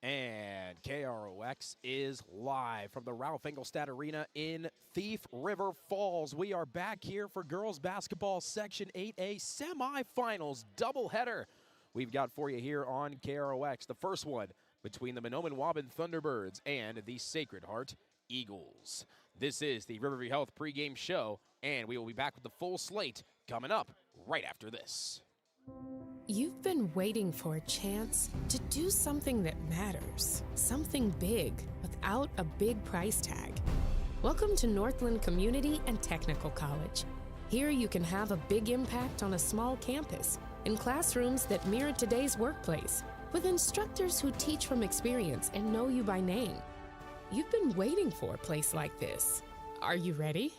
And KROX is live from the Ralph Engelstad Arena in Thief River Falls. We are back here for girls basketball Section 8A semifinals doubleheader. We've got for you here on KROX. The first one between the Mahnomen Waubun Thunderbirds and the Sacred Heart Eagles. This is the Riverview Health pregame show, and we will be back with the full slate coming up right after this. You've been waiting for a chance to do something that matters, something big without a big price tag. Welcome to Northland Community and Technical College. Here you can have a big impact on a small campus in classrooms that mirror today's workplace, with instructors who teach from experience and know you by name. You've been waiting for a place like this. Are you ready?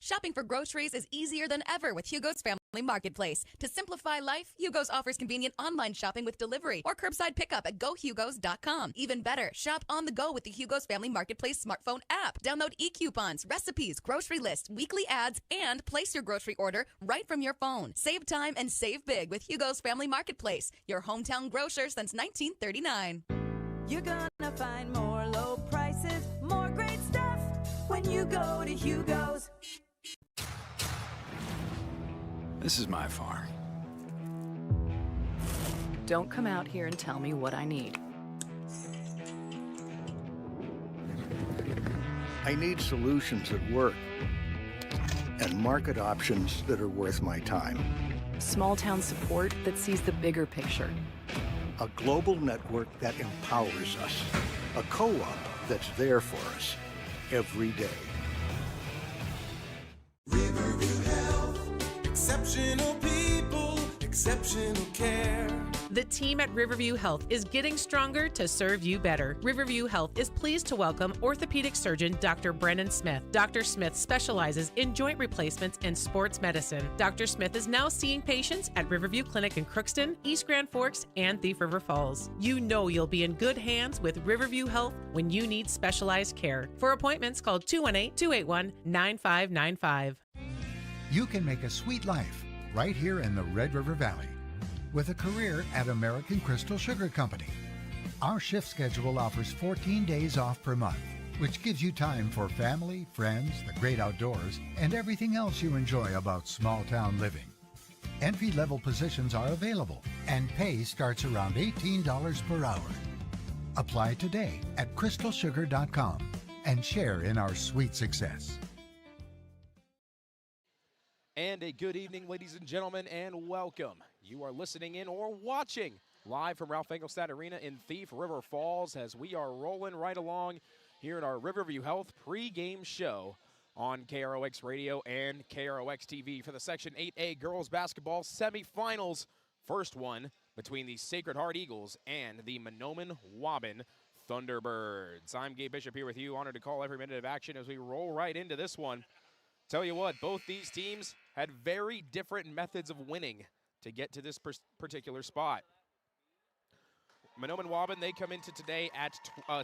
Shopping for groceries is easier than ever with Hugo's Family Marketplace. To simplify life, Hugo's offers convenient online shopping with delivery or curbside pickup at gohugos.com. Even better, shop on the go with the Hugo's Family Marketplace smartphone app. Download e-coupons, recipes, grocery lists, weekly ads, and place your grocery order right from your phone. Save time and save big with Hugo's Family Marketplace, your hometown grocer since 1939. You're gonna find more low prices, more great stuff when you go to Hugo's. This is my farm. Don't come out here and tell me what I need. I need solutions that work and market options that are worth my time. Small town support that sees the bigger picture. A global network that empowers us. A co-op that's there for us every day. Riverview Health, exceptional people, exceptional care. The team at Riverview Health is getting stronger to serve you better. Riverview Health is pleased to welcome orthopedic surgeon Dr. Brennan Smith. Dr. Smith specializes in joint replacements and sports medicine. Dr. Smith is now seeing patients at Riverview Clinic in Crookston, East Grand Forks, and Thief River Falls. You know you'll be in good hands with Riverview Health when you need specialized care. For appointments, call 218-281-9595. You can make a sweet life right here in the Red River Valley with a career at American Crystal Sugar Company. Our shift schedule offers 14 days off per month, which gives you time for family, friends, the great outdoors, and everything else you enjoy about small town living. Entry-level positions are available, and pay starts around $18 per hour. Apply today at crystalsugar.com and share in our sweet success. And a good evening, ladies and gentlemen, and welcome. You are listening in or watching live from Ralph Engelstad Arena in Thief River Falls as we are rolling right along here in our Riverview Health pregame show on KROX Radio and KROX TV for the Section 8A girls basketball semifinals. First one between the Sacred Heart Eagles and the Mahnomen Waubun Thunderbirds. I'm Gabe Bishop here with you. Honored to call every minute of action as we roll right into this one. Tell you what, both these teams had very different methods of winning to get to this particular spot. Mahnomen Waubun, they come into today at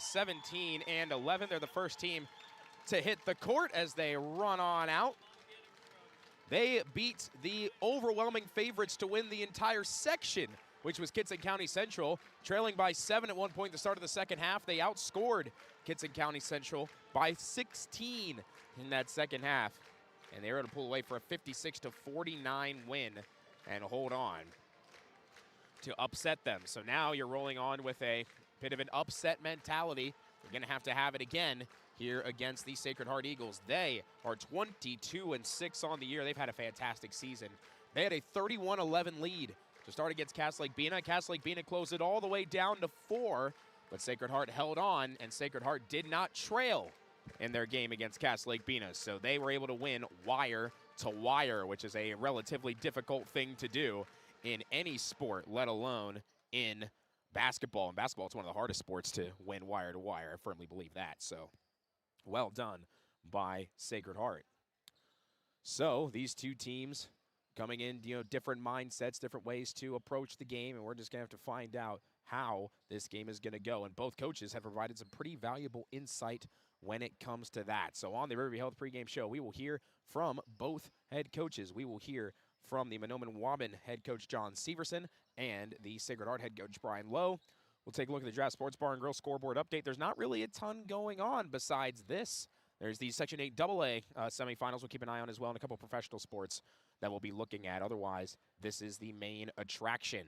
17 and 11. They're the first team to hit the court as they run on out. They beat the overwhelming favorites to win the entire section, which was Kitson County Central, trailing by 7 at one point at the start of the second half. They outscored Kitson County Central by 16 in that second half, and they were able to pull away for a 56-49 win and hold on to upset them. So now you're rolling on with a bit of an upset mentality. You're going to have it again here against the Sacred Heart Eagles. They are 22-6 on the year. They've had a fantastic season. They had a 31-11 lead to start against Cass Lake Bena. Cass Lake Bena closed it all the way down to 4, but Sacred Heart held on, and Sacred Heart did not trail in their game against Cass Lake Bena. So they were able to win wire to wire, which is a relatively difficult thing to do in any sport, let alone in basketball. And basketball is one of the hardest sports to win wire to wire. I firmly believe that. So well done by Sacred Heart. So these two teams coming in, different mindsets, different ways to approach the game, and we're just going to have to find out how this game is going to go. And both coaches have provided some pretty valuable insight when it comes to that. So on the Riverview Health pregame show, we will hear from both head coaches. We will hear from the Mahnomen Waubun head coach John Severson and the Sacred Heart head coach Brian Lowe. We'll take a look at the Draft Sports Bar and Grill scoreboard update. There's not really a ton going on besides this. There's the Section 8 AA semifinals we'll keep an eye on as well, and a couple professional sports that we'll be looking at. Otherwise, this is the main attraction.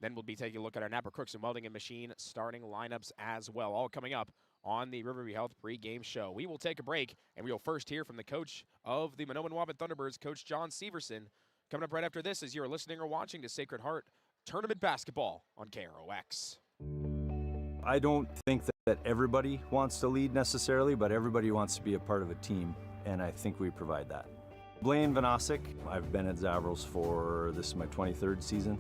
Then we'll be taking a look at our Napper Crooks and Welding and Machine starting lineups as well, all coming up on the Riverview Health pregame show. We will take a break, and we will first hear from the coach of the Mahnomen Waubun Thunderbirds, Coach John Severson. Coming up right after this as you're listening or watching to Sacred Heart Tournament Basketball on KROX. I don't think that everybody wants to lead necessarily, but everybody wants to be a part of a team, and I think we provide that. Blaine Vanosic, I've been at Zavrals for, this is my 23rd season.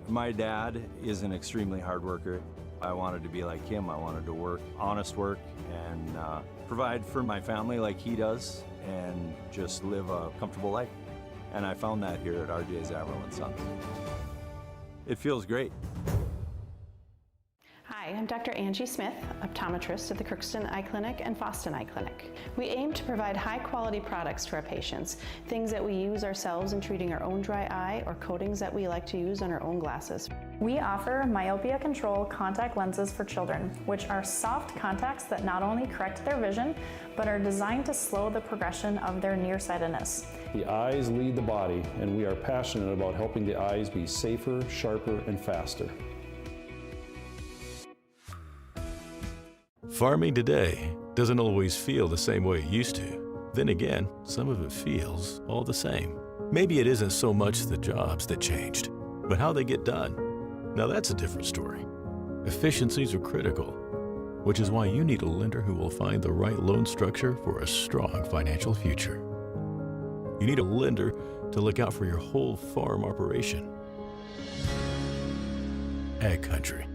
My dad is an extremely hard worker. I wanted to be like him. I wanted to work, honest work, and provide for my family like he does, and just live a comfortable life. And I found that here at RJ Zavril & Son. It feels great. Hi, I'm Dr. Angie Smith, optometrist at the Crookston Eye Clinic and Foston Eye Clinic. We aim to provide high-quality products to our patients, things that we use ourselves in treating our own dry eye or coatings that we like to use on our own glasses. We offer myopia control contact lenses for children, which are soft contacts that not only correct their vision, but are designed to slow the progression of their nearsightedness. The eyes lead the body, and we are passionate about helping the eyes be safer, sharper, and faster. Farming today doesn't always feel the same way it used to. Then again, some of it feels all the same. Maybe it isn't so much the jobs that changed, but how they get done. Now that's a different story. Efficiencies are critical, which is why you need a lender who will find the right loan structure for a strong financial future. You need a lender to look out for your whole farm operation. Ag Country.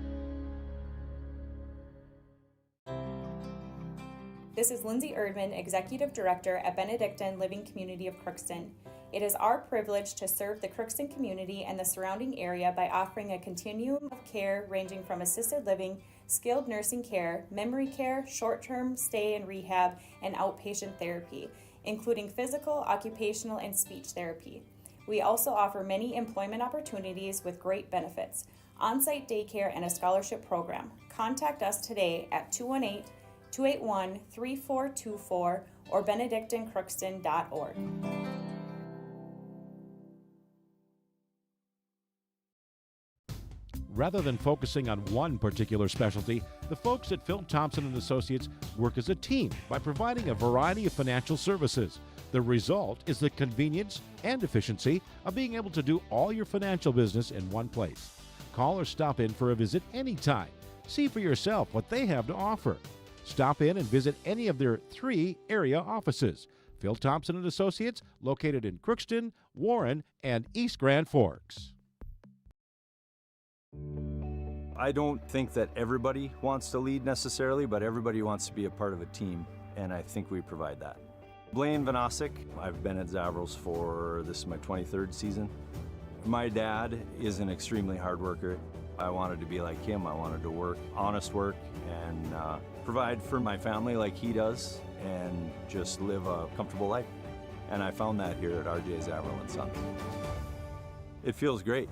This is Lindsay Erdman, Executive Director at Benedictine Living Community of Crookston. It is our privilege to serve the Crookston community and the surrounding area by offering a continuum of care ranging from assisted living, skilled nursing care, memory care, short-term stay and rehab, and outpatient therapy, including physical, occupational, and speech therapy. We also offer many employment opportunities with great benefits, on-site daycare, and a scholarship program. Contact us today at 218-281-3424 or benedictinecrookston.org. Rather than focusing on one particular specialty, the folks at Phil Thompson & Associates work as a team by providing a variety of financial services. The result is the convenience and efficiency of being able to do all your financial business in one place. Call or stop in for a visit anytime. See for yourself what they have to offer. Stop in and visit any of their 3 area offices. Phil Thompson & Associates, located in Crookston, Warren, and East Grand Forks. I don't think that everybody wants to lead necessarily, but everybody wants to be a part of a team, and I think we provide that. Blaine Vanosic, I've been at Zavrals for, this is my 23rd season. My dad is an extremely hard worker. I wanted to be like him. I wanted to work, honest work, and provide for my family like he does, and just live a comfortable life. And I found that here at RJ Zavril & Son. It feels great.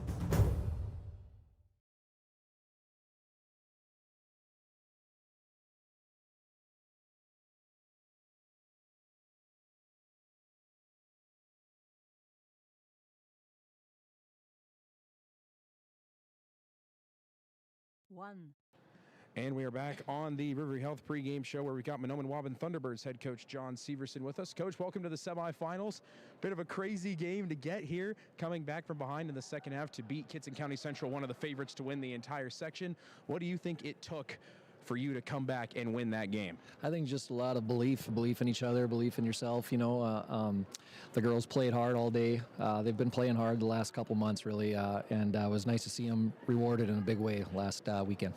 And we are back on the Riverview Health pregame show where we've got Mahnomen Waubun Thunderbirds head coach John Severson with us. Coach, welcome to the semifinals. Bit of a crazy game to get here, coming back from behind in the second half to beat Kitson County Central, one of the favorites to win the entire section. What do you think it took for you to come back and win that game? I think just a lot of belief in each other, belief in yourself. You know, the girls played hard all day. They've been playing hard the last couple months, really, and it was nice to see them rewarded in a big way last weekend.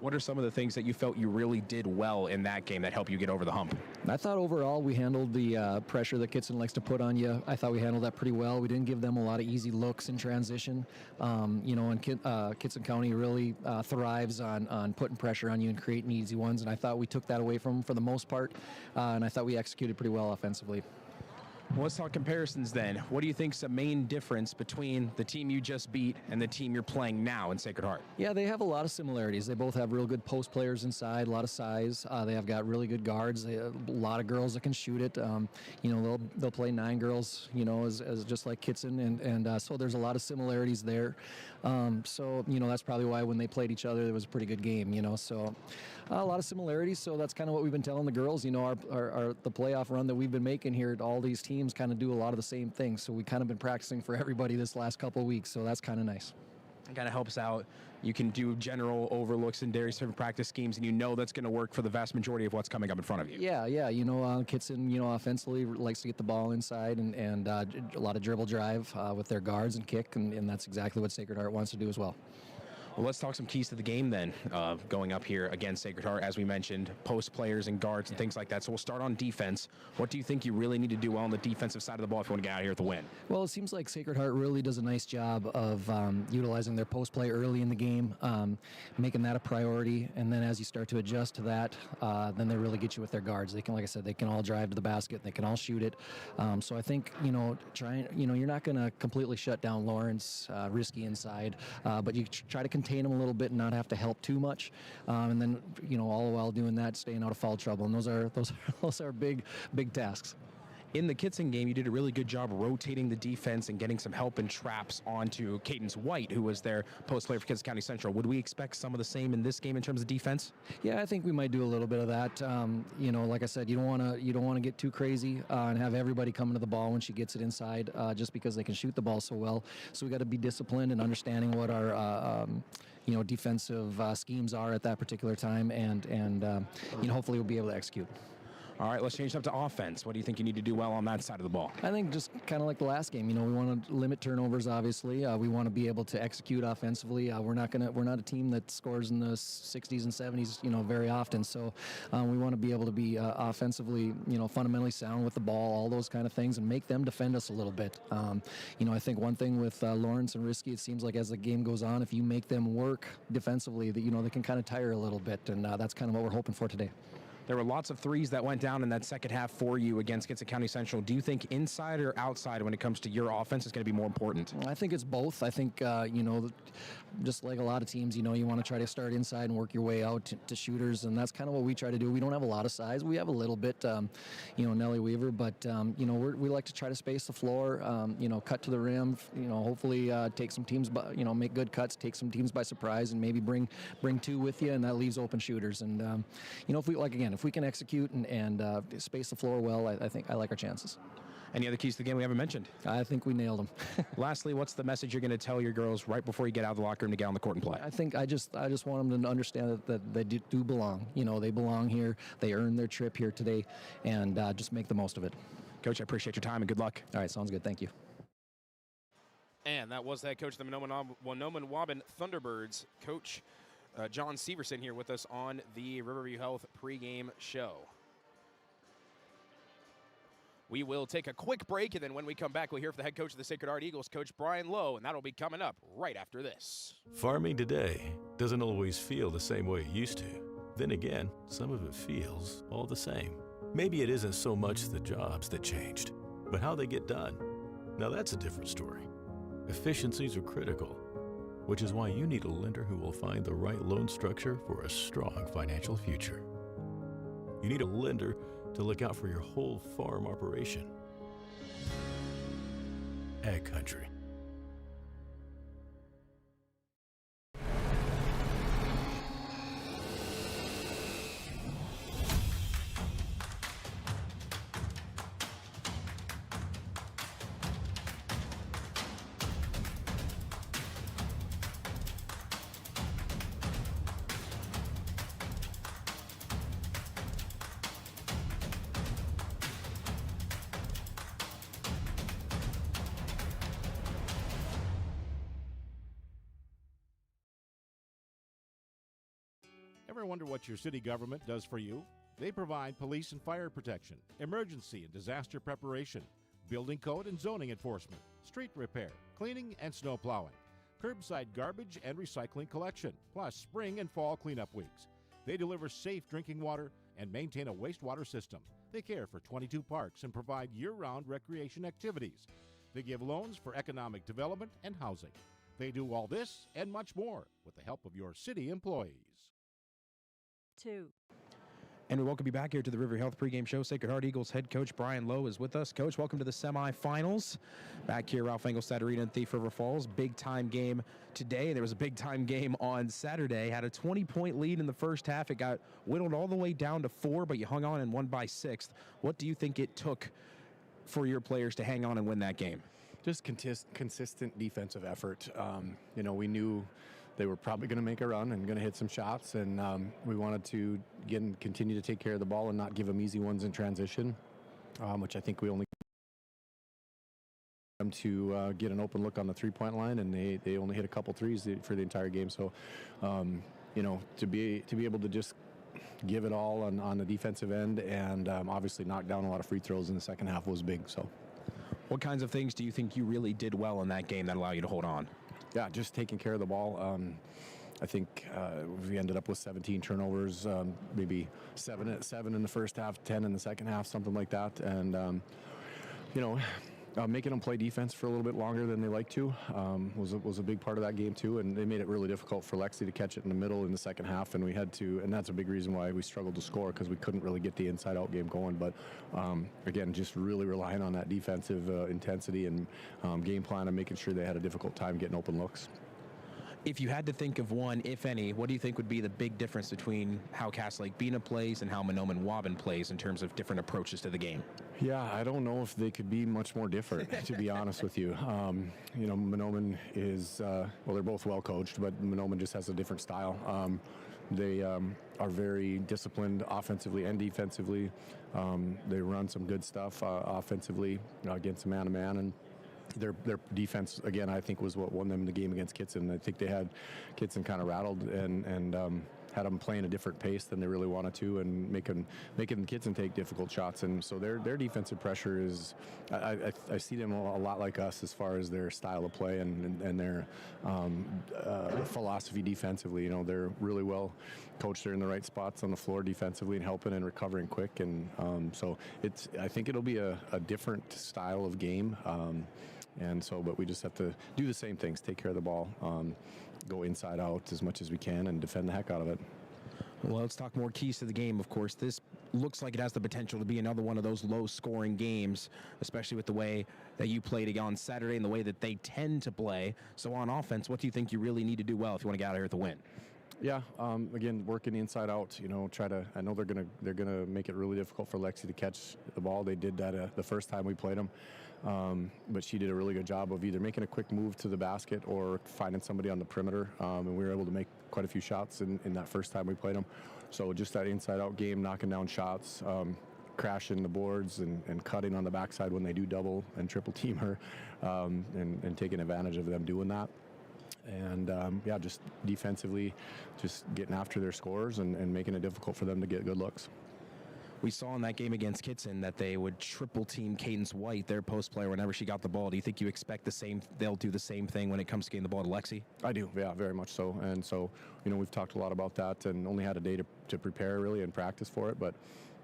What are some of the things that you felt you really did well in that game that helped you get over the hump? I thought overall we handled the pressure that Kitson likes to put on you. I thought we handled that pretty well. We didn't give them a lot of easy looks in transition. You know, and Kitson County really thrives on putting pressure on you and creating easy ones, and I thought we took that away from them for the most part, and I thought we executed pretty well offensively. Well, let's talk comparisons then. What do you think's the main difference between the team you just beat and the team you're playing now in Sacred Heart? Yeah, they have a lot of similarities. They both have real good post players inside, a lot of size. They have got really good guards. They have a lot of girls that can shoot it. They'll play 9 girls, as just like Kitson, and so there's a lot of similarities there. That's probably why when they played each other, it was a pretty good game. So a lot of similarities. So that's kind of what we've been telling the girls. The playoff run that we've been making here, all these teams kind of do a lot of the same things. So we kind of been practicing for everybody this last couple of weeks. So that's kind of nice. It kind of helps out. You can do general overlooks and various different practice schemes, and that's going to work for the vast majority of what's coming up in front of you. Yeah. Kitson, offensively likes to get the ball inside and a lot of dribble drive with their guards and kick, and that's exactly what Sacred Heart wants to do as well. Well, let's talk some keys to the game then, going up here against Sacred Heart, as we mentioned, post players and guards and things like that. So we'll start on defense. What do you think you really need to do well on the defensive side of the ball if you want to get out of here with a win? Well, it seems like Sacred Heart really does a nice job of utilizing their post play early in the game, making that a priority, and then as you start to adjust to that, then they really get you with their guards. They can, like I said, they can all drive to the basket, they can all shoot it. So I think, you're not going to completely shut down Lawrence, risky inside, but you try to contain them a little bit and not have to help too much, and then all the while doing that, staying out of foul trouble, and those are big tasks. In the Kitson game, you did a really good job rotating the defense and getting some help and traps onto Cadence White, who was their post player for Kitson County Central. Would we expect some of the same in this game in terms of defense? Yeah, I think we might do a little bit of that. Like I said, you don't want to get too crazy and have everybody coming to the ball when she gets it inside, just because they can shoot the ball so well. So we got to be disciplined and understanding what our defensive schemes are at that particular time, and hopefully we'll be able to execute. All right, let's change up to offense. What do you think you need to do well on that side of the ball? I think just kind of like the last game. We want to limit turnovers, obviously. We want to be able to execute offensively. We're not a team that scores in the 60s and 70s, very often. So we want to be able to be offensively, fundamentally sound with the ball, all those kind of things, and make them defend us a little bit. I think one thing with Lawrence and Risky, it seems like as the game goes on, if you make them work defensively, that they can kind of tire a little bit, and that's kind of what we're hoping for today. There were lots of threes that went down in that second half for you against Kitson County Central. Do you think inside or outside when it comes to your offense is going to be more important? I think it's both. I think, just like a lot of teams, you want to try to start inside and work your way out to shooters, and that's kind of what we try to do. We don't have a lot of size. We have a little bit, Nellie Weaver, but, we like to try to space the floor, cut to the rim, hopefully take some teams, make good cuts, take some teams by surprise, and maybe bring 2 with you, and that leaves open shooters. And, if we can execute and space the floor well, I think I like our chances. Any other keys to the game we haven't mentioned? I think we nailed them. Lastly, what's the message you're going to tell your girls right before you get out of the locker room to get on the court and play? I think I just want them to understand that they do belong. They belong here. They earned their trip here today, and just make the most of it. Coach, I appreciate your time and good luck. All right, sounds good. Thank you. And that was the head coach of the Mahnomen Waubun Thunderbirds, Coach John Severson, here with us on the Riverview Health pregame show. We will take a quick break, and then when we come back, we'll hear from the head coach of the Sacred Heart Eagles, Coach Brian Lowe, and that'll be coming up right after this. Farming today doesn't always feel the same way it used to. Then again, some of it feels all the same. Maybe it isn't so much the jobs that changed, but how they get done. Now that's a different story. Efficiencies are critical, which is why you need a lender who will find the right loan structure for a strong financial future. You need a lender to look out for your whole farm operation. Ag Country. Ever wonder what your city government does for you? They provide police and fire protection, emergency and disaster preparation, building code and zoning enforcement, street repair, cleaning and snow plowing, curbside garbage and recycling collection, plus spring and fall cleanup weeks. They deliver safe drinking water and maintain a wastewater system. They care for 22 parks and provide year-round recreation activities. They give loans for economic development and housing. They do all this and much more with the help of your city employees. 2. And we welcome you back here to the River Health pregame show. Sacred Heart Eagles head coach Brian Lowe is with us. Coach, welcome to the semifinals. Back here, Ralph Engelstad Arena in Thief River Falls. Big time game today. There was a big time game on Saturday. Had a 20-point lead in the first half. It got whittled all the way down to 4, but you hung on and won by 6. What do you think it took for your players to hang on and win that game? Just consistent defensive effort. We knew they were probably going to make a run and going to hit some shots, and we wanted to again continue to take care of the ball and not give them easy ones in transition, which I think we only them to get an open look on the three-point line, and they only hit a couple threes for the entire game. So, to be able to just give it all on the defensive end and obviously knock down a lot of free throws in the second half was big. So, what kinds of things do you think you really did well in that game that allow you to hold on? Yeah, just taking care of the ball. I think we ended up with 17 turnovers, maybe seven in the first half, 10 in the second half, something like that. And, making them play defense for a little bit longer than they like to was a big part of that game too. And they made it really difficult for Lexi to catch it in the middle in the second half. And we had to, and that's a big reason why we struggled to score, because we couldn't really get the inside-out game going. But again, just really relying on that defensive intensity and game plan and making sure they had a difficult time getting open looks. If you had to think of one, if any, what do you think would be the big difference between how Cass Lake Bena plays and how Mahnomen Waubun plays in terms of different approaches to the game? Yeah, I don't know if they could be much more different, to be honest with you. Mahnomen is, they're both well coached, but Mahnomen just has a different style. They are very disciplined offensively and defensively. They run some good stuff offensively against man-to-man, and their defense, again, I think was what won them the game against Kitson. I think they had Kitson kind of rattled and had them playing a different pace than they really wanted to, and making Kitson take difficult shots. And so their defensive pressure is, I see them a lot like us as far as their style of play and their philosophy defensively. They're really well coached. They're in the right spots on the floor defensively and helping and recovering quick. And so I think it'll be a different style of game. But we just have to do the same things, take care of the ball, go inside out as much as we can, and defend the heck out of it. Well, let's talk more keys to the game, of course. This looks like it has the potential to be another one of those low-scoring games, especially with the way that you played on Saturday and the way that they tend to play. So on offense, what do you think you really need to do well if you want to get out of here with a win? Yeah, again, working inside out, I know they're gonna make it really difficult for Lexi to catch the ball. They did that the first time we played them. But she did a really good job of either making a quick move to the basket or finding somebody on the perimeter. And we were able to make quite a few shots in that first time we played them. So just that inside-out game, knocking down shots, crashing the boards and cutting on the backside when they do double and triple team her, and taking advantage of them doing that. And just defensively, just getting after their scores and making it difficult for them to get good looks. We saw in that game against Kitson that they would triple team Cadence White, their post player, whenever she got the ball. Do you think you expect they'll do the same thing when it comes to getting the ball to Lexi? I do, yeah, very much so. And so, we've talked a lot about that and only had a day to prepare really and practice for it. But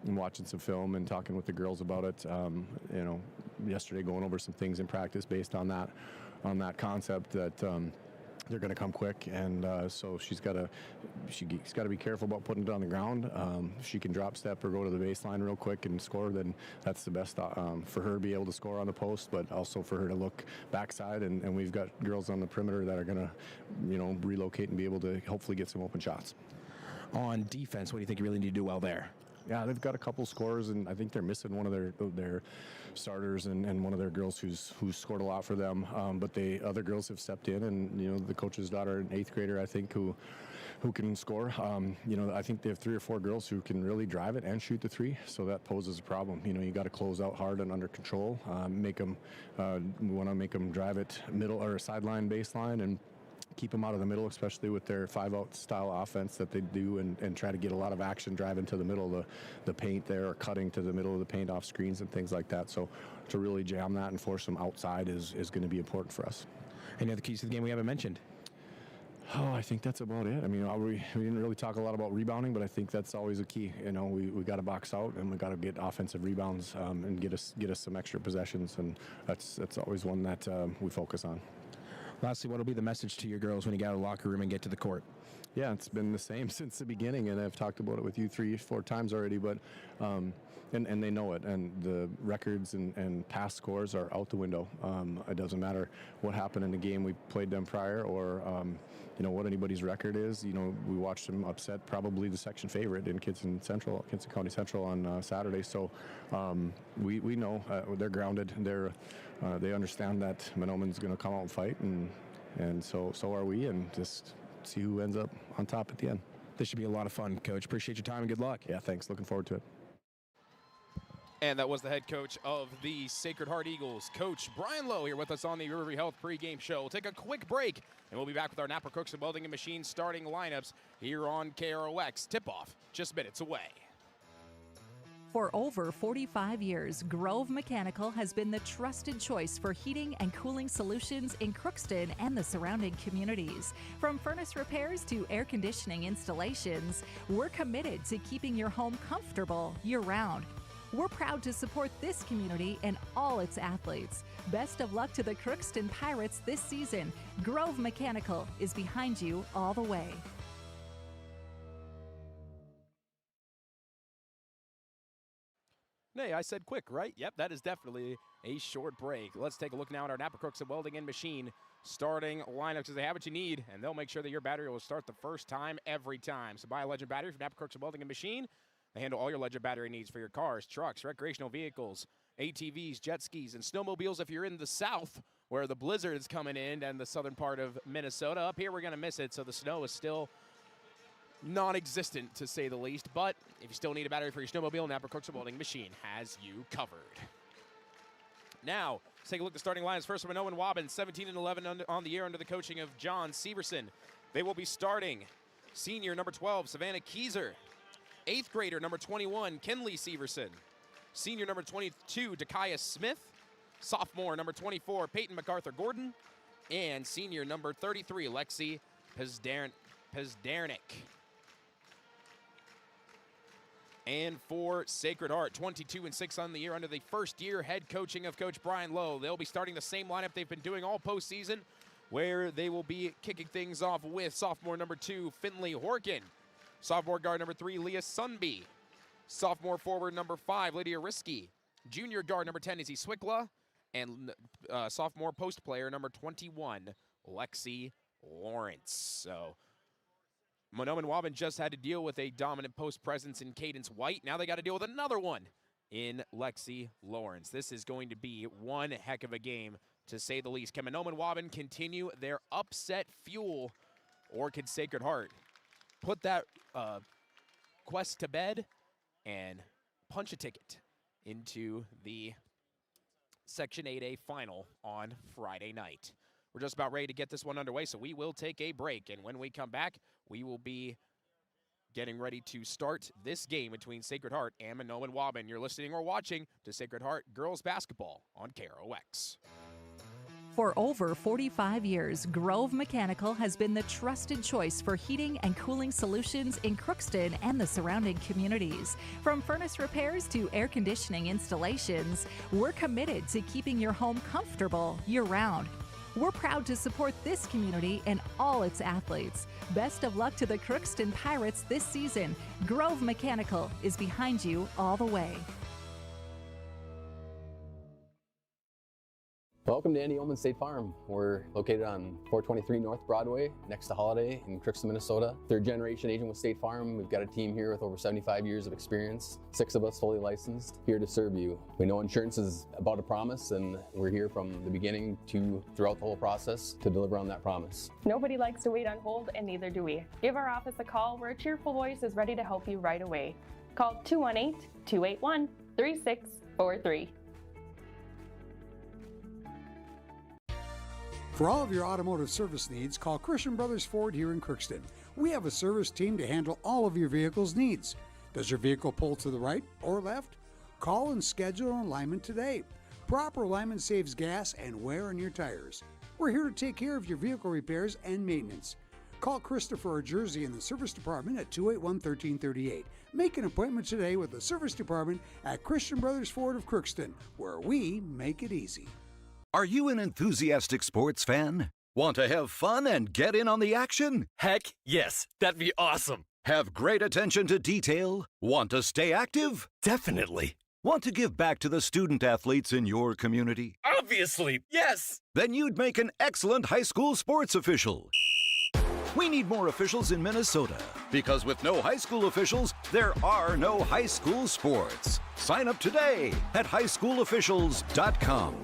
I'm watching some film and talking with the girls about it, yesterday going over some things in practice based on that concept that they're going to come quick, and so she's got to be careful about putting it on the ground. If she can drop step or go to the baseline real quick and score, then that's the best for her to be able to score on the post, but also for her to look backside. And we've got girls on the perimeter that are going to, relocate and be able to hopefully get some open shots. On defense, what do you think you really need to do well there? Yeah, they've got a couple scores, and I think they're missing one of their starters and one of their girls who's scored a lot for them. But the other girls have stepped in, and the coach's daughter, an 8th grader, I think, who can score. I think they have 3 or 4 girls who can really drive it and shoot the 3. So that poses a problem. You got to close out hard and under control. We want to make them drive it middle or sideline, baseline, and keep them out of the middle, especially with their 5-out style offense that they do, and try to get a lot of action driving to the middle of the paint there, or cutting to the middle of the paint off screens and things like that. So to really jam that and force them outside is going to be important for us. Any other keys to the game we haven't mentioned? Oh, I think that's about it. I mean, we didn't really talk a lot about rebounding, but I think that's always a key. You know, we got to box out and we got to get offensive rebounds and get us some extra possessions, and that's always one that we focus on. Lastly, what will be the message to your girls when you get out of the locker room and get to the court? Yeah, it's been the same since the beginning, and I've talked about it with you 3-4 times already, but and they know it, and the records and past scores are out the window. It doesn't matter what happened in the game we played them prior, or you know, what anybody's record is. You know, we watched them upset probably the section favorite in Kinston County Central on Saturday. So we know they're grounded. They understand that Mahnomen's going to come out and fight, and so are we, and just see who ends up on top at the end. This should be a lot of fun, Coach. Appreciate your time and good luck. Yeah, thanks. Looking forward to it. And that was the head coach of the Sacred Heart Eagles, Coach Brian Lowe, here with us on the Riverview Health pregame show. We'll take a quick break, and we'll be back with our Napper Crooks and Welding and Machine starting lineups here on KROX. Tip-off just minutes away. For over 45 years, Grove Mechanical has been the trusted choice for heating and cooling solutions in Crookston and the surrounding communities. From furnace repairs to air conditioning installations, we're committed to keeping your home comfortable year-round. We're proud to support this community and all its athletes. Best of luck to the Crookston Pirates this season. Grove Mechanical is behind you all the way. Nay, I said quick, right? Yep, that is definitely a short break. Let's take a look now at our Napper Crooks and Welding and Machine starting lineups, because they have what you need, and they'll make sure that your battery will start the first time every time. So buy a Legend battery from Napper Crooks and Welding and Machine. They handle all your Legend battery needs for your cars, trucks, recreational vehicles, ATVs, jet skis, and snowmobiles if you're in the south where the blizzard is coming in and the southern part of Minnesota. Up here, we're going to miss it, so the snow is still non-existent, to say the least. But if you still need a battery for your snowmobile, Napper Crooks and Welding Machine has you covered. Now, let's take a look at the starting lines. First, Mahnomen Waubun, 17-11 on the year under the coaching of John Severson. They will be starting senior number 12, Savannah Keyser. 8th grader, number 21, Kenley Severson. Senior, number 22, Dakaya Smith. Sophomore, number 24, Peyton MacArthur Gordon. And senior, number 33, Lexi Pezdernik. And for Sacred Heart, 22-6 on the year under the first-year head coaching of Coach Brian Lowe. They'll be starting the same lineup they've been doing all postseason, where they will be kicking things off with sophomore number 2, Finley Horkin. Sophomore guard number 3, Leah Sunby. Sophomore forward number 5, Lydia Risky. Junior guard number 10, Izzy Swickla. And sophomore post player number 21, Lexi Lawrence. So Mahnomen Waubun just had to deal with a dominant post presence in Cadence White. Now they got to deal with another one in Lexi Lawrence. This is going to be one heck of a game, to say the least. Can Mahnomen Waubun continue their upset fuel, or can Sacred Heart put that quest to bed and punch a ticket into the Section 8A final on Friday night? We're just about ready to get this one underway, so we will take a break. And when we come back, we will be getting ready to start this game between Sacred Heart and Mahnomen Waubun. You're listening or watching to Sacred Heart Girls Basketball on KROX. For over 45 years, Grove Mechanical has been the trusted choice for heating and cooling solutions in Crookston and the surrounding communities. From furnace repairs to air conditioning installations, we're committed to keeping your home comfortable year-round. We're proud to support this community and all its athletes. Best of luck to the Crookston Pirates this season. Grove Mechanical is behind you all the way. Welcome to Andy Oman State Farm. We're located on 423 North Broadway, next to Holiday in Crookston, Minnesota. Third generation agent with State Farm. We've got a team here with over 75 years of experience, 6 of us fully licensed, here to serve you. We know insurance is about a promise, and we're here from the beginning to throughout the whole process to deliver on that promise. Nobody likes to wait on hold, and neither do we. Give our office a call where a cheerful voice is ready to help you right away. Call 218-281-3643. For all of your automotive service needs, call Christian Brothers Ford here in Crookston. We have a service team to handle all of your vehicle's needs. Does your vehicle pull to the right or left? Call and schedule an alignment today. Proper alignment saves gas and wear on your tires. We're here to take care of your vehicle repairs and maintenance. Call Christopher or Jersey in the service department at 281-1338. Make an appointment today with the service department at Christian Brothers Ford of Crookston, where we make it easy. Are you an enthusiastic sports fan? Want to have fun and get in on the action? Heck, yes. That'd be awesome. Have great attention to detail? Want to stay active? Definitely. Want to give back to the student athletes in your community? Obviously, yes. Then you'd make an excellent high school sports official. We need more officials in Minnesota, because with no high school officials, there are no high school sports. Sign up today at highschoolofficials.com.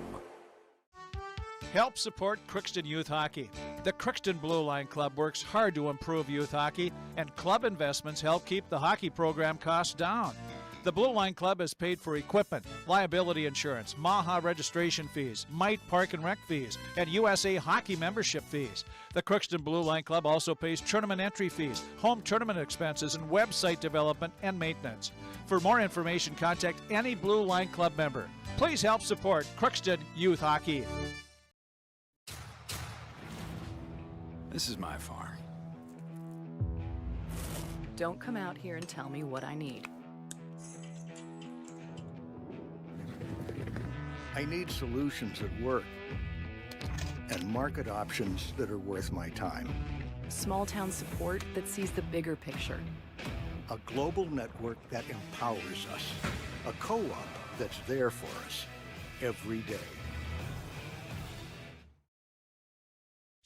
Help support Crookston Youth Hockey. The Crookston Blue Line Club works hard to improve youth hockey, and club investments help keep the hockey program costs down. The Blue Line Club has paid for equipment, liability insurance, MAHA registration fees, Mite Park and Rec fees, and USA Hockey membership fees. The Crookston Blue Line Club also pays tournament entry fees, home tournament expenses, and website development and maintenance. For more information, contact any Blue Line Club member. Please help support Crookston Youth Hockey. This is my farm. Don't come out here and tell me what I need. I need solutions that work and market options that are worth my time. Small town support that sees the bigger picture. A global network that empowers us. A co-op that's there for us every day.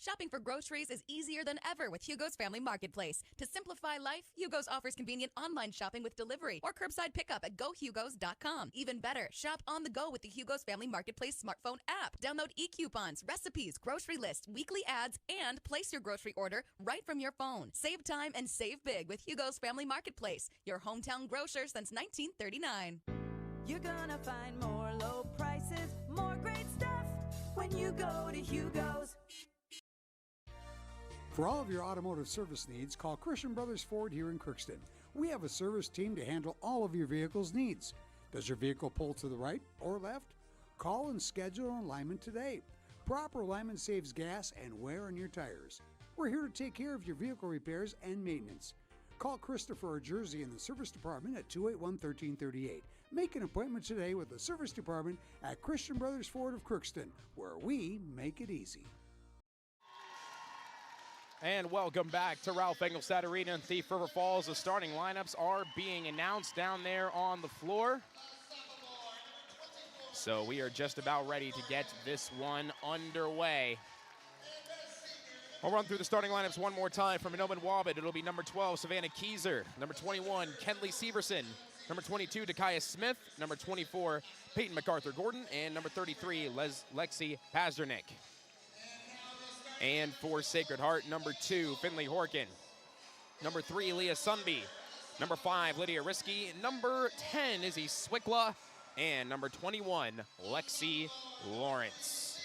Shopping for groceries is easier than ever with Hugo's Family Marketplace. To simplify life, Hugo's offers convenient online shopping with delivery or curbside pickup at gohugos.com. Even better, shop on the go with the Hugo's Family Marketplace smartphone app. Download e-coupons, recipes, grocery lists, weekly ads, and place your grocery order right from your phone. Save time and save big with Hugo's Family Marketplace, your hometown grocer since 1939. You're gonna find more low prices, more great stuff when you go to Hugo's. For all of your automotive service needs, call Christian Brothers Ford here in Crookston. We have a service team to handle all of your vehicle's needs. Does your vehicle pull to the right or left? Call and schedule an alignment today. Proper alignment saves gas and wear on your tires. We're here to take care of your vehicle repairs and maintenance. Call Christopher or Jersey in the service department at 281-1338. Make an appointment today with the service department at Christian Brothers Ford of Crookston, where we make it easy. And welcome back to Ralph Engelstad Arena in Thief River Falls. The starting lineups are being announced down there on the floor. So we are just about ready to get this one underway. I'll run through the starting lineups one more time. From Mahnomen Waubun, it'll be number 12, Savannah Kieser. Number 21, Kenley Severson. Number 22, Dakaya Smith. Number 24, Peyton MacArthur-Gordon. And number 33, Lexi Pazdernick. And for Sacred Heart, number 2, Finley Horkin. Number 3, Leah Sunby. Number 5, Lydia Risky. Number 10, Izzy Swickla. And number 21, Lexi Lawrence.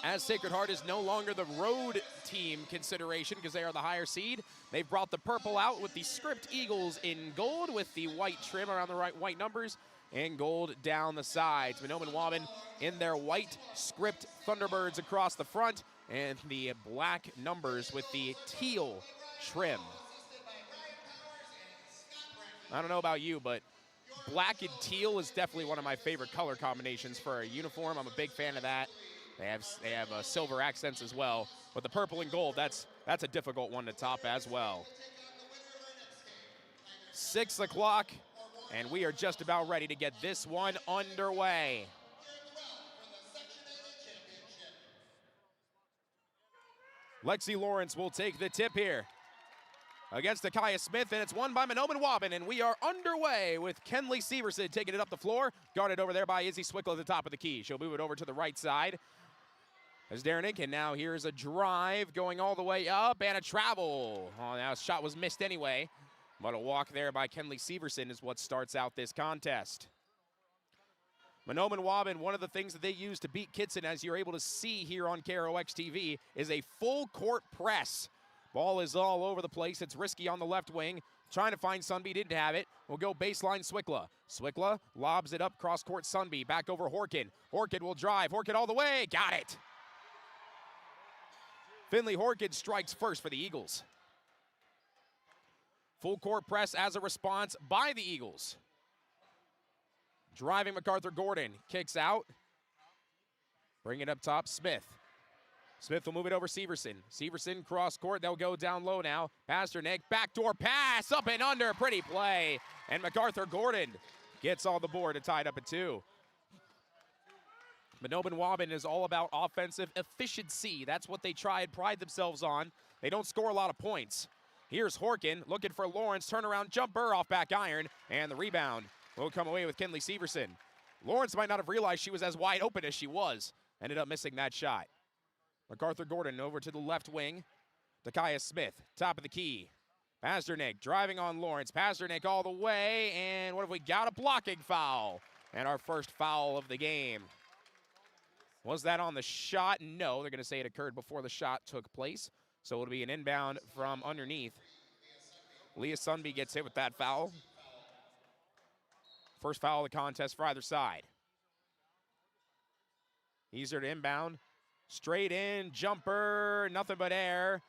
As Sacred Heart is no longer the road team consideration because they are the higher seed, they've brought the purple out with the script Eagles in gold with the white trim around the white numbers and gold down the sides. Mahnomen Waubun in their white script Thunderbirds across the front and the black numbers with the teal trim. I don't know about you, but black and teal is definitely one of my favorite color combinations for a uniform. I'm a big fan of that. They have silver accents as well, but the purple and gold, that's a difficult one to top as well. 6 o'clock, and we are just about ready to get this one underway. Lexi Lawrence will take the tip here against Dakaya Smith, and it's won by Mahnomen Waubun, and we are underway with Kenley Severson taking it up the floor, guarded over there by Izzy Swickle at the top of the key. She'll move it over to the right side as Darenick, and now here's a drive going all the way up and a travel. Oh, now his shot was missed anyway, but a walk there by Kenley Severson is what starts out this contest. Mahnomen Waubun, one of the things that they use to beat Kitson, as you're able to see here on KROX TV, is a full court press. Ball is all over the place. It's Risky on the left wing. Trying to find Sunby, didn't have it. We'll go baseline Swickla. Swickla lobs it up cross court Sunby. Back over Horkin. Horkin will drive. Horkin all the way. Got it. Finley Horkin strikes first for the Eagles. Full court press as a response by the Eagles. Driving MacArthur Gordon, kicks out. Bring it up top, Smith. Smith will move it over Severson. Severson cross court, they'll go down low now. Pasternak, backdoor pass, up and under, pretty play. And MacArthur Gordon gets all the board to tie it up at 2. Mahnomen Waubun is all about offensive efficiency. That's what they pride themselves on. They don't score a lot of points. Here's Horkin looking for Lawrence, turnaround jumper off back iron, and the rebound will come away with Kinley Severson. Lawrence might not have realized she was as wide open as she was. Ended up missing that shot. MacArthur Gordon over to the left wing. Takaya Smith, top of the key. Pasternak driving on Lawrence. Pasternak all the way, and what have we got? A blocking foul. And our first foul of the game. Was that on the shot? No, they're going to say it occurred before the shot took place. So it'll be an inbound from underneath. Leah Sunby gets hit with that foul. First foul of the contest for either side. Easier to inbound. Straight in, jumper, nothing but air,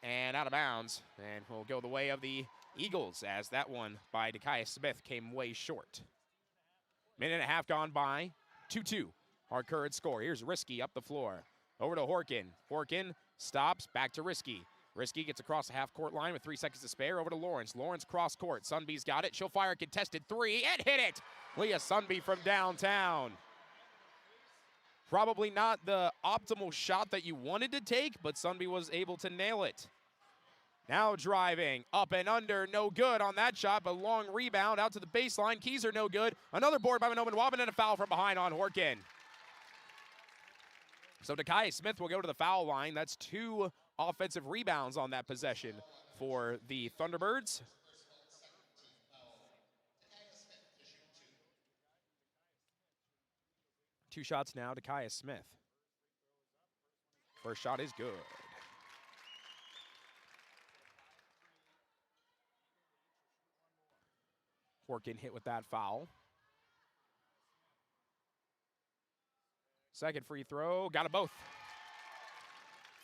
and out of bounds. And we'll go the way of the Eagles as that one by Takaya Smith came way short. Minute and a half gone by, 2-2. Our current score. Here's Risky up the floor. Over to Horkin. Horkin stops, back to Risky. Risky gets across the half-court line with 3 seconds to spare. Over to Lawrence. Lawrence cross-court. Sunby's got it. She'll fire a contested 3 and hit it. Leah Sunby from downtown. Probably not the optimal shot that you wanted to take, but Sunby was able to nail it. Now driving, up and under, no good on that shot, but long rebound out to the baseline. Keys are no good. Another board by Mahnomen Waubun and a foul from behind on Horkin. So Takaya Smith will go to the foul line. That's 2 offensive rebounds on that possession for the Thunderbirds. Two shots now to Kaya Smith. First shot is good. Horkin hit with that foul. Second free throw, got it both.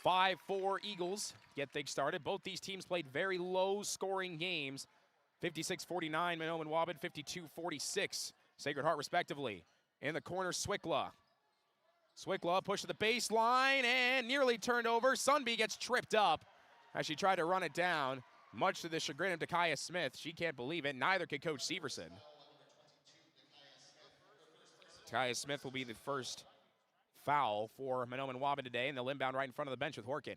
5-4 Eagles get things started. Both these teams played very low-scoring games. 56-49 Mahnomen Waubun, 52-46 Sacred Heart respectively. In the corner, Swickla. Swickla pushed to the baseline and nearly turned over. Sunby gets tripped up as she tried to run it down. Much to the chagrin of Takaya Smith. She can't believe it. Neither can Coach Severson. Takaya Smith will be the first foul for Mahnomen Waubun today, and they'll inbound right in front of the bench with Horkin.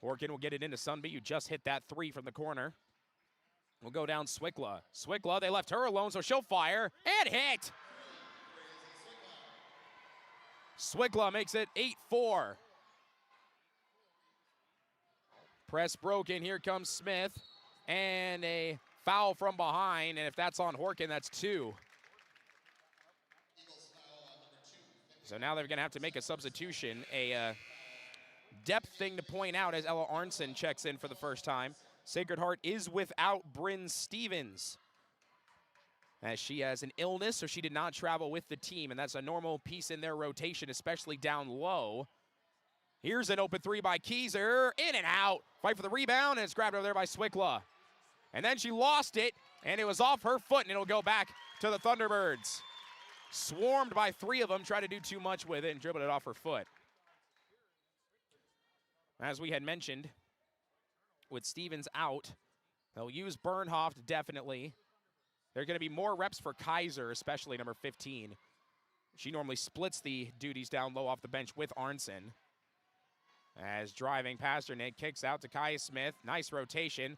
Horkin will get it into Sunby, who just hit that 3 from the corner. We'll go down Swickla. Swickla, they left her alone, so she'll fire and hit. Swickla makes it 8-4. Press broken, here comes Smith, and a foul from behind, and if that's on Horkin, that's 2. So now they're gonna have to make a substitution, a depth thing to point out as Ella Arnson checks in for the first time. Sacred Heart is without Bryn Stevens, as she has an illness, so she did not travel with the team, and that's a normal piece in their rotation, especially down low. Here's an open 3 by Keyser, in and out. Fight for the rebound, and it's grabbed over there by Swickla. And then she lost it, and it was off her foot, and it'll go back to the Thunderbirds. Swarmed by 3 of them, tried to do too much with it and dribbled it off her foot. As we had mentioned, with Stevens out, they'll use Bernhoft definitely. There are going to be more reps for Kaiser, especially number 15. She normally splits the duties down low off the bench with Arnson. As driving Pasternak kicks out to Kaya Smith. Nice rotation.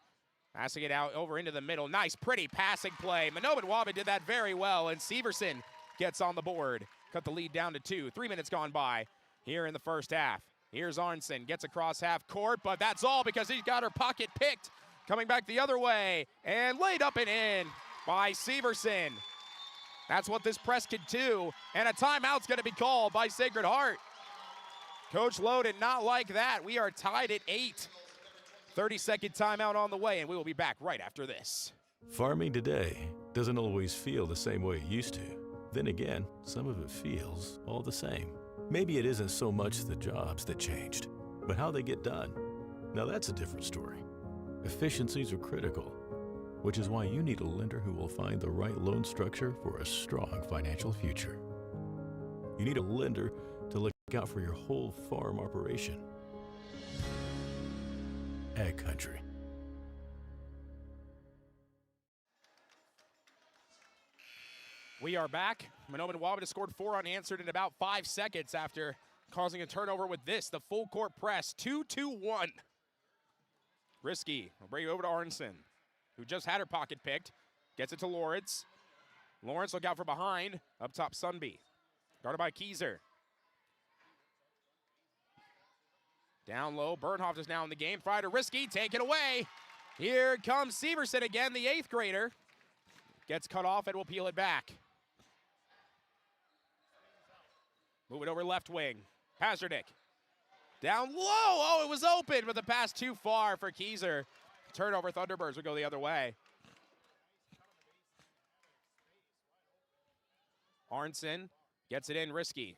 Passing it out over into the middle. Nice, pretty passing play. Mahnomen Waubun did that very well, and Severson gets on the board. Cut the lead down to 2. 3 minutes gone by here in the first half. Here's Arnson, gets across half court, but that's all because he's got her pocket picked. Coming back the other way, and laid up and in by Severson. That's what this press can do, and a timeout's gonna be called by Sacred Heart. Coach Lowe did not like that. We are tied at 8. 30-second timeout on the way, and we will be back right after this. Farming today doesn't always feel the same way it used to. Then again, some of it feels all the same. Maybe it isn't so much the jobs that changed, but how they get done. Now that's a different story. Efficiencies are critical, which is why you need a lender who will find the right loan structure for a strong financial future. You need a lender to look out for your whole farm operation. Ag Country. We are back. Mahnomen Waubun has scored 4 unanswered in about 5 seconds after causing a turnover with this, the full court press, 2-2-1. Risky, we'll bring it over to Arnson, who just had her pocket picked. Gets it to Lawrence. Lawrence, look out for behind. Up top, Sunby. Guarded by Kelliher. Down low, Bernhoft is now in the game. Try to Risky, take it away. Here comes Severson again, the 8th grader. Gets cut off and will peel it back. Move it over left wing. Pazernik. Down low. Oh, it was open, but the pass too far for Kelliher. Turnover, Thunderbirds will go the other way. Arnson gets it in, Risky.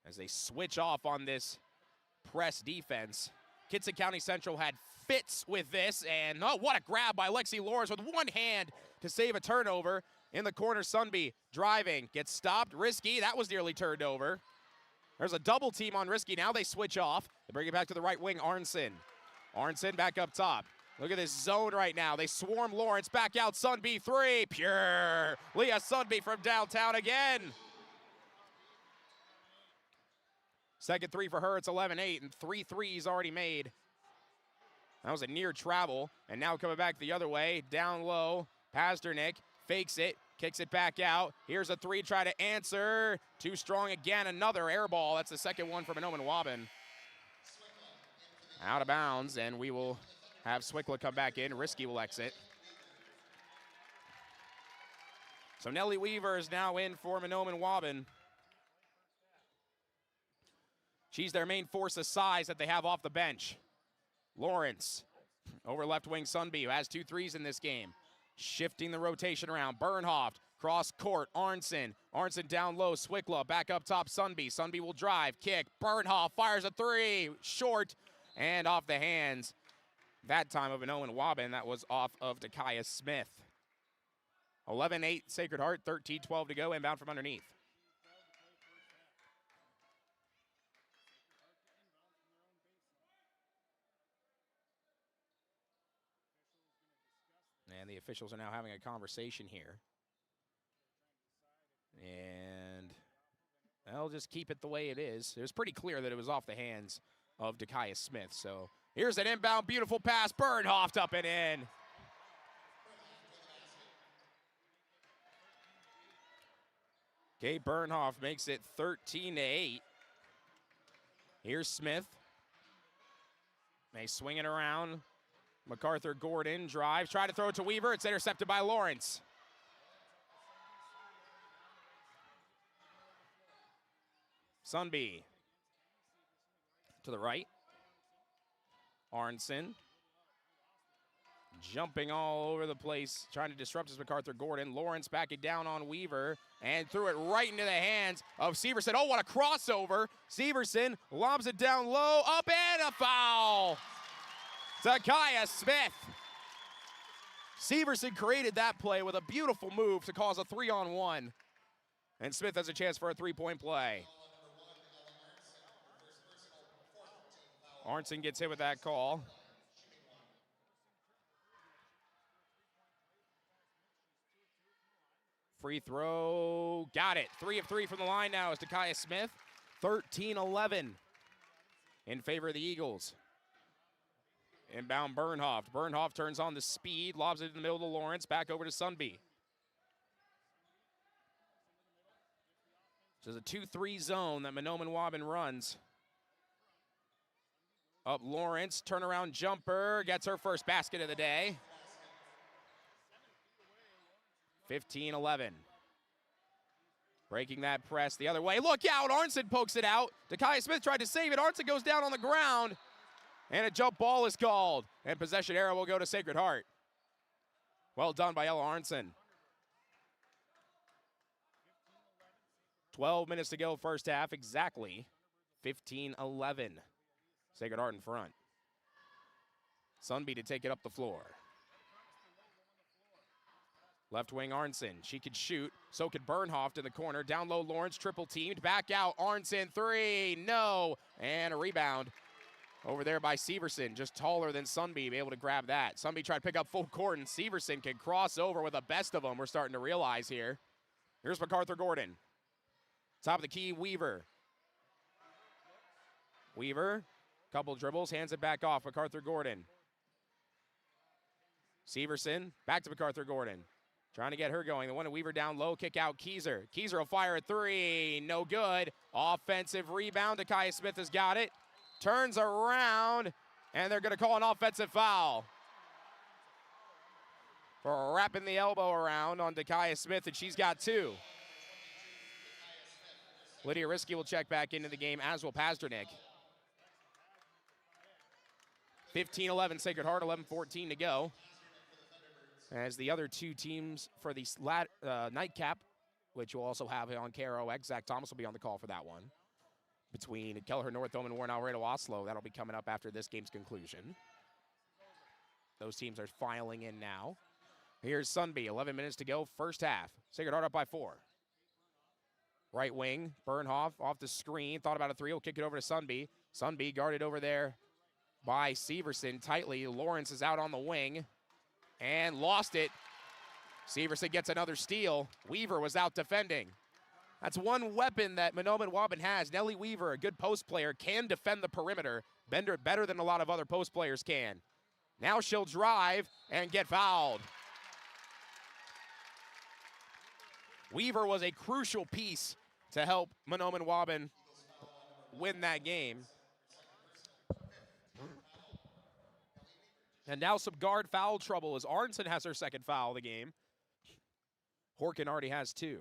As they switch off on this press defense. Kitson County Central had fits with this, and oh, what a grab by Lexi Lawrence with one hand to save a turnover. In the corner, Sunby driving, gets stopped, Risky, that was nearly turned over. There's a double team on Risky, now they switch off. They bring it back to the right wing, Arnson. Arnson back up top. Look at this zone right now. They swarm Lawrence, back out, Sunby, 3, pure. Leah Sunby from downtown again. Second 3 for her, it's 11-8, and 3 threes already made. That was a near travel, and now coming back the other way, down low, Pasternak fakes it, kicks it back out. Here's a 3, try to answer. Too strong again, another air ball. That's the second one for Mahnomen Waubun. Out of bounds, and we will have Swickla come back in. Risky will exit. So Nellie Weaver is now in for Mahnomen Waubun. She's their main force of size that they have off the bench. Lawrence over left wing, Sunby, who has 2 threes in this game. Shifting the rotation around. Bernhoft, cross court, Arnson. Arnson down low, Swickla, back up top, Sunby. Sunby will drive, kick. Bernhoft fires a 3, short, and off the hands. That time of Mahnomen Waubun, that was off of Dakaya Smith. 11-8 Sacred Heart, 13-12 to go, inbound from underneath. And the officials are now having a conversation here. And they'll just keep it the way it is. It was pretty clear that it was off the hands of Dakaya Smith. So here's an inbound, beautiful pass. Bernhoft up and in. Kate Bernhoft makes it 13-8. Here's Smith. They swing it around. MacArthur Gordon drives, try to throw it to Weaver. It's intercepted by Lawrence. Sunby to the right. Arnson jumping all over the place, trying to disrupt his MacArthur Gordon. Lawrence backing down on Weaver and threw it right into the hands of Severson. Oh, what a crossover. Severson lobs it down low, up and a foul. Dakaya Smith. Severson created that play with a beautiful move to cause a 3-on-1. And Smith has a chance for a 3-point play. Arnson gets hit with that call. Free throw, got it. 3 of 3 from the line now is Dakaya Smith. 13-11 in favor of the Eagles. Inbound Bernhoft. Bernhoft turns on the speed, lobs it in the middle to Lawrence, back over to Sunby. So it's a 2-3 zone that Mahnomen Waubun runs. Up Lawrence, turnaround jumper, gets her first basket of the day. 15-11. Breaking that press the other way. Look out, Arnson pokes it out. Dakaya Smith tried to save it. Arnson goes down on the ground. And a jump ball is called. And possession arrow will go to Sacred Heart. Well done by Ella Arnson. 12 minutes to go first half, exactly 15-11. Sacred Heart in front. Sundby to take it up the floor. Left wing Arnson, she could shoot, so could Bernhoft in the corner. Down low, Lawrence triple teamed, back out, Arnson, three, no, and a rebound over there by Severson, just taller than Sundby, be able to grab that. Sundby tried to pick up full court, and Severson can cross over with the best of them, we're starting to realize here. Here's MacArthur Gordon. Top of the key, Weaver. Weaver, couple dribbles, hands it back off, MacArthur Gordon. Severson, back to MacArthur Gordon. Trying to get her going. The one to Weaver down low, kick out Keyser. Keyser will fire a three, no good. Offensive rebound, Dakaya Smith has got it. Turns around, and they're gonna call an offensive foul for wrapping the elbow around on Dakaya Smith, and she's got two. Lydia Risky will check back into the game, as will Pasternak. 15-11 Sacred Heart, 11-14 to go. As the other two teams for the nightcap, which we'll also have on KROX, Zach Thomas will be on the call for that one. Between Kelliher, Northome, and Warren Alredo Oslo. That'll be coming up after this game's conclusion. Those teams are filing in now. Here's Sundby, 11 minutes to go, first half. Sacred Heart up by 4. Right wing, Bernhoft off the screen, thought about a three, will kick it over to Sundby. Sundby guarded over there by Severson tightly. Lawrence is out on the wing and lost it. Severson gets another steal. Weaver was out defending. That's one weapon that Mahnomen Waubun has. Nellie Weaver, a good post player, can defend the perimeter better than a lot of other post players can. Now she'll drive and get fouled. Weaver was a crucial piece to help Mahnomen Waubun win that game. And now some guard foul trouble as Arnson has her second foul of the game. Horkin already has 2.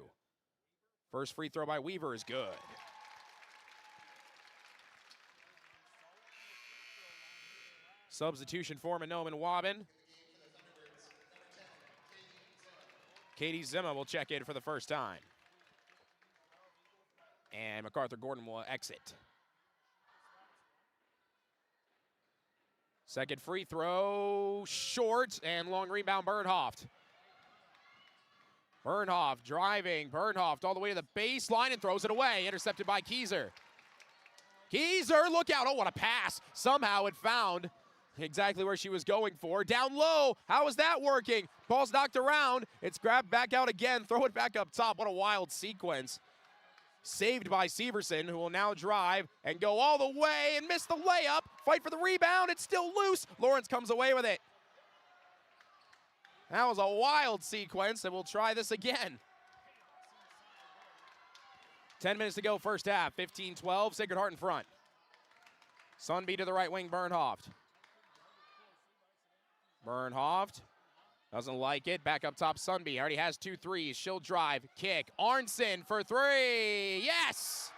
First free throw by Weaver is good. Substitution for Mahnomen Waubun. Katie Zimma will check in for the first time. And MacArthur Gordon will exit. Second free throw, short, and long rebound, Bernhoft. Bernhoft driving, Bernhoft all the way to the baseline and throws it away, intercepted by Keyser. Keyser, look out, oh, what a pass. Somehow it found exactly where she was going for. Down low, how is that working? Ball's knocked around, it's grabbed back out again, throw it back up top, what a wild sequence. Saved by Severson, who will now drive and go all the way and miss the layup. Fight for the rebound, it's still loose. Lawrence comes away with it. That was a wild sequence, and we'll try this again. 10 minutes to go, first half, 15-12, Sacred Heart in front. Sundby to the right wing, Bernhoft. Bernhoft doesn't like it, back up top, Sundby already has 2 threes. She'll drive, kick, Arnson for 3, yes!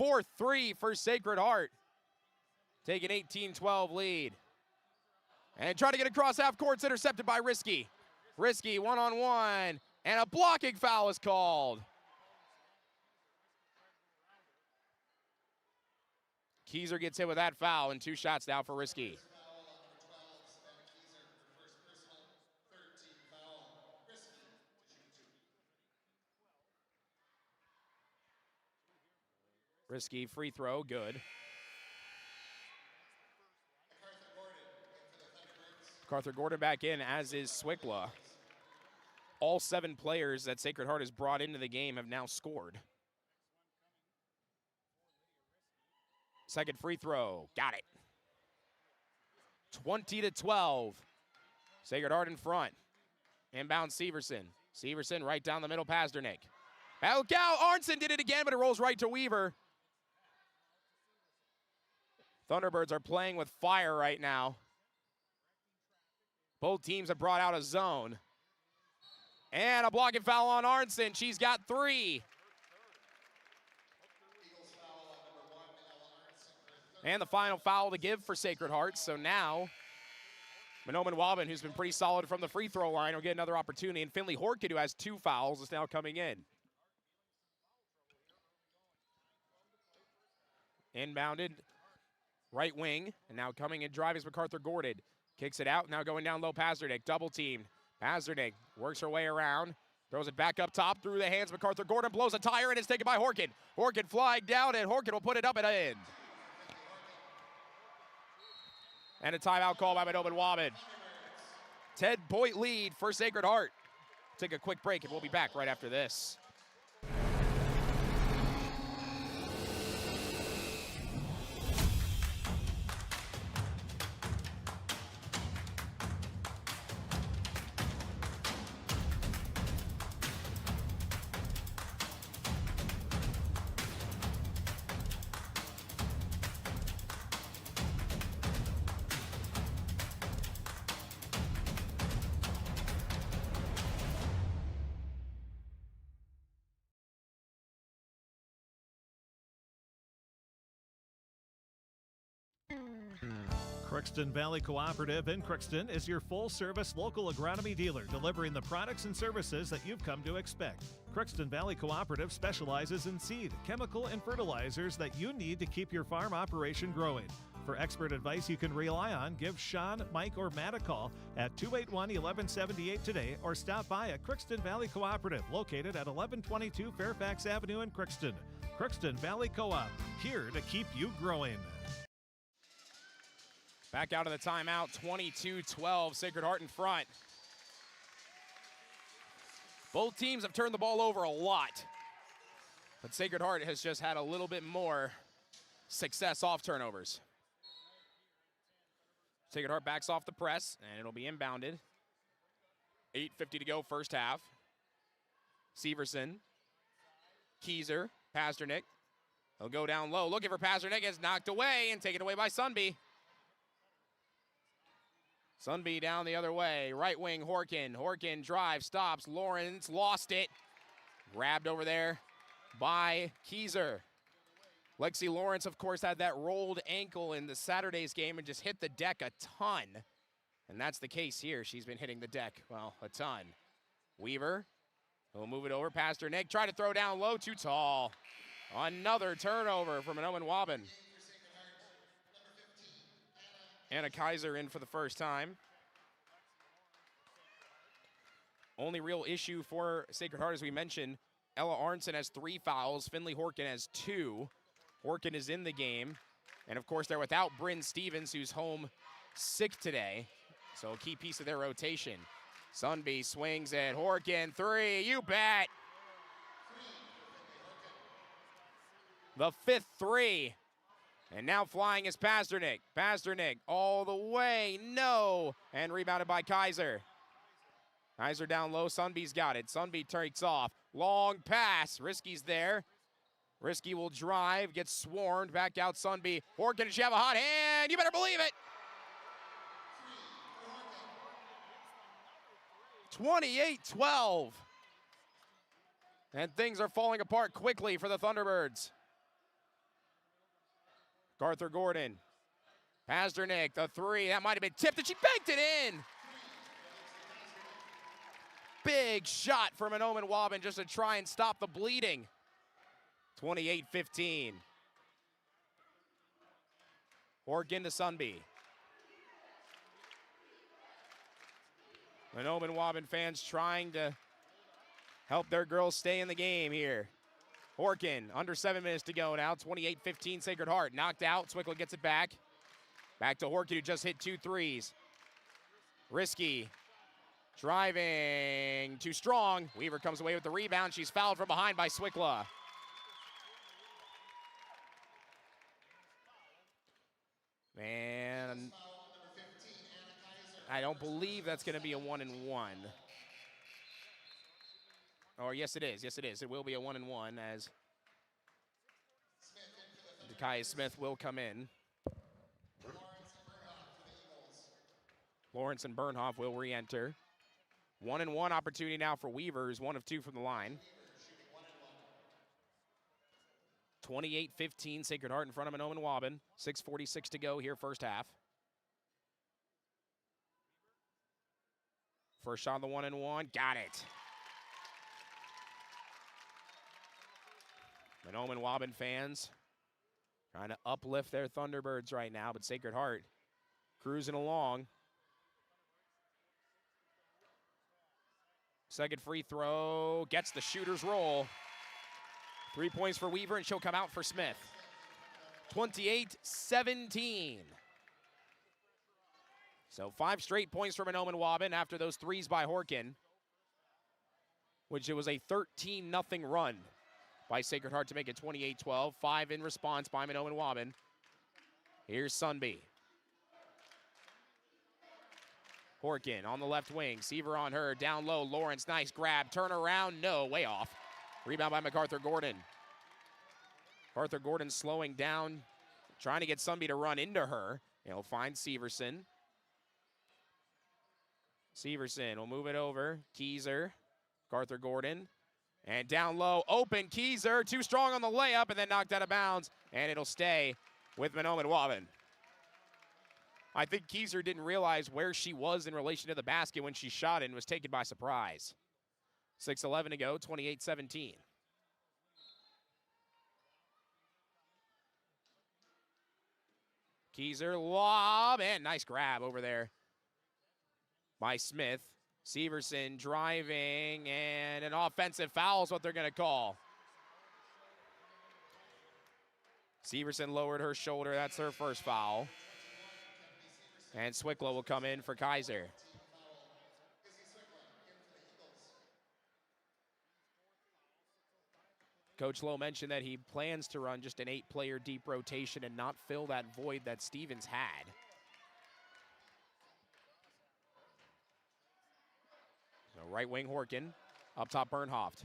4-3 for Sacred Heart. Take an 18-12 lead. And trying to get across half court, intercepted by Risky. Risky one-on-one, and a blocking foul is called. Keyser gets hit with that foul, and 2 shots now for Risky. Risky free throw, good. MacArthur Gordon back in, as is Swickla. All 7 players that Sacred Heart has brought into the game have now scored. Second free throw, got it. 20-12. Sacred Heart in front. Inbound Severson. Severson right down the middle, Pasternak. Look out, Arnson did it again, but it rolls right to Weaver. Thunderbirds are playing with fire right now. Both teams have brought out a zone. And a blocking foul on Arnson. She's got 3. And the final foul to give for Sacred Heart. So now Mahnomen Waubun, who's been pretty solid from the free throw line, will get another opportunity. And Finley Horkin, who has 2 fouls, is now coming in. Inbounded, right wing, and now coming and driving is MacArthur Gordon. Kicks it out, now going down low, Pazdernik, double teamed. Pazdernik works her way around, throws it back up top, through the hands of MacArthur Gordon, blows a tire, and it's taken by Horkin. Horkin flying down, and Horkin will put it up and in. And a timeout call by Mahnomen Waubun. 10-point lead for Sacred Heart. Take a quick break, and we'll be back right after this. Crookston Valley Cooperative in Crookston is your full-service local agronomy dealer, delivering the products and services that you've come to expect. Crookston Valley Cooperative specializes in seed, chemical, and fertilizers that you need to keep your farm operation growing. For expert advice you can rely on, give Sean, Mike, or Matt a call at 281-1178 today, or stop by at Crookston Valley Cooperative, located at 1122 Fairfax Avenue in Crookston. Crookston Valley Co-op, here to keep you growing. Back out of the timeout, 22-12, Sacred Heart in front. Both teams have turned the ball over a lot, but Sacred Heart has just had a little bit more success off turnovers. Sacred Heart backs off the press, and it'll be inbounded. 8:50 to go, first half. Severson, Keyser, Pazdernik. He'll go down low, looking for Pazdernik, is knocked away and taken away by Sundby. Sundby down the other way, right wing Horkin. Horkin drive, stops, Lawrence lost it. Grabbed over there by Keyser. Lexi Lawrence, of course, had that rolled ankle in the Saturday's game and just hit the deck a ton. And that's the case here. She's been hitting the deck, well, a ton. Weaver will move it over past her neck. Try to throw down low, too tall. Another turnover from Mahnomen Waubun. Anna Kaiser in for the first time. Only real issue for Sacred Heart, as we mentioned, Ella Arnson has 3 fouls. Finley Horkin has 2. Horkin is in the game. And, of course, they're without Bryn Stevens, who's home sick today. So a key piece of their rotation. Sundby swings at Horkin. 3, you bet. The 5th 3. And now flying is Pazdernik. Pazdernik all the way, no. And rebounded by Kaiser. Kaiser down low, Sundby's got it. Sundby takes off, long pass, Risky's there. Risky will drive, gets swarmed, back out Sundby. Horkin, does she have a hot hand? You better believe it. 28-12. And things are falling apart quickly for the Thunderbirds. Arthur Gordon, Pazdernik, the 3, that might have been tipped, and she banked it in. Big shot from Mahnomen Waubun just to try and stop the bleeding. 28-15. Horkin to Sundby. Mahnomen Waubun fans trying to help their girls stay in the game here. Horkin, under 7 minutes to go now, 28-15 Sacred Heart. Knocked out, Swickler gets it back. Back to Horkin, who just hit 2 threes. Risky, driving, too strong. Weaver comes away with the rebound. She's fouled from behind by Swickler. Man, I don't believe that's gonna be a 1-and-1. Or yes, it is. Yes, it is. It will be a 1-and-1 as Dekai Smith will come in. Lawrence and Bernhoff will re-enter. 1-and-1 opportunity now for Weavers, 1 of 2 from the line. 28-15, Sacred Heart in front of Mahnomen Waubun. 6:46 to go here, first half. First shot on the 1-and-1. Got it. Mahnomen Waubun fans trying to uplift their Thunderbirds right now, but Sacred Heart cruising along. Second free throw, gets the shooter's roll. 3 points for Weaver, and she'll come out for Smith. 28-17. So 5 straight points for Mahnomen Waubun after those threes by Horkin, which it was a 13-0 run by Sacred Heart to make it 28-12. 5 in response by Mahnomen Waubun. Here's Sunby. Horkin on the left wing. Seaver on her. Down low. Lawrence, nice grab. Turn around. No, way off. Rebound by MacArthur Gordon. MacArthur Gordon slowing down, trying to get Sunby to run into her. He'll find Severson. Severson will move it over. Keezer. MacArthur Gordon. And down low, open Keezer, too strong on the layup, and then knocked out of bounds, and it'll stay with Mahnomen Waubun. I think Keezer didn't realize where she was in relation to the basket when she shot it and was taken by surprise. 6:11 to go, 28-17. Keezer, lob, and nice grab over there by Smith. Severson driving, and an offensive foul is what they're going to call. Severson lowered her shoulder. That's her first foul. And Swicklow will come in for Kaiser. Coach Lowe mentioned that he plans to run just an 8-player deep rotation and not fill that void that Stevens had. So right wing Horkin, up top Bernhoft.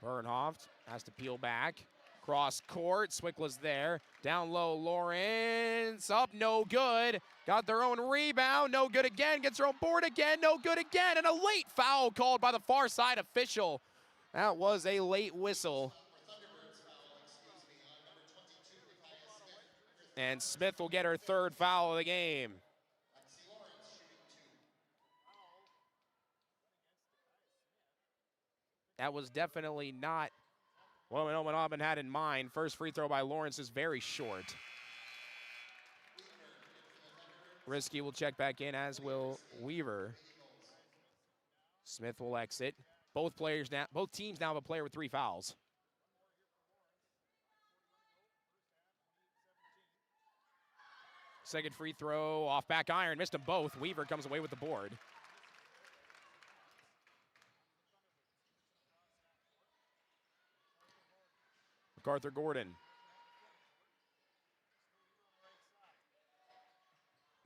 Bernhoft has to peel back. Cross court, Swicklow's there. Down low, Lawrence, up, no good. Got their own rebound, no good again. Gets her own board again, no good again. And a late foul called by the far side official. That was a late whistle. And Smith will get her third foul of the game. That was definitely not what Mahnomen Waubun had in mind. First free throw by Lawrence is very short. Risky will check back in, as will Weaver. Smith will exit. Both teams now have a player with 3 fouls. Second free throw, off back iron, missed them both. Weaver comes away with the board. MacArthur Gordon.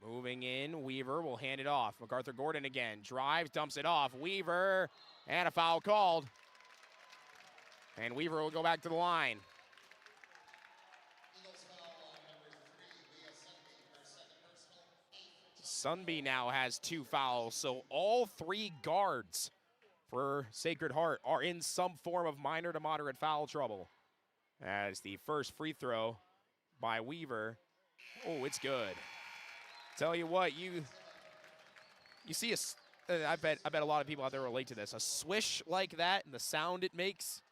Moving in, Weaver will hand it off. MacArthur Gordon again, drives, dumps it off. Weaver, and a foul called. And Weaver will go back to the line. Sunby now has 2 fouls, so all 3 guards for Sacred Heart are in some form of minor to moderate foul trouble. As the first free throw by Weaver. Oh, it's good. Tell you what, you see I bet a lot of people out there relate to this. A swish like that and the sound it makes.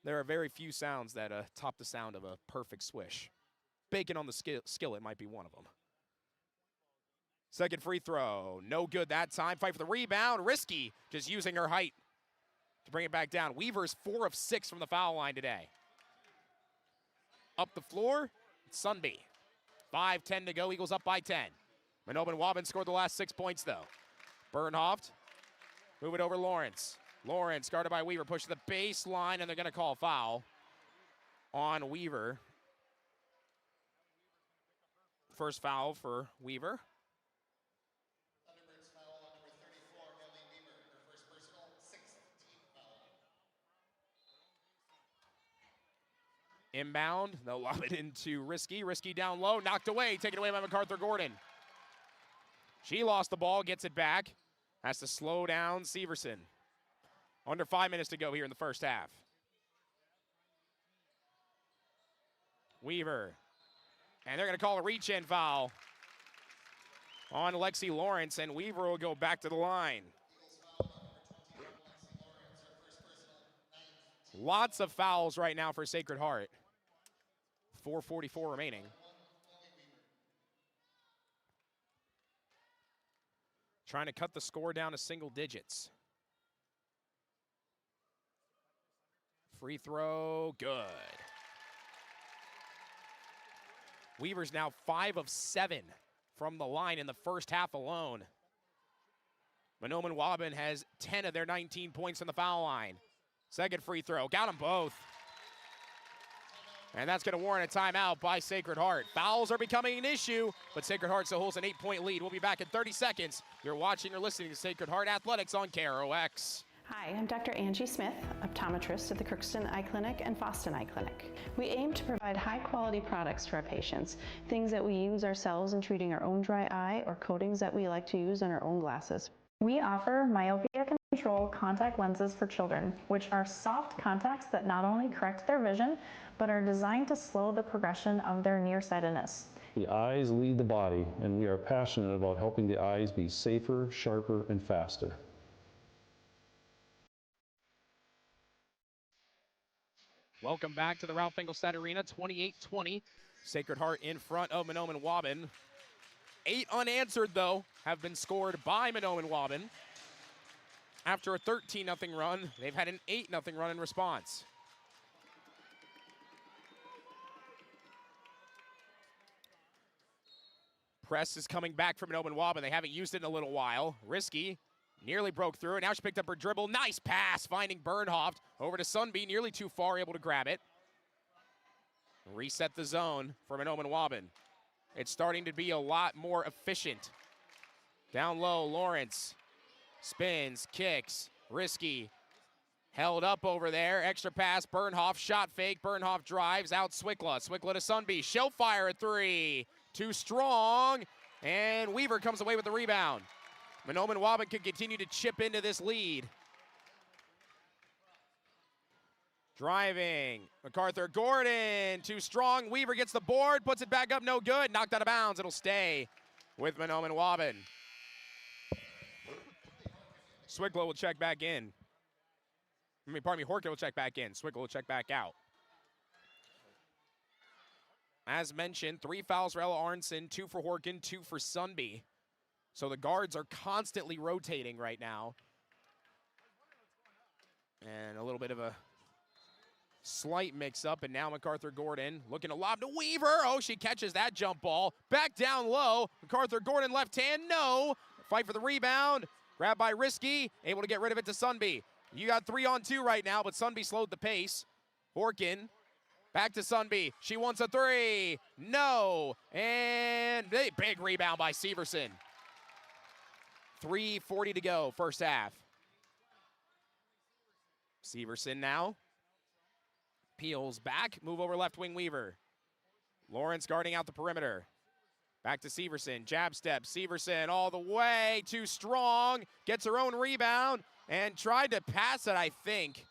There are very few sounds that top the sound of a perfect swish. Bacon on the skillet might be one of them. Second free throw, no good that time. Fight for the rebound, Risky, just using her height to bring it back down. Weaver's 4 of 6 from the foul line today. Up the floor, Sunby. 5:10 to go, Eagles up by 10. Mahnomen Waubun scored the last 6 points though. Bernhoft, move it over Lawrence. Lawrence guarded by Weaver, push to the baseline, and they're gonna call foul on Weaver. First foul for Weaver. Inbound, they'll lob it into Risky. Risky down low, knocked away, taken away by MacArthur Gordon. She lost the ball, gets it back. Has to slow down Severson. Under 5 minutes to go here in the first half. Weaver, and they're gonna call a reach-in foul on Lexi Lawrence, and Weaver will go back to the line. Lots of fouls right now for Sacred Heart. 4:44 remaining. Trying to cut the score down to single digits. Free throw, good. Weaver's now 5 of 7 from the line in the first half alone. Mahnomen Waubun has 10 of their 19 points on the foul line. Second free throw, got them both. And that's going to warrant a timeout by Sacred Heart. Fouls are becoming an issue, but Sacred Heart still holds an 8-point lead. We'll be back in 30 seconds. You're watching or listening to Sacred Heart Athletics on KROX. Hi, I'm Dr. Angie Smith, optometrist at the Crookston Eye Clinic and Foston Eye Clinic. We aim to provide high-quality products to our patients, things that we use ourselves in treating our own dry eye or coatings that we like to use on our own glasses. We offer myopia control contact lenses for children, which are soft contacts that not only correct their vision, but are designed to slow the progression of their nearsightedness. The eyes lead the body, and we are passionate about helping the eyes be safer, sharper, and faster. Welcome back to the Ralph Engelstad Arena, 28-20. Sacred Heart in front of Mahnomen Waubun. 8 unanswered, though, have been scored by Mahnomen Waubun. After a 13-0 run, they've had an 8-0 run in response. Press is coming back from Mahnomen Waubun. They haven't used it in a little while. Risky. Nearly broke through, and now she picked up her dribble. Nice pass, finding Bernhoft over to Sunby, nearly too far, able to grab it. Reset the zone for Mahnomen Waubun. It's starting to be a lot more efficient. Down low, Lawrence spins, kicks, Risky. Held up over there, extra pass, Bernhoft, shot fake, Bernhoft drives, out Swickla. Swickla to Sunby, she'll fire a 3. Too strong, and Weaver comes away with the rebound. Mahnomen Waubun can continue to chip into this lead. Driving, MacArthur Gordon, too strong. Weaver gets the board, puts it back up, no good. Knocked out of bounds, it'll stay with Mahnomen Waubun. Swickla will check back in. Horkin will check back in. Swickla will check back out. As mentioned, 3 fouls for Ella Arnson, 2 for Horkin, 2 for Sunby. So the guards are constantly rotating right now. And a little bit of a slight mix-up, and now MacArthur Gordon looking to lob to Weaver. Oh, she catches that jump ball. Back down low. MacArthur Gordon left hand, no. Fight for the rebound. Grabbed by Risky, able to get rid of it to Sunby. You got 3-on-2 right now, but Sunby slowed the pace. Horkin, back to Sunby. She wants a 3. No. And a big rebound by Severson. 3:40 to go, first half. Severson now. Peels back, move over left wing Weaver. Lawrence guarding out the perimeter. Back to Severson, jab step, Severson all the way, too strong. Gets her own rebound and tried to pass it, I think.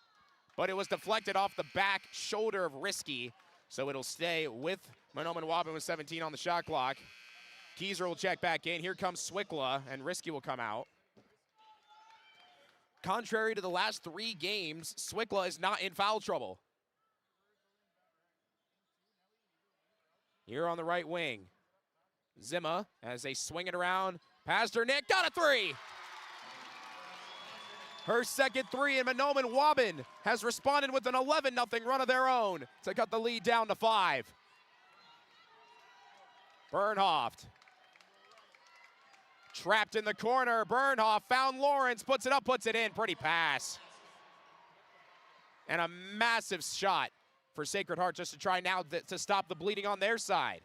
But it was deflected off the back shoulder of Risky. So it'll stay with Mahnomen Waubun with 17 on the shot clock. Keyser will check back in. Here comes Swickla, and Risky will come out. Contrary to the last 3 games, Swickla is not in foul trouble. Here on the right wing, Zimma, as they swing it around, past her Nick, got a 3! Her second 3, and Mahnomen Waubun has responded with an 11-0 run of their own to cut the lead down to 5. Bernhoft. Trapped in the corner, Bernhoft found Lawrence, puts it up, puts it in, pretty pass. And a massive shot for Sacred Heart just to try now to stop the bleeding on their side.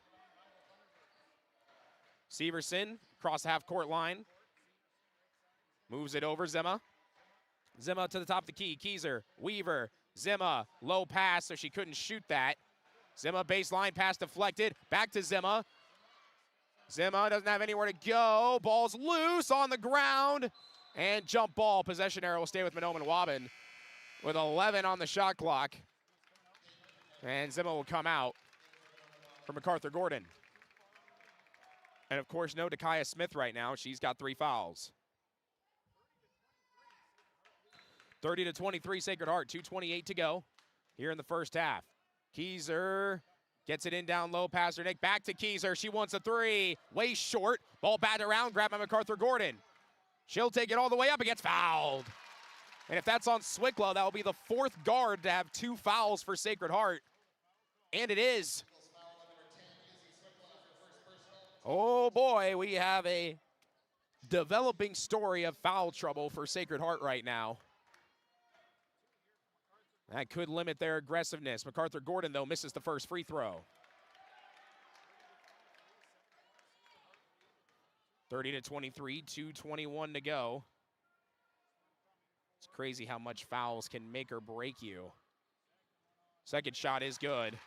Severson, across the half-court line. Moves it over, Zimma. Zimma to the top of the key, Keyser, Weaver, Zimma, low pass, so she couldn't shoot that. Zimma baseline pass deflected, back to Zimma. Zimma doesn't have anywhere to go. Ball's loose on the ground. And jump ball. Possession arrow will stay with Mahnomen Waubun with 11 on the shot clock. And Zimma will come out for MacArthur Gordon. And of course, no Dakaya Smith right now. She's got 3 fouls. 30-23 Sacred Heart, 2:28 to go here in the first half. Keyser gets it in down low, Pasternak back to Keyser. She wants a 3, way short. Ball batted around, grabbed by MacArthur Gordon. She'll take it all the way up and gets fouled. And if that's on Swickla, that will be the 4th guard to have 2 fouls for Sacred Heart. And it is. Oh boy, we have a developing story of foul trouble for Sacred Heart right now. That could limit their aggressiveness. MacArthur Gordon, though, misses the first free throw. 30-23, 2:21 to go. It's crazy how much fouls can make or break you. Second shot is good.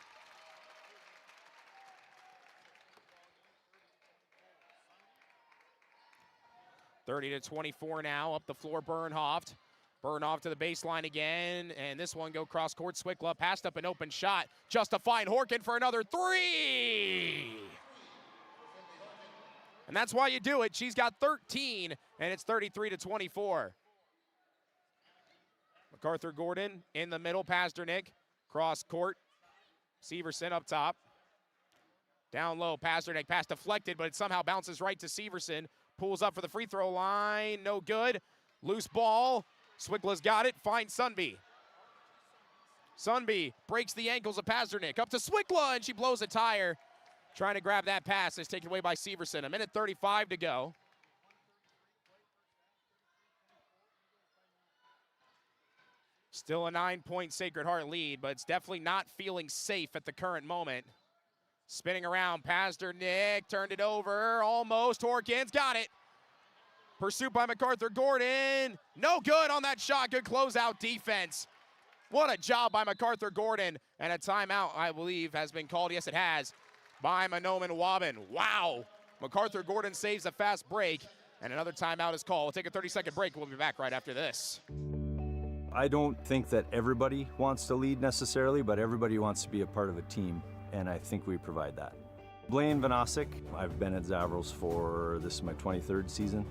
(30-24) now, up the floor, Bernhoft. Bernhoft to the baseline again, and this one go cross court. Swickla passed up an open shot, justifying Horkin for another 3. And that's why you do it. She's got 13, and it's 33-24. MacArthur Gordon in the middle, Pasternak, cross court. Severson up top. Down low, Pasternak, pass deflected, but it somehow bounces right to Severson. Pulls up for the free throw line, no good. Loose ball, Swickla's got it, finds Sunby. Sunby breaks the ankles of Pasternak, up to Swickla, and she blows a tire. Trying to grab that pass, it's taken away by Severson. 1:35 to go. Still a 9-point Sacred Heart lead, but it's definitely not feeling safe at the current moment. Spinning around, Pasternak turned it over, almost. Horkins got it. Pursuit by MacArthur Gordon. No good on that shot. Good closeout defense. What a job by MacArthur Gordon. And a timeout, I believe, has been called. Yes, it has. By Mahnomen Waubun. Wow. MacArthur Gordon saves a fast break. And another timeout is called. We'll take a 30-second break. We'll be back right after this. I don't think that everybody wants to lead necessarily, but everybody wants to be a part of a team. And I think we provide that. Blaine Vanosic. I've been at Zavros for, this is my 23rd season.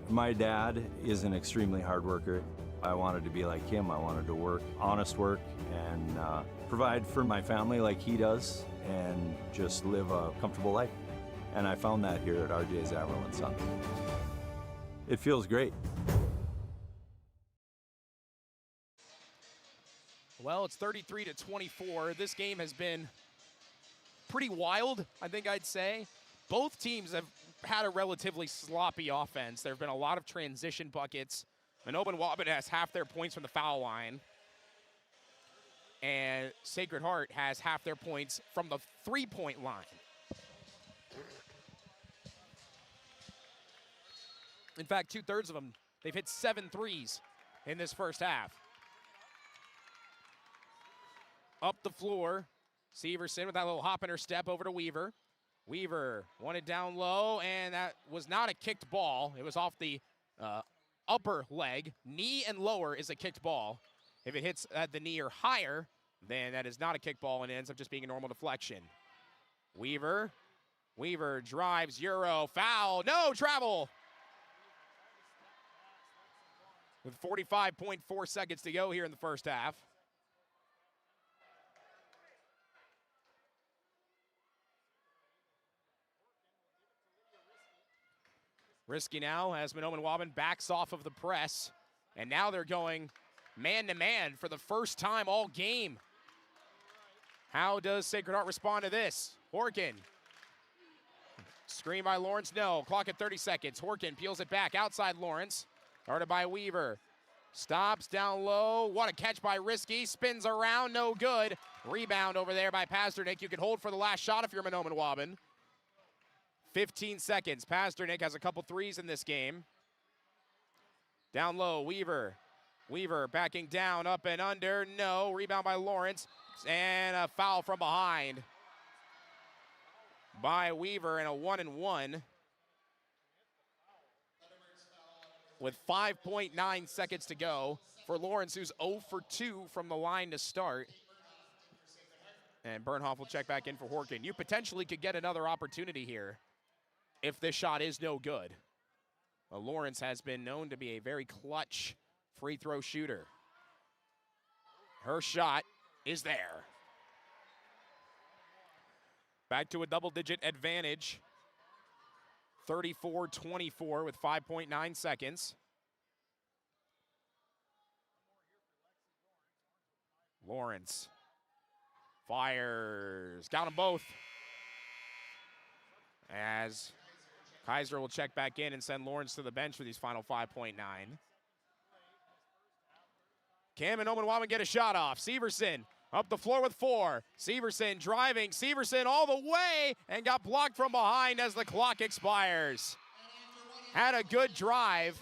My dad is an extremely hard worker. I wanted to be like him. I wanted to work, honest work, and provide for my family like he does, and just live a comfortable life. And I found that here at RJ Zavro and Son. It feels great. Well, it's 33-24. This game has been pretty wild, I think I'd say. Both teams have had a relatively sloppy offense. There have been a lot of transition buckets. Mahnomen Waubun has half their points from the foul line. And Sacred Heart has half their points from the three-point line. In fact, 2/3 of them, they've hit 7 threes in this first half. Up the floor, Severson with that little hop in her step over to Weaver. Weaver wanted down low, and that was not a kicked ball. It was off the upper leg. Knee and lower is a kicked ball. If it hits at the knee or higher, then that is not a kick ball, and it ends up just being a normal deflection. Weaver drives, Euro, foul, no, travel. With 45.4 seconds to go here in the first half. Risky now as Mahnomen Waubun backs off of the press. And now they're going man-to-man for the first time all game. How does Sacred Heart respond to this? Horkin. Screen by Lawrence, no. Clock at 30 seconds. Horkin peels it back outside Lawrence. Guarded by Weaver. Stops down low. What a catch by Risky. Spins around, no good. Rebound over there by Pasternak. You can hold for the last shot if you're Mahnomen Waubun. 15 seconds. Pasternak has a couple threes in this game. Down low, Weaver. Weaver backing down, up and under. No. Rebound by Lawrence. And a foul from behind by Weaver, and a 1-and-1. With 5.9 seconds to go for Lawrence, who's 0 for 2 from the line to start. And Bernhoff will check back in for Horkin. You potentially could get another opportunity here. if this shot is no good. Well, Lawrence has been known to be a very clutch free throw shooter. Her shot is there. Back to a double-digit advantage. 34-24 with 5.9 seconds. Lawrence fires. Got them both. As Kaiser will check back in and send Lawrence to the bench for these final 5.9. Cam and Waubun get a shot off. Severson up the floor with 4. Severson driving. Severson all the way and got blocked from behind as the clock expires. Had a good drive,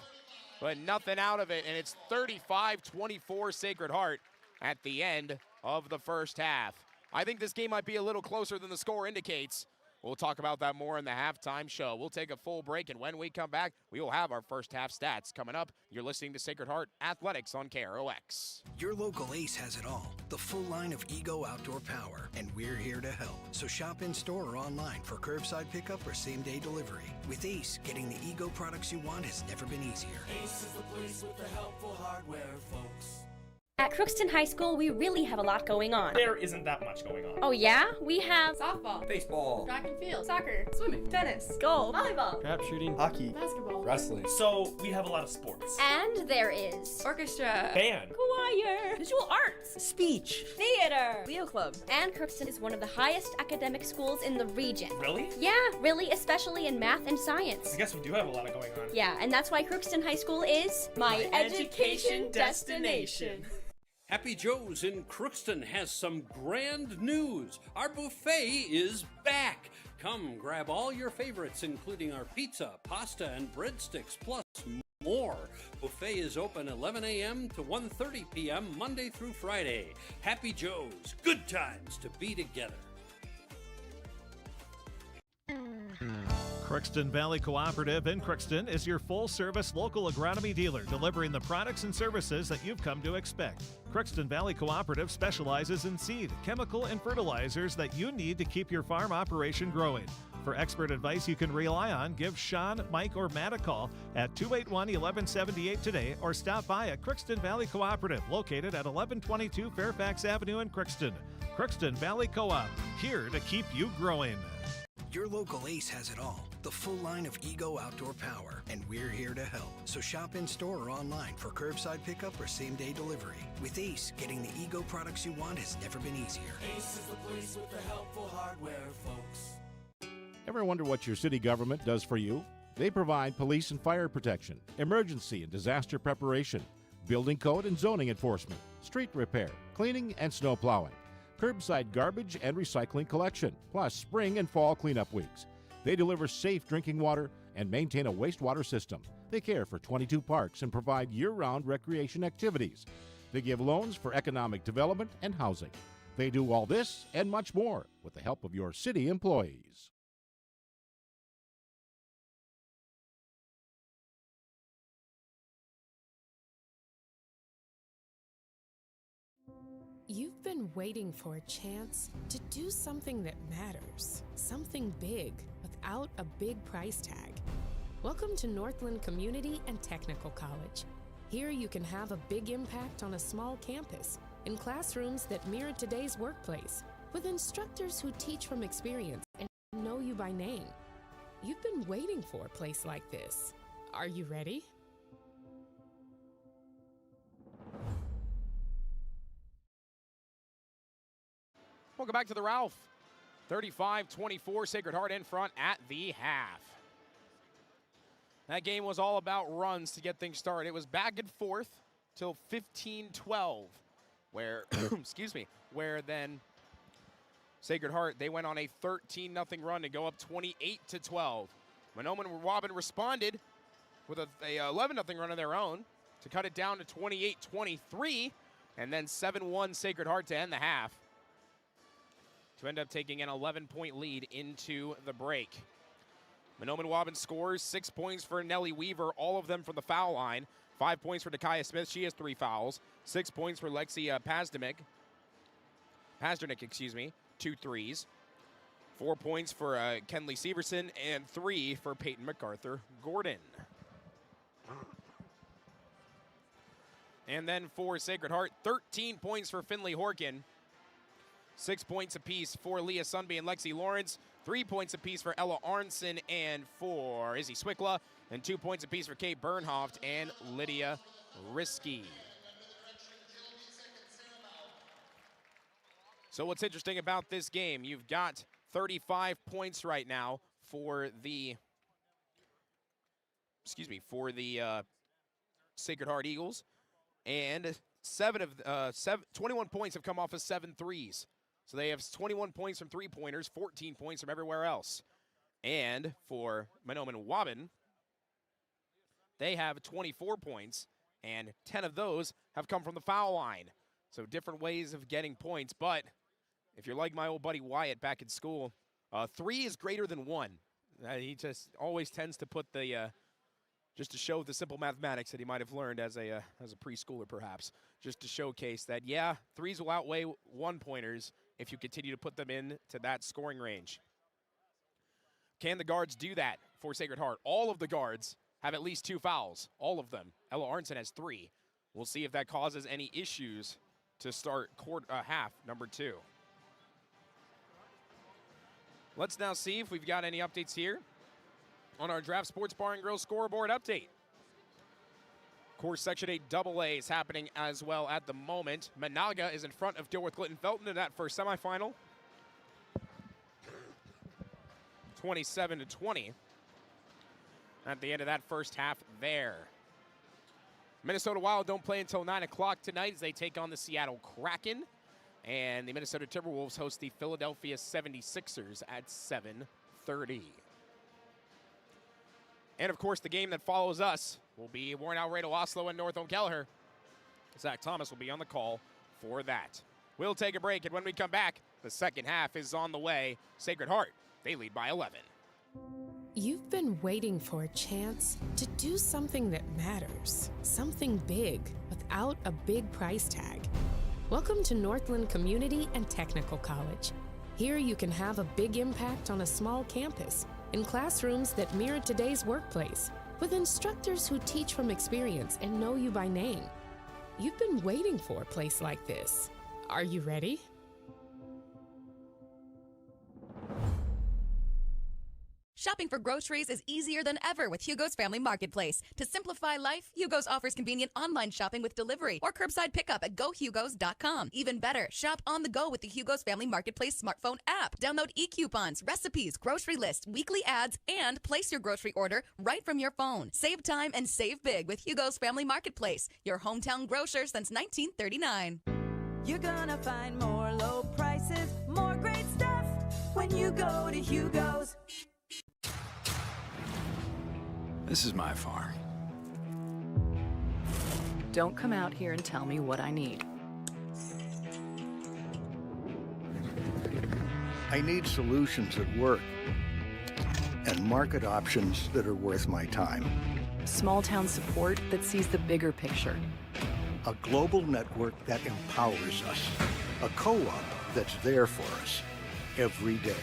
but nothing out of it, and it's 35-24 Sacred Heart at the end of the first half. I think this game might be a little closer than the score indicates. We'll talk about that more in the halftime show. We'll take a full break, and when we come back, we will have our first half stats coming up. You're listening to Sacred Heart Athletics on KROX. Your local Ace has it all, the full line of Ego Outdoor Power, and we're here to help. So shop in store or online for curbside pickup or same-day delivery. With Ace, getting the Ego products you want has never been easier. Ace is the place with the helpful hardware, folks. At Crookston High School, we really have a lot going on. There isn't that much going on. Oh yeah? We have softball, baseball, track and field, soccer, swimming, tennis, golf, volleyball, crap shooting, hockey, basketball, wrestling. So we have a lot of sports. And there is orchestra, band, choir, visual arts, speech, theater, Leo Club. And Crookston is one of the highest academic schools in the region. Really? Yeah, really, especially in math and science. I guess we do have a lot going on. Yeah, and that's why Crookston High School is my education destination. Happy Joe's in Crookston has some grand news. Our buffet is back. Come grab all your favorites, including our pizza, pasta, and breadsticks, plus more. Buffet is open 11 a.m. to 1:30 p.m. Monday through Friday. Happy Joe's, good times to be together. Crookston Valley Cooperative in Crookston is your full-service local agronomy dealer, delivering the products and services that you've come to expect. Crookston Valley Cooperative specializes in seed, chemical, and fertilizers that you need to keep your farm operation growing. For expert advice you can rely on, give Sean, Mike, or Matt a call at 281-1178 today, or stop by at Crookston Valley Cooperative, located at 1122 Fairfax Avenue in Crookston. Crookston Valley Co-op, here to keep you growing. Your local Ace has it all, the full line of Ego Outdoor Power, and we're here to help. So shop in store or online for curbside pickup or same-day delivery. With Ace, getting the Ego products you want has never been easier. Ace is the place with the helpful hardware, folks. Ever wonder what your city government does for you? They provide police and fire protection, emergency and disaster preparation, building code and zoning enforcement, street repair, cleaning and snow plowing, curbside garbage and recycling collection, plus spring and fall cleanup weeks. They deliver safe drinking water and maintain a wastewater system. They care for 22 parks and provide year-round recreation activities. They give loans for economic development and housing. They do all this and much more with the help of your city employees. You've been waiting for a chance to do something that matters, something big without a big price tag. Welcome to Northland Community and Technical College. Here you can have a big impact on a small campus, in classrooms that mirror today's workplace, with instructors who teach from experience and know you by name. You've been waiting for a place like this. Are you ready? Welcome back to the Ralph. 35-24, Sacred Heart in front at the half. That game was all about runs to get things started. It was back and forth till 15-12, where, excuse me, where then Sacred Heart, they went on a 13-0 run to go up 28-12. Mahnomen and Waubun responded with a 11-0 run of their own to cut it down to 28-23, and then 7-1 Sacred Heart to end the half, to end up taking an 11-point lead into the break. Mahnomen Waubun scores 6 points for Nellie Weaver, all of them from the foul line. 5 points for Dakaya Smith, she has 3 fouls. 6 points for Lexi Pazdernick, 2 threes. 4 points for Kenley Severson and 3 for Peyton MacArthur Gordon. And then for Sacred Heart, 13 points for Finley Horkin. 6 points apiece for Leah Sunby and Lexi Lawrence. 3 points apiece for Ella Arnson and for Izzy Swickla. And 2 points apiece for Kate Bernhoft and Lydia Risky. So what's interesting about this game, you've got 35 points right now for the, Sacred Heart Eagles. And 21 points have come off of 7 threes. So they have 21 points from three-pointers, 14 points from everywhere else. And for Mahnomen Waubun, they have 24 points, and 10 of those have come from the foul line. So different ways of getting points, but if you're like my old buddy Wyatt back in school, 3 is greater than 1. He just always tends to put the, just to show the simple mathematics that he might have learned as a preschooler perhaps, just to showcase that, yeah, 3s will outweigh 1-pointers if you continue to put them in to that scoring range. Can the guards do that for Sacred Heart? All of the guards have at least 2 fouls, all of them. Ella Arnson has 3. We'll see if that causes any issues to start half number 2. Let's now see if we've got any updates here on our Draft Sports Bar and Grill scoreboard update. Of course, Section 8 AA is happening as well at the moment. Managa is in front of Dilworth Clinton Felton in that first semifinal. 27-20 at the end of that first half there. Minnesota Wild don't play until 9 o'clock tonight as they take on the Seattle Kraken. And the Minnesota Timberwolves host the Philadelphia 76ers at 7:30. And of course, the game that follows us will be Warren Alredo Oslo and Northome Kelliher. Zach Thomas will be on the call for that. We'll take a break, and when we come back, the second half is on the way. Sacred Heart, they lead by 11. You've been waiting for a chance to do something that matters, something big without a big price tag. Welcome to Northland Community and Technical College. Here you can have a big impact on a small campus in classrooms that mirror today's workplace, with instructors who teach from experience and know you by name. You've been waiting for a place like this. Are you ready? Shopping for groceries is easier than ever with Hugo's Family Marketplace. To simplify life, Hugo's offers convenient online shopping with delivery or curbside pickup at GoHugos.com. Even better, shop on the go with the Hugo's Family Marketplace smartphone app. Download e-coupons, recipes, grocery lists, weekly ads, and place your grocery order right from your phone. Save time and save big with Hugo's Family Marketplace, your hometown grocer since 1939. You're gonna find more low prices, more great stuff when you go to Hugo's. This is my farm. Don't come out here and tell me what I need. I need solutions that work and market options that are worth my time. Small town support that sees the bigger picture. A global network that empowers us. A co-op that's there for us every day.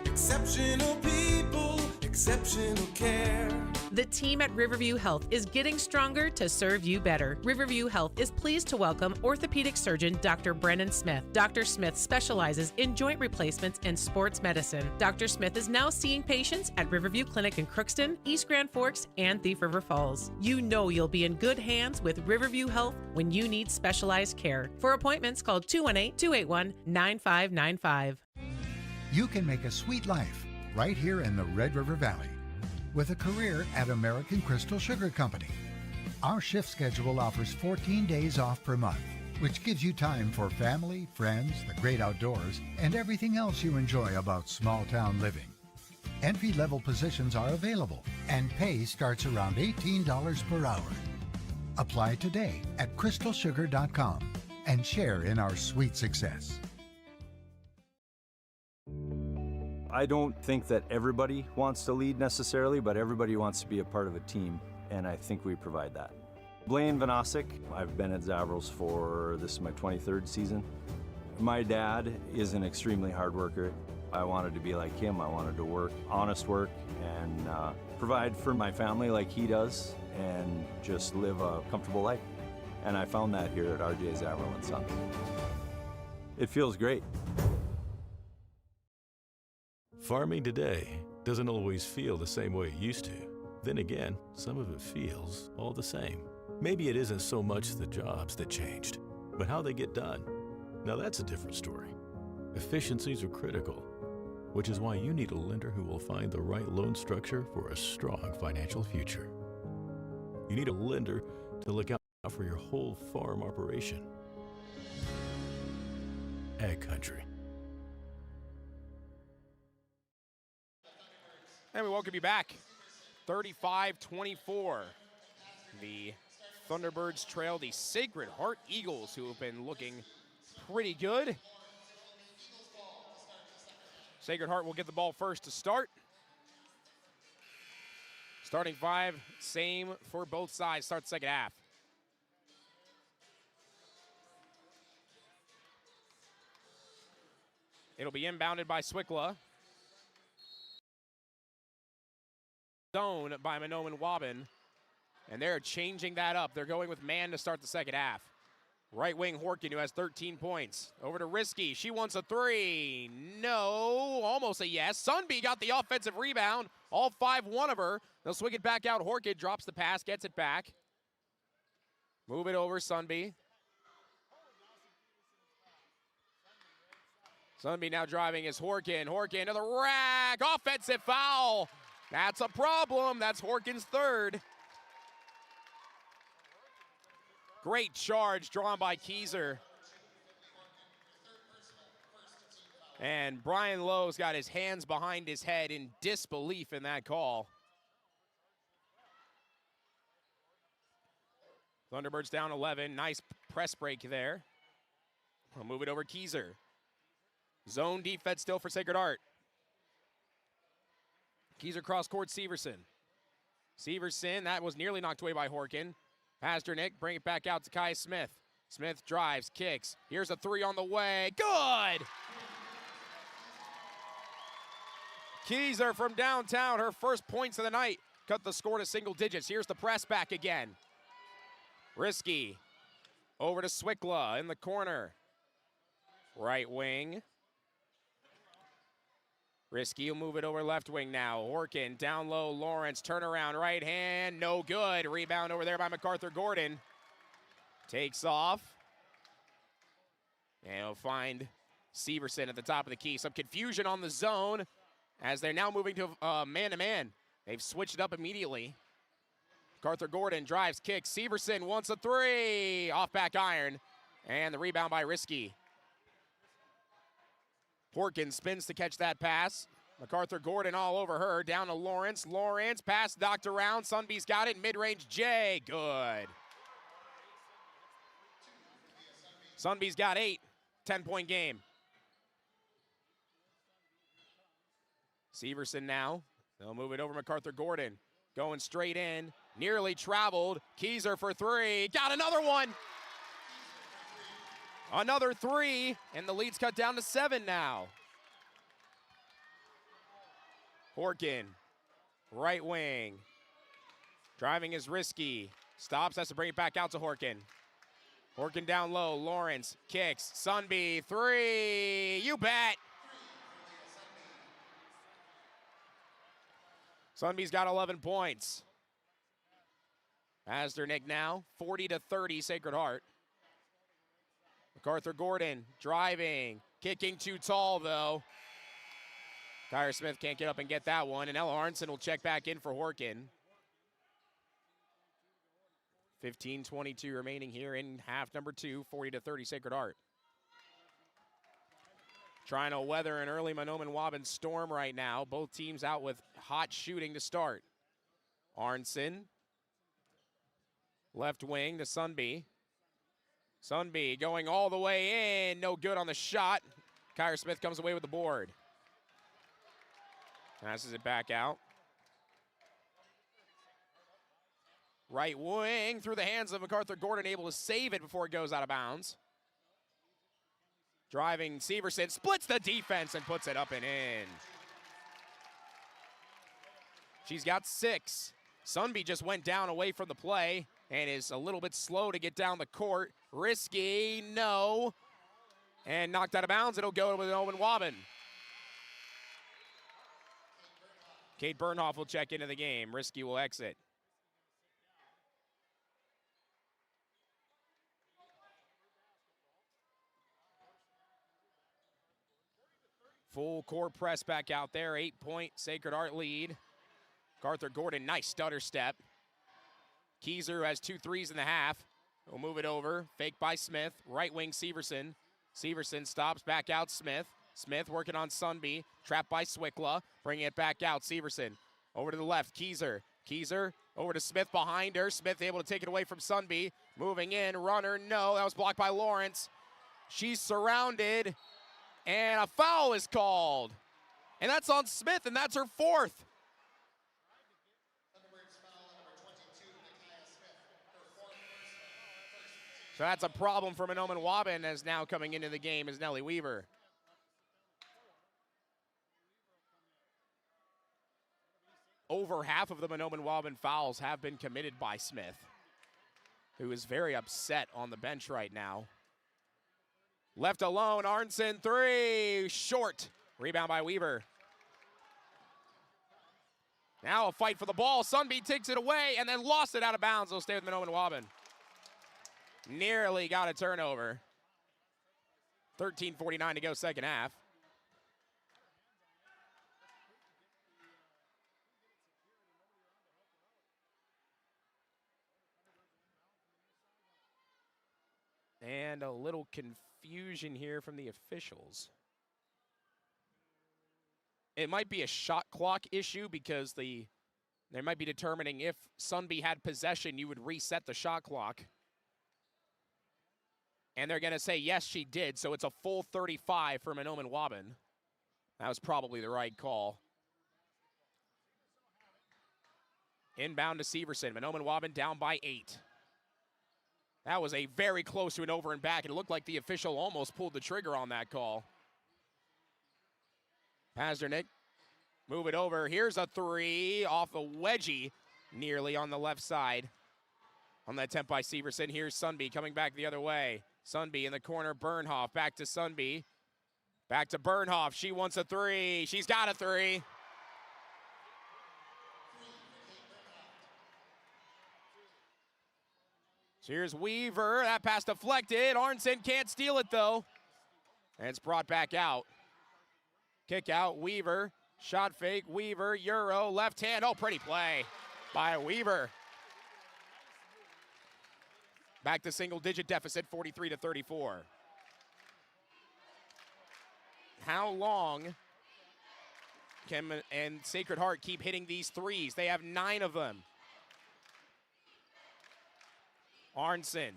Exceptional people, exceptional care. The team at Riverview Health is getting stronger to serve you better. Riverview Health is pleased to welcome orthopedic surgeon Dr. Brennan Smith. Dr. Smith specializes in joint replacements and sports medicine. Dr. Smith is now seeing patients at Riverview Clinic in Crookston, East Grand Forks, and Thief River Falls. You know you'll be in good hands with Riverview Health when you need specialized care. For appointments, call 218-281-9595. You can make a sweet life right here in the Red River Valley with a career at American Crystal Sugar Company. Our shift schedule offers 14 days off per month, which gives you time for family, friends, the great outdoors, and everything else you enjoy about small town living. Entry-level positions are available, and pay starts around $18 per hour. Apply today at crystalsugar.com and share in our sweet success. I don't think that everybody wants to lead necessarily, but everybody wants to be a part of a team, and I think we provide that. Blaine Vanosic, I've been at Zavrels for, this is my 23rd season, My dad is an extremely hard worker. I wanted to be like him. I wanted to work, honest work, and provide for my family like he does, and just live a comfortable life. And I found that here at R.J. Zavril & Sons. It feels great. Farming today doesn't always feel the same way it used to. Then again, some of it feels all the same. Maybe it isn't so much the jobs that changed, but how they get done. Now that's a different story. Efficiencies are critical, which is why you need a lender who will find the right loan structure for a strong financial future. You need a lender to look out for your whole farm operation. Ag Country. And we welcome you back. 35-24. The Thunderbirds trail the Sacred Heart Eagles, who have been looking pretty good. Sacred Heart will get the ball first to start. Starting five, same for both sides. Start the second half. It'll be inbounded by Swickla. Zone by Mahnomen Waubun. And they're changing that up. They're going with man to start the second half. Right wing Horkin, who has 13 points. Over to Risky. She wants a three. No. Almost a yes. Sunby got the offensive rebound. All 5-1 of her. They'll swing it back out. Horkin drops the pass, gets it back. Move it over, Sunby. Sunby now driving is Horkin. Horkin to the rack. Offensive foul. That's a problem. That's Horkin's third. Great charge drawn by Kelliher. And Brian Lowe's got his hands behind his head in disbelief in that call. Thunderbirds down 11. Nice press break there. We'll move it over Kelliher. Zone defense still for Sacred Heart. Kelliher cross court Severson. Severson, that was nearly knocked away by Horkin. Pasternak, bring it back out to Kai Smith. Smith drives, kicks. Here's a three on the way. Good! Kelliher from downtown, her first points of the night. Cut the score to single digits. Here's the press back again. Risky. Over to Swickla in the corner. Right wing. Risky will move it over left wing now. Horkin down low. Lawrence turnaround right hand. No good. Rebound over there by MacArthur Gordon. Takes off. And he'll find Severson at the top of the key. Some confusion on the zone as they're now moving to man-to-man. They've switched it up immediately. MacArthur Gordon drives, kicks. Severson wants a three. Off back iron. And the rebound by Risky. Horkin spins to catch that pass. MacArthur Gordon all over her. Down to Lawrence. Lawrence, pass knocked around. Sunby's got it. Mid-range J. Good. Sunby's got 8. 10-point game. Severson now. They'll move it over MacArthur Gordon. Going straight in. Nearly traveled. Kelliher for three. Got another one. Another three, and the lead's cut down to 7 now. Horkin, right wing. Driving is Risky. Stops, has to bring it back out to Horkin. Horkin down low, Lawrence kicks. Sunby, three, you bet. Sunby's got 11 points. Pasternak now, 40-30, Sacred Heart. MacArthur Gordon driving, kicking too tall though. Kyra Smith can't get up and get that one, and Ella Arnson will check back in for Horkin. 15:22 remaining here in half number 2, 40-30 Sacred Heart. Trying to weather an early Mahnomen Waubun storm right now. Both teams out with hot shooting to start. Arnson, left wing to Sunby. Sunby going all the way in, no good on the shot. Kyra Smith comes away with the board. Passes it back out. Right wing through the hands of MacArthur Gordon, able to save it before it goes out of bounds. Driving Severson, splits the defense and puts it up and in. She's got 6. Sunby just went down away from the play and is a little bit slow to get down the court. Risky, no. And knocked out of bounds. It'll go with Owen Waubun. Kate Bernhoff will check into the game. Risky will exit. Full court press back out there. 8-point Sacred Heart lead. Garther Gordon, nice stutter step. Keyser has 2 threes in the half. We'll move it over. Fake by Smith. Right wing Severson. Severson stops back out Smith. Smith working on Sunby. Trapped by Swickla. Bringing it back out. Severson over to the left. Keyser. Keyser over to Smith behind her. Smith able to take it away from Sunby. Moving in. Runner. No. That was blocked by Lawrence. She's surrounded. And a foul is called. And that's on Smith, and that's her 4th. So that's a problem for Mahnomen Waubun, as now coming into the game is Nellie Weaver. Over half of the Mahnomen Waubun fouls have been committed by Smith, who is very upset on the bench right now. Left alone, Arnson, 3, short. Rebound by Weaver. Now a fight for the ball. Sunby takes it away and then lost it out of bounds. They'll stay with Mahnomen Waubun. Nearly got a turnover. 13:49 to go, second half. And a little confusion here from the officials. It might be a shot clock issue because they might be determining if Sunby had possession, you would reset the shot clock. And they're going to say, yes, she did, so it's a full 35 for Mahnomen Waubun. That was probably the right call. Inbound to Severson. Mahnomen Waubun down by 8. That was a very close to an over and back, and it looked like the official almost pulled the trigger on that call. Pasternak, move it over. Here's a 3 off a wedgie, nearly on the left side. On that attempt by Severson, here's Sunby coming back the other way. Sunby in the corner, Bernhoff, back to Sunby. Back to Bernhoff, she wants a 3. She's got a 3. So here's Weaver, that pass deflected. Arnson can't steal it though. And it's brought back out. Kick out, Weaver, shot fake, Weaver, Euro, left hand. Oh, pretty play by Weaver. Back to single digit deficit, 43-34. How long can and Sacred Heart keep hitting these 3s? They have 9 of them. Arnson.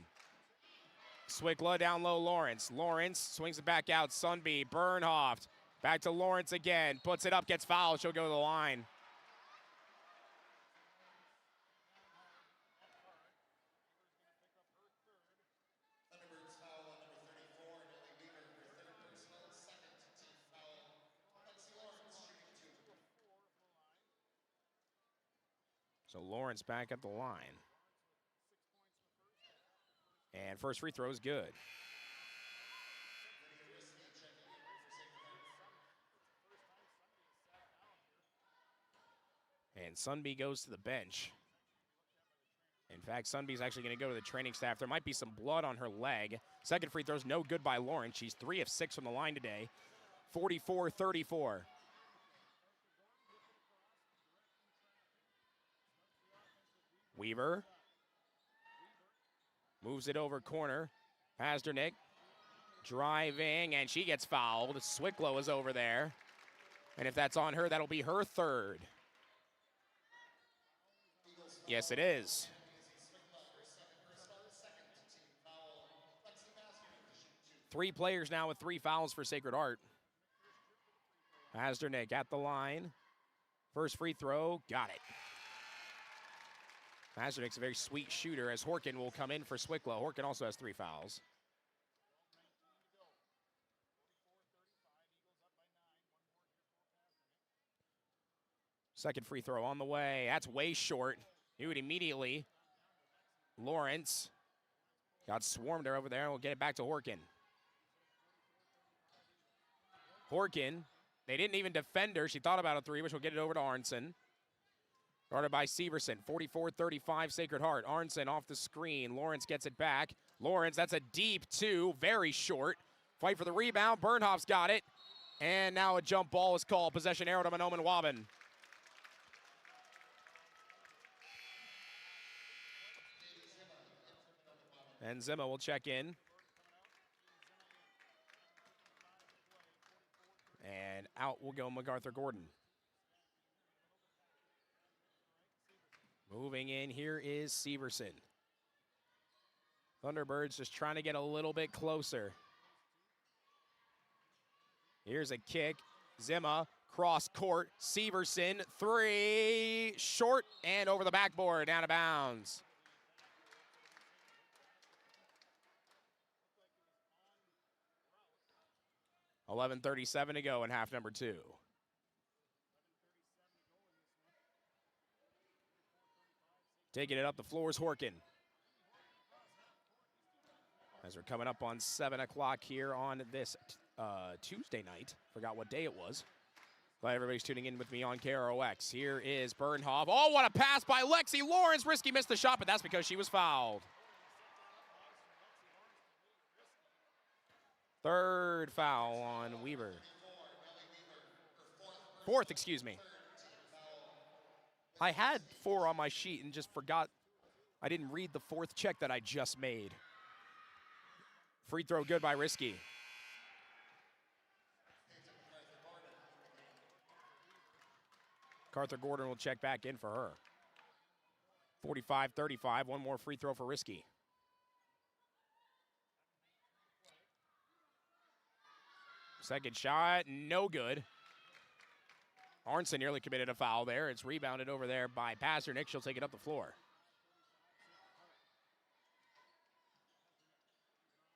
Swickla down low, Lawrence. Lawrence swings it back out, Sunby, Bernhoff. Back to Lawrence again, puts it up, gets fouled, she'll go to the line. So Lawrence back at the line. And first free throw is good. And Sunby goes to the bench. In fact, Sunby's actually going to go to the training staff. There might be some blood on her leg. Second free throw's no good by Lawrence. She's 3 of 6 from the line today. 44-34. Weaver moves it over corner. Pasternak driving, and she gets fouled. Swickla is over there. And if that's on her, that'll be her 3rd. Yes, it is. Three players now with 3 fouls for Sacred Heart. Pasternak at the line. First free throw, got it. Pasternak's a very sweet shooter as Horkin will come in for Swickla. Horkin also has 3 fouls. Second free throw on the way. That's way short. Knew it immediately. Lawrence got swarmed her over there. We'll get it back to Horkin. Horkin, they didn't even defend her. She thought about a three, which will get it over to Arnson. Guarded by Severson, 44-35 Sacred Heart. Arnson off the screen. Lawrence gets it back. Lawrence, that's a deep two, very short. Fight for the rebound. Bernhoff's got it. And now a jump ball is called. Possession arrow to Mahnomen Waubun. And Zimma will check in. And out will go MacArthur Gordon. Moving in here is Severson. Thunderbirds just trying to get a little bit closer. Here's a kick. Zimma, cross court. Severson, three, short and over the backboard, out of bounds. $11:37 to go in half number 2. Taking it up the floor is Horkin. As we're coming up on 7 o'clock here on this Tuesday night. Forgot what day it was. Glad everybody's tuning in with me on KROX. Here is Bernhoff. Oh, what a pass by Lexi Lawrence. Risky missed the shot, but that's because she was fouled. Third foul on Weaver. Fourth, excuse me. I had 4 on my sheet and just forgot. I didn't read the 4th check that I just made. Free throw good by Risky. MacArthur Gordon will check back in for her. 45-35, one more free throw for Risky. Second shot, no good. Arnson nearly committed a foul there. It's rebounded over there by Pasternak. She'll take it up the floor.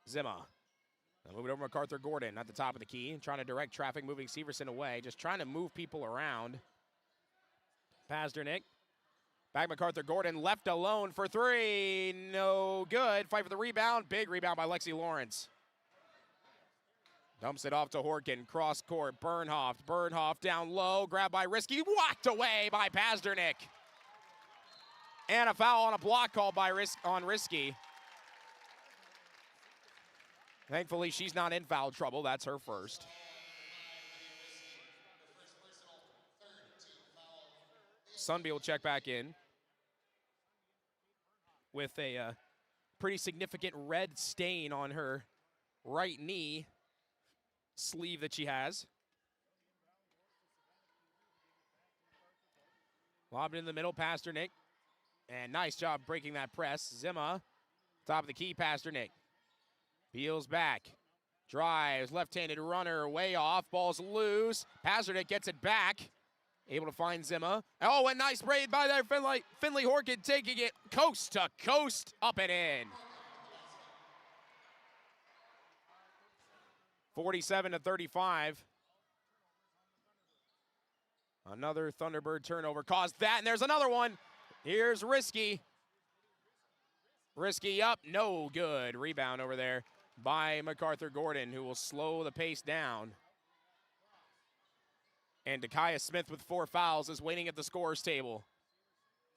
Zimma. Now move it over to MacArthur Gordon at the top of the key. Trying to direct traffic, moving Severson away. Just trying to move people around. Pasternak. Back MacArthur Gordon, left alone for 3. No good. Fight for the rebound. Big rebound by Lexi Lawrence. Dumps it off to Horkin, cross court, Bernhoff. Bernhoff down low, grabbed by Risky, whacked away by Pasternak. And a foul on a block called by Risky. Thankfully, she's not in foul trouble. That's her first. Sunby will check back in with a pretty significant red stain on her right knee sleeve that she has. Lobbed in the middle, Pasternak. And nice job breaking that press. Zimma, top of the key, Pasternak. Peels back. Drives, left-handed runner, way off. Ball's loose. Pasternak gets it back. Able to find Zimma. Oh, a nice braid by there. Finley Horkin taking it coast to coast, up and in. 47-35. Another Thunderbird turnover caused that, and there's another one. Here's Risky. Risky up, no good. Rebound over there by MacArthur Gordon, who will slow the pace down. And Dakaya Smith with 4 fouls is waiting at the scorer's table.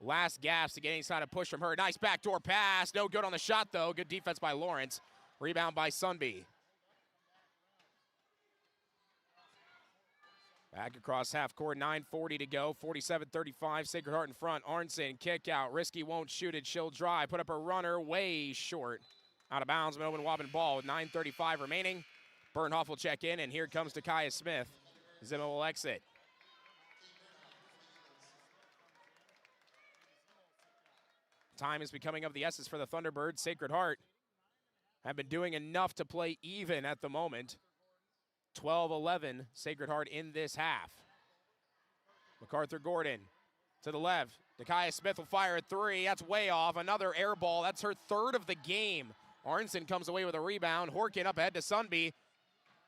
Last gasp to get inside a push from her. Nice backdoor pass. No good on the shot, though. Good defense by Lawrence. Rebound by Sunby. Back across half court, 9:40 to go. 47-35, Sacred Heart in front. Arnson, kick out. Risky won't shoot it. She'll drive. Put up a runner, way short. Out of bounds, Mahnomen Waubun ball with 9:35 remaining. Bernhoff will check in, and here comes Dakaya Smith. Zimma will exit. Time is becoming of the essence for the Thunderbirds. Sacred Heart have been doing enough to play even at the moment. 12-11, Sacred Heart in this half. MacArthur Gordon to the left. Dakaya Smith will fire a 3. That's way off. Another air ball. That's her 3rd of the game. Arnson comes away with a rebound. Horkin up ahead to Sunby.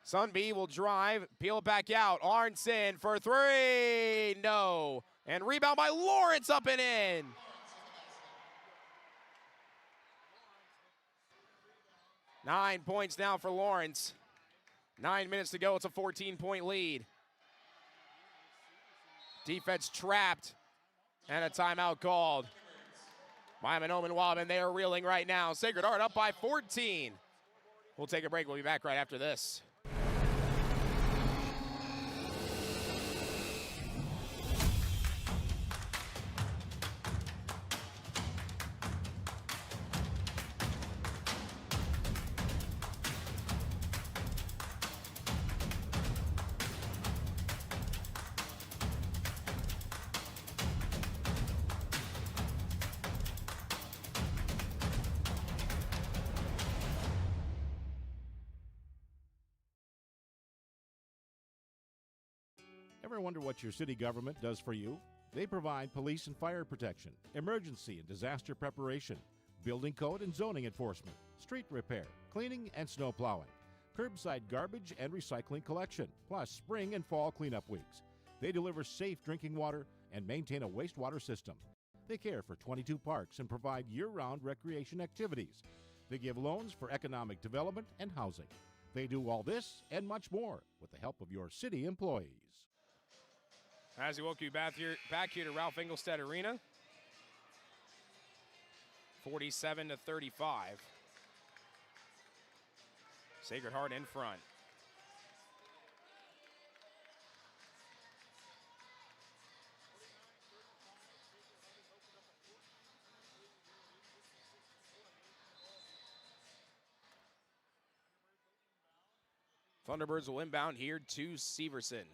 Sunby will drive, peel it back out. Arnson for 3. No. And rebound by Lawrence, up and in. Nine points now for Lawrence. 9 minutes to go, it's a 14-point lead. Defense trapped, and a timeout called by Mahnomen Waubun. They are reeling right now. Sacred Heart up by 14. We'll take a break. We'll be back right after this. Ever wonder what your city government does for you? They provide police and fire protection, emergency and disaster preparation, building code and zoning enforcement, street repair, cleaning and snow plowing, curbside garbage and recycling collection, plus spring and fall cleanup weeks. They deliver safe drinking water and maintain a wastewater system. They care for 22 parks and provide year-round recreation activities. They give loans for economic development and housing. They do all this and much more with the help of your city employees. As we welcome you back here to Ralph Engelstad Arena. 47-35. Sacred Heart in front. Thunderbirds will inbound here to Severson.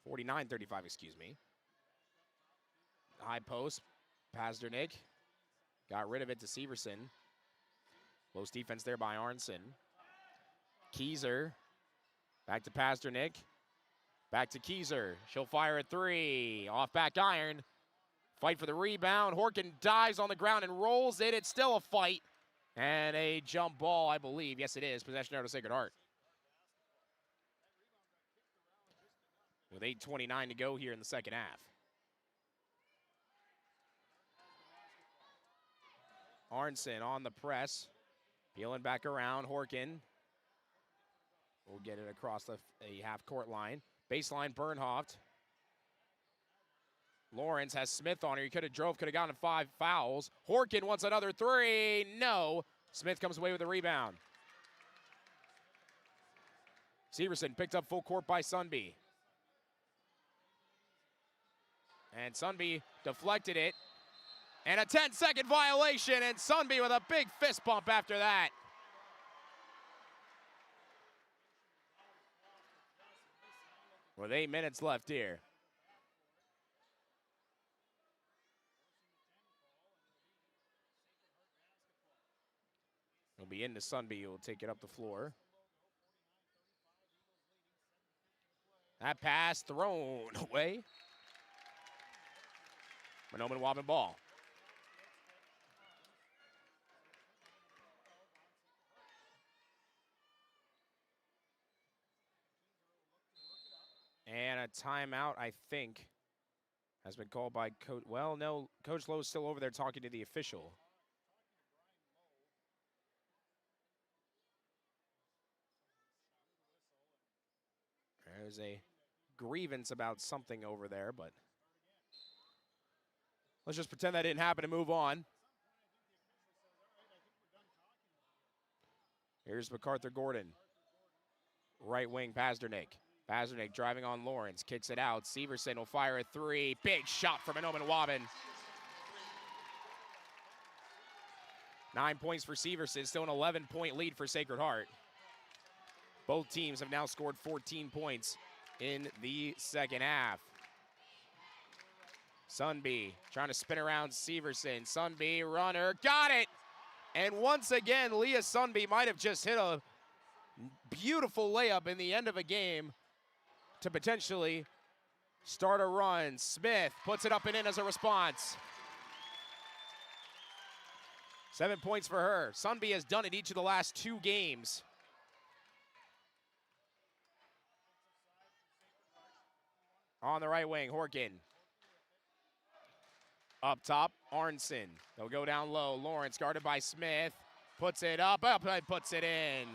49-35, excuse me. High post, Pasternak. Got rid of it to Severson. Close defense there by Arnson. Keyser, back to Pasternak. Back to Keyser. She'll fire a three. Off back iron. Fight for the rebound. Horkin dives on the ground and rolls it. It's still a fight. And a jump ball, I believe. Yes, it is. Possession out of Sacred Heart. With 8:29 to go here in the second half. Arnson on the press. Peeling back around. Horkin will get it across a half-court line. Baseline, Bernhoft. Lawrence has Smith on her. He could have gotten 5 fouls. Horkin wants another three. No. Smith comes away with the rebound. Severson picked up full court by Sundby. And Sundby deflected it. And a 10-second violation, and Sundby with a big fist bump after that. With 8 minutes left here. He'll be into Sundby, who will take it up the floor. That pass thrown away. Mahnomen Waubun ball. And a timeout, I think, has been called by Coach. Well, no, Coach Lowe is still over there talking to the official. There's a grievance about something over there, but let's just pretend that didn't happen and move on. Here's MacArthur Gordon. Right wing, Pasternak. Pasternak driving on Lawrence, kicks it out. Severson will fire a three. Big shot from Mahnomen Waubun. 9 points for Severson, still an 11-point lead for Sacred Heart. Both teams have now scored 14 points in the second half. Sundby trying to spin around Severson. Sundby, runner, got it! And once again, Leah Sundby might have just hit a beautiful layup in the end of a game to potentially start a run. Smith puts it up and in as a response. 7 points for her. Sundby has done it each of the last 2 games. On the right wing, Horkin. Up top, Arnson. They'll go down low. Lawrence guarded by Smith. Puts it up, puts it in.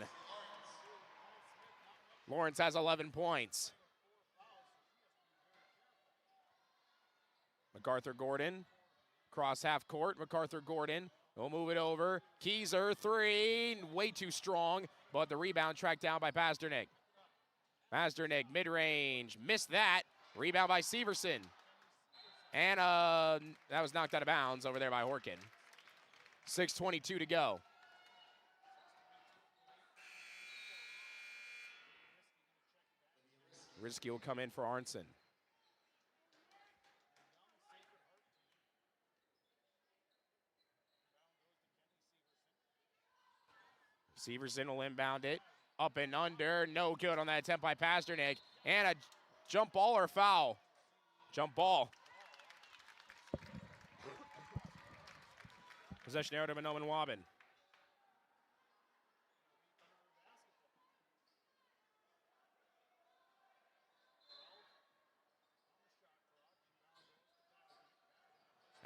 Lawrence has 11 points. MacArthur Gordon, cross half court. MacArthur Gordon will move it over. Keyser, three, way too strong, but the rebound tracked down by Pasternak. Pasternak, mid-range, missed that. Rebound by Severson. And that was knocked out of bounds over there by Horkin. 6:22 to go. Risky will come in for Arnson. Severson will inbound it. Up and under. No good on that attempt by Pasternak. And a jump ball or foul? Jump ball. Possession arrow to Mahnomen Waubun.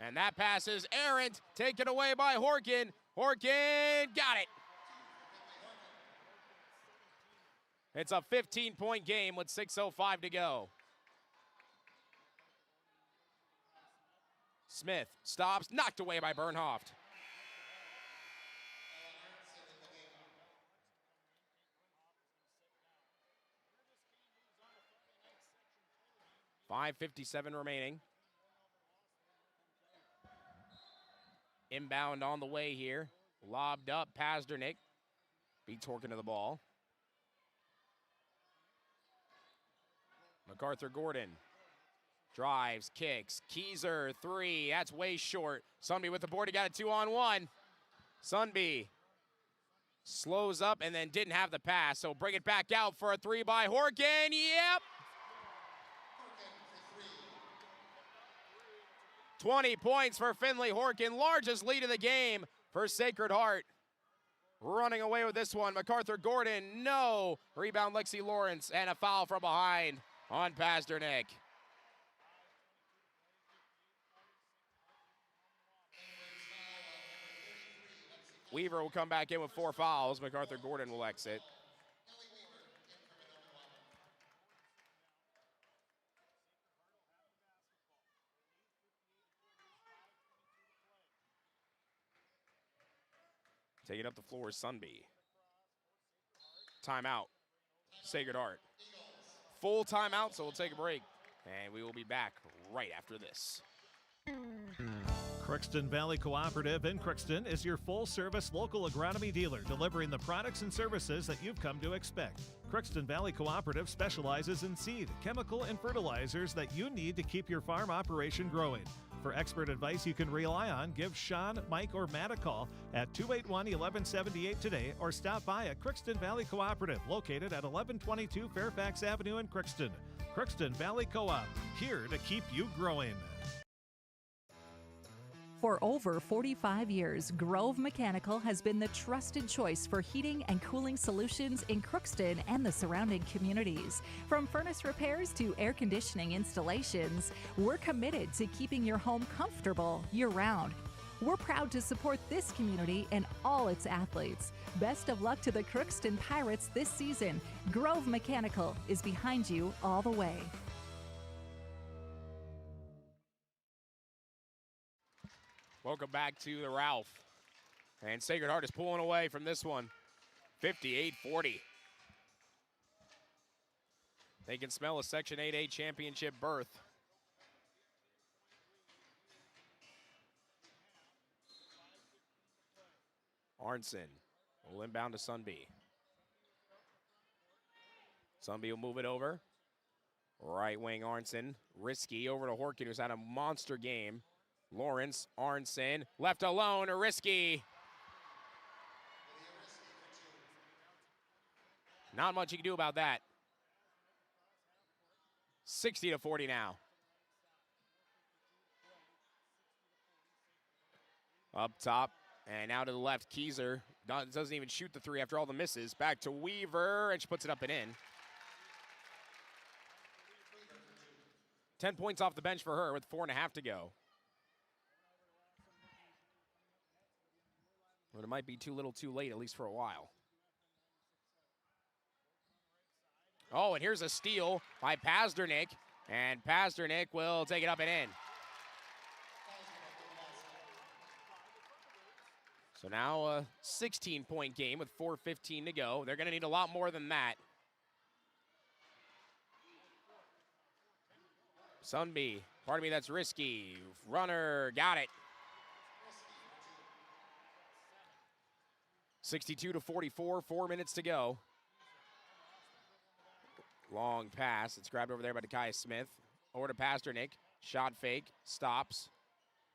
And that pass is errant, taken away by Horkin. Horkin got it. It's a 15-point game with 6:05 to go. Smith stops, knocked away by Bernhoft. .557 remaining. Inbound on the way here. Lobbed up, Pasternak. Beats Horkin to the ball. MacArthur Gordon. Drives, kicks. Keyser, three. That's way short. Sunby with the board. He got a 2-on-1. Sunby slows up and then didn't have the pass. So bring it back out for a three by Horkin. Yep. 20 points for Finley Horkin. Largest lead of the game for Sacred Heart. Running away with this one. MacArthur Gordon, no. Rebound Lexi Lawrence, and a foul from behind on Pasternak. Weaver will come back in with 4 fouls. MacArthur Gordon will exit. Taking up the floor is Sunby. Timeout. Sacred Heart. Full timeout, so we'll take a break. And we will be back right after this. Crookston Valley Cooperative in Crookston is your full-service local agronomy dealer, delivering the products and services that you've come to expect. Crookston Valley Cooperative specializes in seed, chemical, and fertilizers that you need to keep your farm operation growing. For expert advice you can rely on, give Sean, Mike, or Matt a call at 281-1178 today, or stop by at Crookston Valley Cooperative, located at 1122 Fairfax Avenue in Crookston. Crookston Valley Co-op, here to keep you growing. For over 45 years, Grove Mechanical has been the trusted choice for heating and cooling solutions in Crookston and the surrounding communities. From furnace repairs to air conditioning installations, we're committed to keeping your home comfortable year-round. We're proud to support this community and all its athletes. Best of luck to the Crookston Pirates this season. Grove Mechanical is behind you all the way. Welcome back to the Ralph. And Sacred Heart is pulling away from this one. 58-40. They can smell a Section 8A championship berth. Arnson will inbound to Sunby. Sunby will move it over. Right wing Arnson. Risky over to Horkin, who's had a monster game. Lawrence, Arnson, left alone, Risky. Not much you can do about that. 60-40 now. Up top, and now to the left, Keyser doesn't even shoot the three after all the misses. Back to Weaver, and she puts it up and in. 10 points off the bench for her with 4.5 to go. But it might be too little too late, at least for a while. Oh, and here's a steal by Pasternak, and Pasternak will take it up and in. So now a 16-point game with 4:15 to go. They're going to need a lot more than that. Sunby, pardon me, that's risky. Runner, got it. 62-44, 4 minutes to go. Long pass. It's grabbed over there by Dekiah Smith. Over to Pasternak. Shot fake. Stops.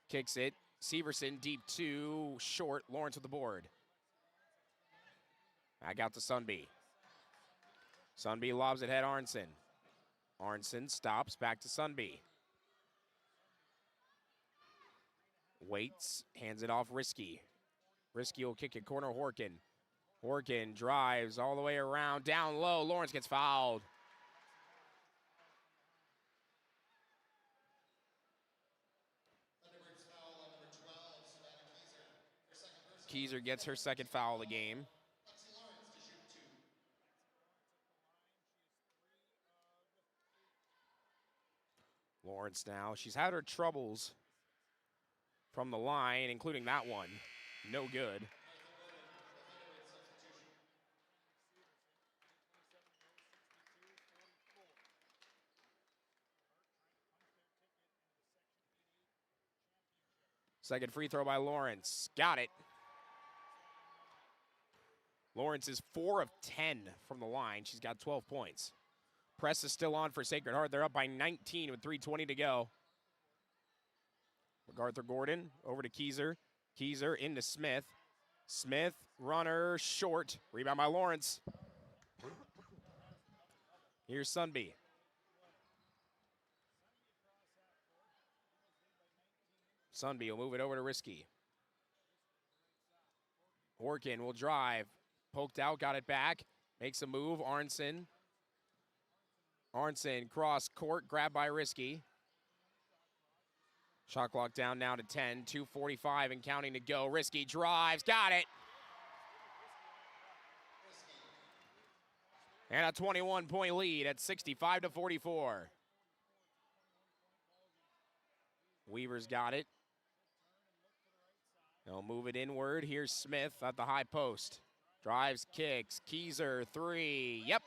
Kicks it. Severson deep 2. Short. Lawrence with the board. Back out to Sunby. Sunby lobs it head Arnson. Arnson stops. Back to Sunby. Waits. Hands it off Risky. Risky will kick it corner Horkin. Horkin drives all the way around. Down low. Lawrence gets fouled. Kelliher gets her second foul of the game. Lawrence now, she's had her troubles from the line, including that one. No good. Second free throw by Lawrence. Got it. Lawrence is 4 of 10 from the line. She's got 12 points. Press is still on for Sacred Heart. They're up by 19 with 3:20 to go. MacArthur Gordon over to Kelliher. Kelliher into Smith. Smith, runner, short. Rebound by Lawrence. Here's Sunby. Sunby will move it over to Risky. Horkin will drive. Poked out, got it back. Makes a move, Arnson. Arnson cross court, grabbed by Risky. Shot clock down now to 10, 2:45 and counting to go. Risky drives, got it. And a 21-point lead at 65-44. Weaver's got it. They'll move it inward. Here's Smith at the high post. Drives, kicks, Kelliher, 3, yep.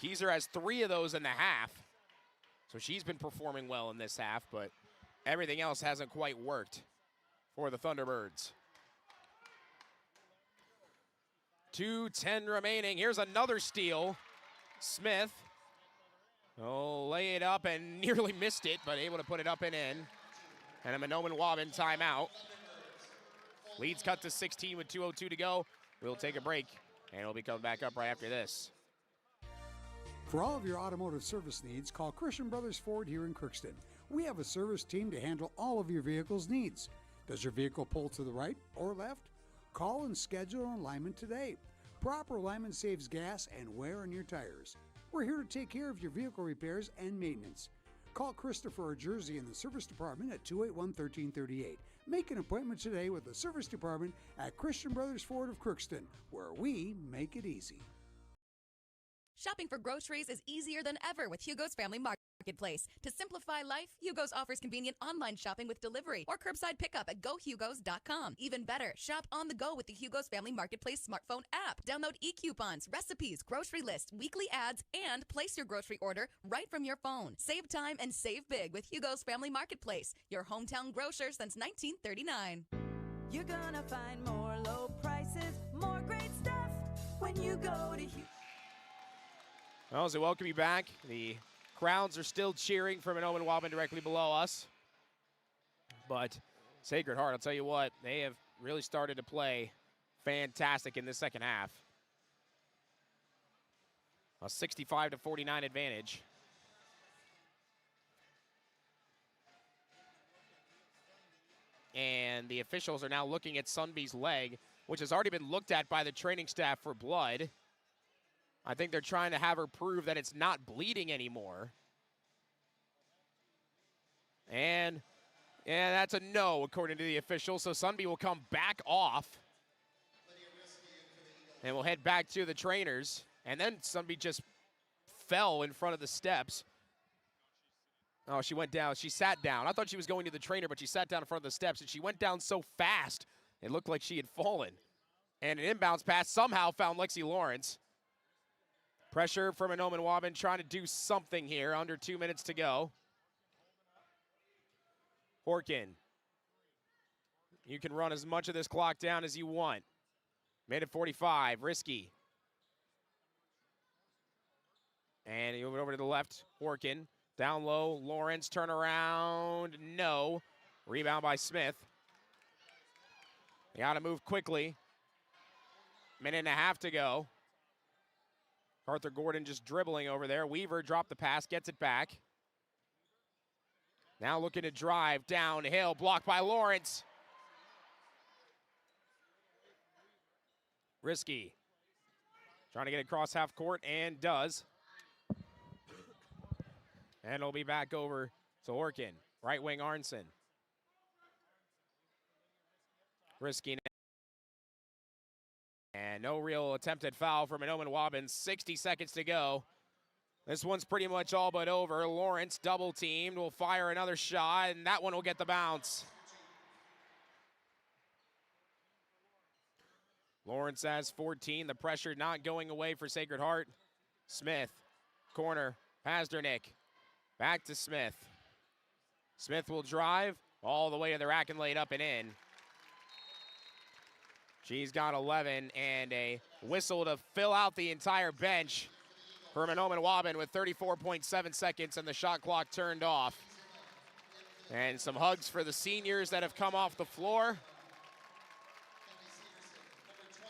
Kelliher has 3 of those in the half. So she's been performing well in this half, but everything else hasn't quite worked for the Thunderbirds. 2:10 remaining. Here's another steal. Smith will lay it up and nearly missed it, but able to put it up and in. And a Mahnomen Waubun timeout. Leads cut to 16 with 2:02 to go. We'll take a break, and we'll be coming back up right after this. For all of your automotive service needs, call Christian Brothers Ford here in Crookston. We have a service team to handle all of your vehicle's needs. Does your vehicle pull to the right or left? Call and schedule an alignment today. Proper alignment saves gas and wear on your tires. We're here to take care of your vehicle repairs and maintenance. Call Christopher or Jersey in the service department at 281-1338. Make an appointment today with the service department at Christian Brothers Ford of Crookston, where we make it easy. Shopping for groceries is easier than ever with Hugo's Family Marketplace. To simplify life, Hugo's offers convenient online shopping with delivery or curbside pickup at gohugos.com. Even better, shop on the go with the Hugo's Family Marketplace smartphone app. Download e-coupons, recipes, grocery lists, weekly ads, and place your grocery order right from your phone. Save time and save big with Hugo's Family Marketplace, your hometown grocer since 1939. You're gonna find more low prices, more great stuff when you go to Hugo. Well, so welcome you back. The crowds are still cheering for Mahnomen Waubun directly below us. But Sacred Heart, I'll tell you what, they have really started to play fantastic in this second half. A 65-49 advantage. And the officials are now looking at Sunby's leg, which has already been looked at by the training staff for blood. I think they're trying to have her prove that it's not bleeding anymore. And that's a no, according to the official. So Sunby will come back off. And we'll head back to the trainers. And then Sunby just fell in front of the steps. Oh, she went down. She sat down. I thought she was going to the trainer, but she sat down in front of the steps, and she went down so fast, it looked like she had fallen. And an inbounds pass somehow found Lexi Lawrence. Pressure from Mahnomen Waubun trying to do something here. Under 2 minutes to go. Horkin. You can run as much of this clock down as you want. Minute 45, Risky. And you move it over to the left, Horkin. Down low, Lawrence, turn around, no. Rebound by Smith. They gotta move quickly. Minute and a half to go. Arthur Gordon just dribbling over there. Weaver dropped the pass, gets it back. Now looking to drive downhill, blocked by Lawrence. Risky. Trying to get across half court and does. And it'll be back over to Horkin. Right wing Arnson. Risky. And no real attempted foul for Mahnomen Waubun. 60 seconds to go. This one's pretty much all but over. Lawrence double teamed, will fire another shot, and that one will get the bounce. Lawrence has 14. The pressure not going away for Sacred Heart. Smith, corner, Pasdernick. Back to Smith. Smith will drive all the way to the rack and lay it up and in. She's got 11 and a whistle to fill out the entire bench for Mahnomen Waubun with 34.7 seconds and the shot clock turned off. And some hugs for the seniors that have come off the floor.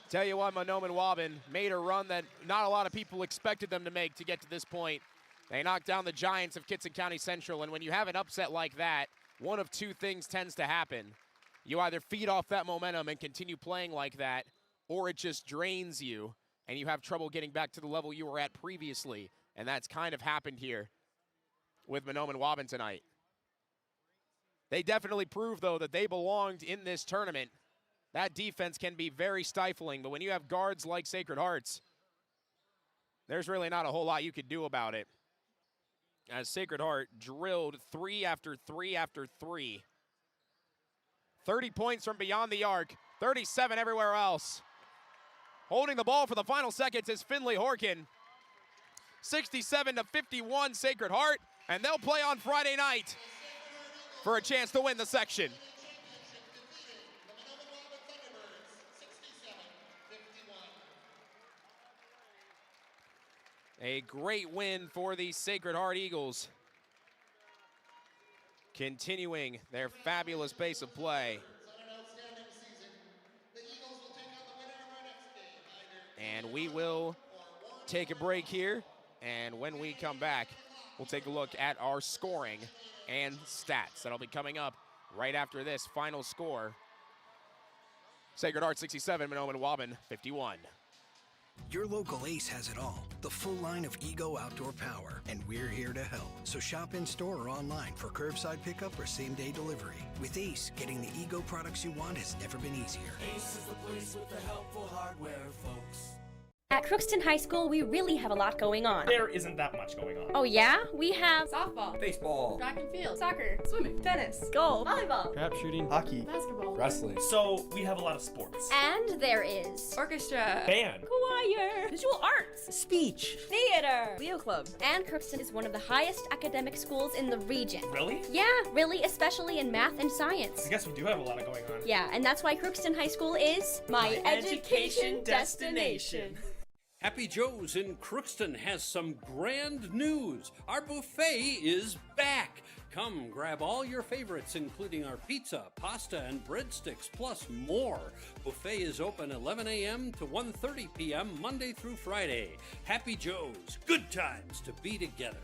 Tell you what, Mahnomen Waubun made a run that not a lot of people expected them to make to get to this point. They knocked down the Giants of Kitson County Central, and when you have an upset like that, one of two things tends to happen. You either feed off that momentum and continue playing like that, or it just drains you, and you have trouble getting back to the level you were at previously. And that's kind of happened here with Mahnomen Waubun tonight. They definitely proved, though, that they belonged in this tournament. That defense can be very stifling, but when you have guards like Sacred Hearts, there's really not a whole lot you could do about it. As Sacred Heart drilled 3 after 3 after 3. 30 points from beyond the arc, 37 everywhere else. Holding the ball for the final seconds is Finley Horkin. 67-51 Sacred Heart, and they'll play on Friday night for a chance to win the section. A great win for the Sacred Heart Eagles. Continuing their fabulous pace of play. And we will take a break here. And when we come back, we'll take a look at our scoring and stats. That'll be coming up right after this final score. Sacred Heart 67, Mahnomen Waubun 51. Your local Ace has it all. The full line of Ego Outdoor Power, and we're here to help. So shop in store or online for curbside pickup or same-day delivery. With Ace, getting the Ego products you want has never been easier. Ace is the place with the helpful hardware, folks. At Crookston High School, we really have a lot going on. There isn't that much going on. Oh yeah? We have softball, baseball, track and field, soccer, swimming, tennis, golf, volleyball, trap shooting, hockey, basketball, wrestling. So we have a lot of sports. And there is orchestra, band, choir, visual arts, speech, theater, Leo Club. And Crookston is one of the highest academic schools in the region. Really? Yeah, really, especially in math and science. I guess we do have a lot going on. Yeah, and that's why Crookston High School is my education destination. Happy Joe's in Crookston has some grand news. Our buffet is back. Come grab all your favorites, including our pizza, pasta, and breadsticks, plus more. Buffet is open 11 a.m. to 1:30 p.m. Monday through Friday. Happy Joe's, good times to be together.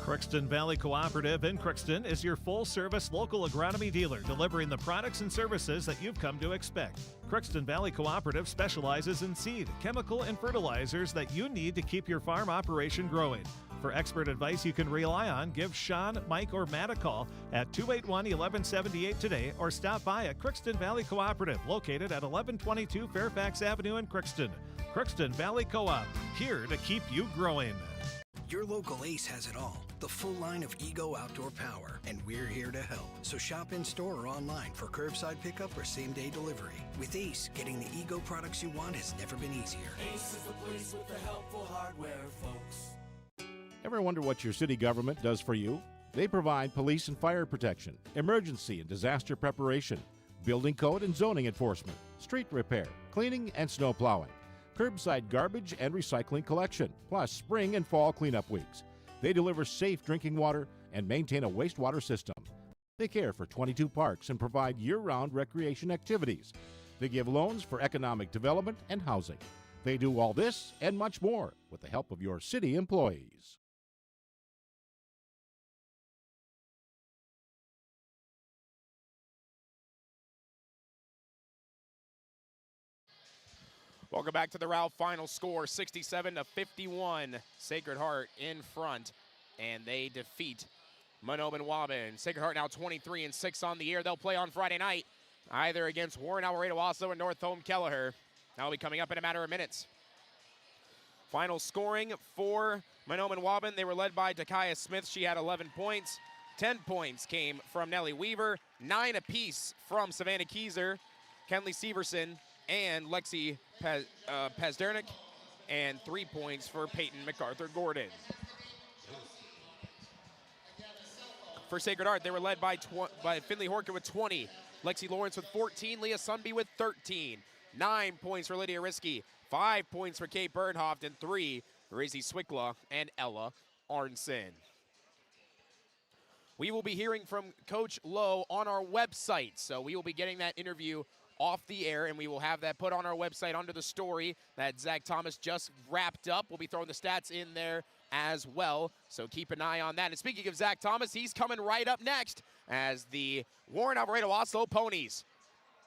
Crookston Valley Cooperative in Crookston is your full-service local agronomy dealer, delivering the products and services that you've come to expect. Crookston Valley Cooperative specializes in seed, chemical, and fertilizers that you need to keep your farm operation growing. For expert advice you can rely on, give Sean, Mike, or Matt a call at 281-1178 today or stop by at Crookston Valley Cooperative, located at 1122 Fairfax Avenue in Crookston. Crookston Valley Co-op, here to keep you growing. Your local Ace has it all. The full line of Ego outdoor power, and we're here to help. So shop in store or online for curbside pickup or same-day delivery. With Ace, getting the Ego products you want has never been easier. Ace is the place with the helpful hardware, folks. Ever wonder what your city government does for you? They provide police and fire protection, emergency and disaster preparation, building code and zoning enforcement, street repair, cleaning and snow plowing, curbside garbage and recycling collection, plus spring and fall cleanup weeks. They deliver safe drinking water and maintain a wastewater system. They care for 22 parks and provide year-round recreation activities. They give loans for economic development and housing. They do all this and much more with the help of your city employees. Welcome back to the Ralph. Final score 67-51. Sacred Heart in front, and they defeat Mahnomen Waubun. Sacred Heart now 23-6 on the year. They'll play on Friday night, either against Warren Alvarado Oslo and Northome Kelliher. That'll be coming up in a matter of minutes. Final scoring for Mahnomen Waubun. They were led by Takaya Smith. She had 11 points. 10 points came from Nellie Weaver. 9 apiece from Savannah Kieser, Kenley Severson, and Lexi Pazdernik, and 3 points for Peyton MacArthur-Gordon. For Sacred Heart, they were led by Finley Horker with 20, Lexi Lawrence with 14, Leah Sunby with 13, 9 points for Lydia Risky, 5 points for Kate Bernhoft, and 3 for Razy Swickla and Ella Arnson. We will be hearing from Coach Lowe on our website, so we will be getting that interview off the air, and we will have that put on our website under the story that Zach Thomas just wrapped up. We'll be throwing the stats in there as well, so keep an eye on that. And speaking of Zach Thomas, he's coming right up next as the Warren Alvarado Oslo Ponies.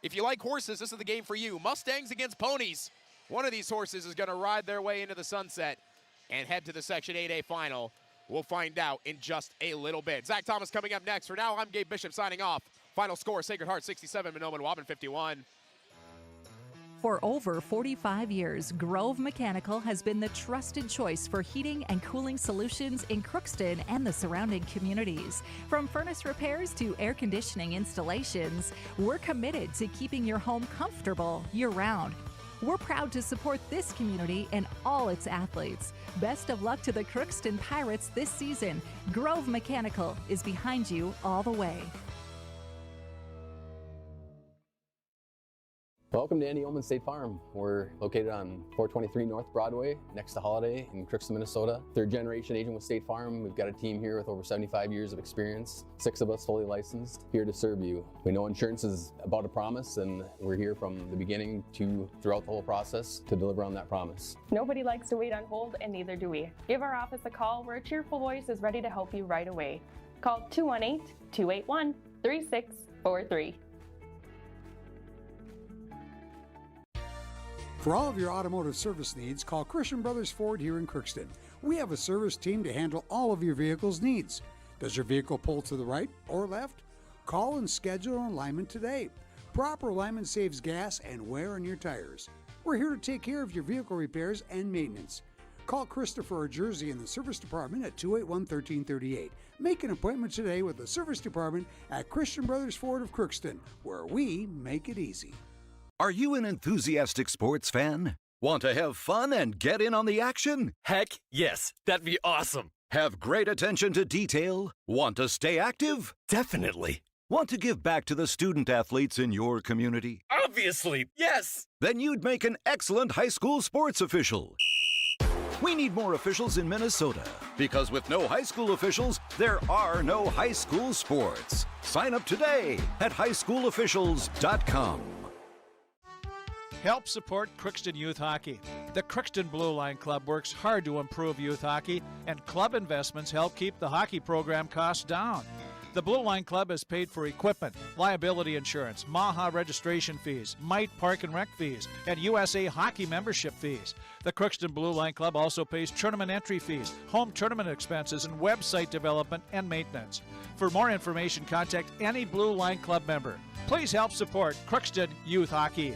If you like horses, this is the game for you. Mustangs against ponies. One of these horses is going to ride their way into the sunset and head to the Section 8A final. We'll find out in just a little bit. Zach Thomas coming up next. For now, I'm Gabe Bishop signing off. Final score, Sacred Heart 67, Mahnomen Waubun 51. For over 45 years, Grove Mechanical has been the trusted choice for heating and cooling solutions in Crookston and the surrounding communities. From furnace repairs to air conditioning installations, we're committed to keeping your home comfortable year-round. We're proud to support this community and all its athletes. Best of luck to the Crookston Pirates this season. Grove Mechanical is behind you all the way. Welcome to Andy Ullman State Farm. We're located on 423 North Broadway, next to Holiday in Crookston, Minnesota. Third generation agent with State Farm. We've got a team here with over 75 years of experience, 6 of us fully licensed, here to serve you. We know insurance is about a promise, and we're here from the beginning to throughout the whole process to deliver on that promise. Nobody likes to wait on hold, and neither do we. Give our office a call where a cheerful voice is ready to help you right away. Call 218-281-3643. For all of your automotive service needs, call Christian Brothers Ford here in Crookston. We have a service team to handle all of your vehicle's needs. Does your vehicle pull to the right or left? Call and schedule an alignment today. Proper alignment saves gas and wear on your tires. We're here to take care of your vehicle repairs and maintenance. Call Christopher or Jersey in the service department at 281-1338. Make an appointment today with the service department at Christian Brothers Ford of Crookston, where we make it easy. Are you an enthusiastic sports fan? Want to have fun and get in on the action? Heck, yes. That'd be awesome. Have great attention to detail? Want to stay active? Definitely. Want to give back to the student athletes in your community? Obviously, yes. Then you'd make an excellent high school sports official. We need more officials in Minnesota, because with no high school officials, there are no high school sports. Sign up today at highschoolofficials.com. Help support Crookston Youth Hockey. The Crookston Blue Line Club works hard to improve youth hockey, and club investments help keep the hockey program costs down. The Blue Line Club has paid for equipment, liability insurance, MAHA registration fees, Mite Park and Rec fees, and USA Hockey membership fees. The Crookston Blue Line Club also pays tournament entry fees, home tournament expenses, and website development and maintenance. For more information, contact any Blue Line Club member. Please help support Crookston Youth Hockey.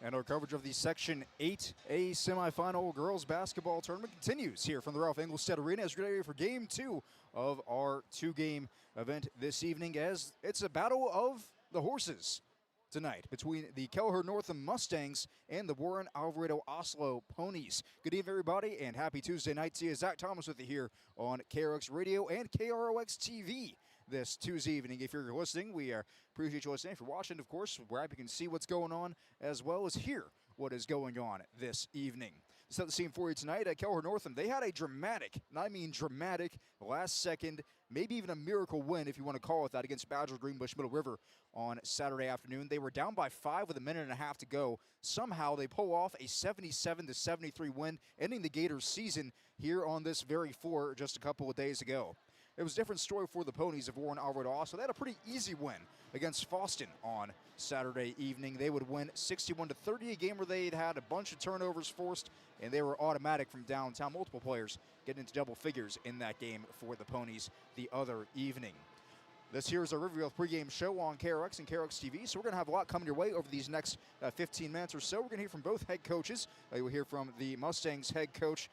And our coverage of the Section 8A semifinal girls basketball tournament continues here from the Ralph Engelstad Arena as we're ready for Game 2 of our two-game event this evening, as it's a battle of the horses tonight between the Kelliher Northome Mustangs and the Warren Alvarado Oslo Ponies. Good evening, everybody, and happy Tuesday night to you. Zach Thomas with you here on KRX Radio and KROX TV this Tuesday evening. If you're listening, we appreciate you listening. If you're watching, of course, where you can see what's going on as well as hear what is going on this evening. To set the scene for you tonight, at Kelliher Northome, they had a dramatic, and I mean dramatic, last-second, maybe even a miracle win, if you want to call it that, against Badger Greenbush Middle River on Saturday afternoon. They were down by 5 with a minute and a half to go. Somehow they pull off a 77-73 win, ending the Gators' season here on this very floor just a couple of days ago. It was a different story for the Ponies of Warren Alvarado. So they had a pretty easy win against Foston on Saturday evening. They would win 61-30, a game where they had a bunch of turnovers forced, and they were automatic from downtown. Multiple players getting into double figures in that game for the Ponies the other evening. This here is our Riverview pregame show on KRX and KRX TV, so we're going to have a lot coming your way over these next 15 minutes or so. We're going to hear from both head coaches. You'll hear from the Mustangs head coach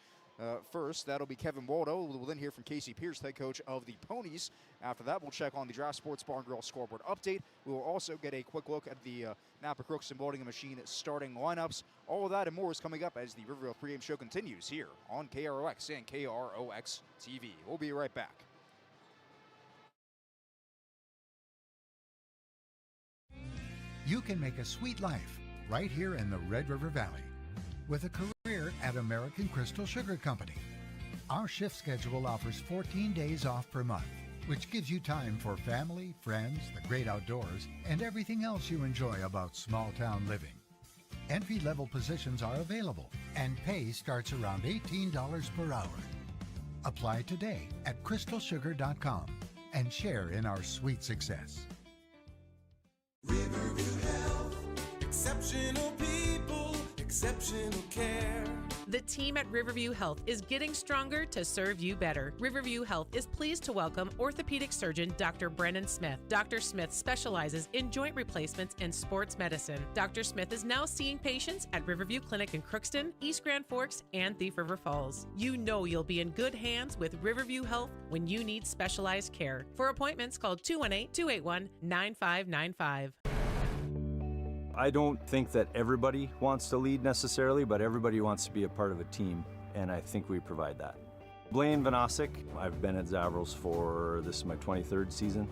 first. That'll be Kevin Waldo. We'll then hear from Casey Pierce, head coach of the Ponies. After that, we'll check on the Draft Sports Bar and Grill scoreboard update. We will also get a quick look at the Napa Crookston Boating and Machine starting lineups. All of that and more is coming up as the Riverview pregame show continues here on KROX and KROX TV. We'll be right back. You can make a sweet life right here in the Red River Valley with a career at American Crystal Sugar Company. Our shift schedule offers 14 days off per month, which gives you time for family, friends, the great outdoors, and everything else you enjoy about small-town living. Entry-level positions are available, and pay starts around $18 per hour. Apply today at crystalsugar.com and share in our sweet success. Riverview Health, exceptional people, exceptional care. The team at Riverview Health is getting stronger to serve you better. Riverview Health is pleased to welcome orthopedic surgeon Dr. Brennan Smith. Dr. Smith specializes in joint replacements and sports medicine. Dr. Smith is now seeing patients at Riverview Clinic in Crookston, East Grand Forks, and Thief River Falls. You know you'll be in good hands with Riverview Health when you need specialized care. For appointments, call 218-281-9595. I don't think that everybody wants to lead necessarily, but everybody wants to be a part of a team, and I think we provide that. Blaine Vanosic, I've been at Zavros for, this is my 23rd season.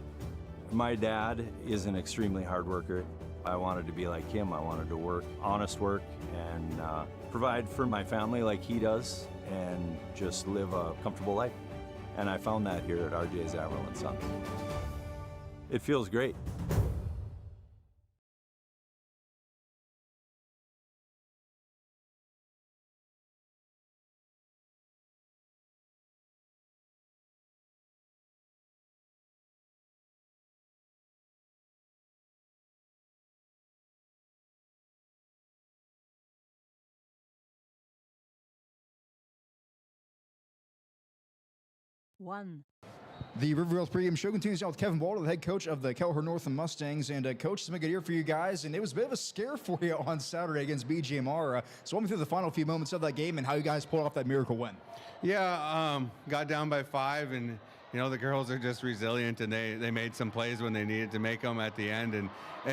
My dad is an extremely hard worker. I wanted to be like him. I wanted to work, honest work, and provide for my family like he does, and just live a comfortable life. And I found that here at RJ Zavro & Son. It feels great. The Riverview pregame show continues now with Kevin Waldo, the head coach of the Kelliher Northome Mustangs. And Coach, it's been a good year for you guys, and it was a bit of a scare for you on Saturday against BGMR. So walk me through the final few moments of that game and how you guys pulled off that miracle win. Yeah, got down by 5, and you know the girls are just resilient, and they made some plays when they needed to make them at the end, and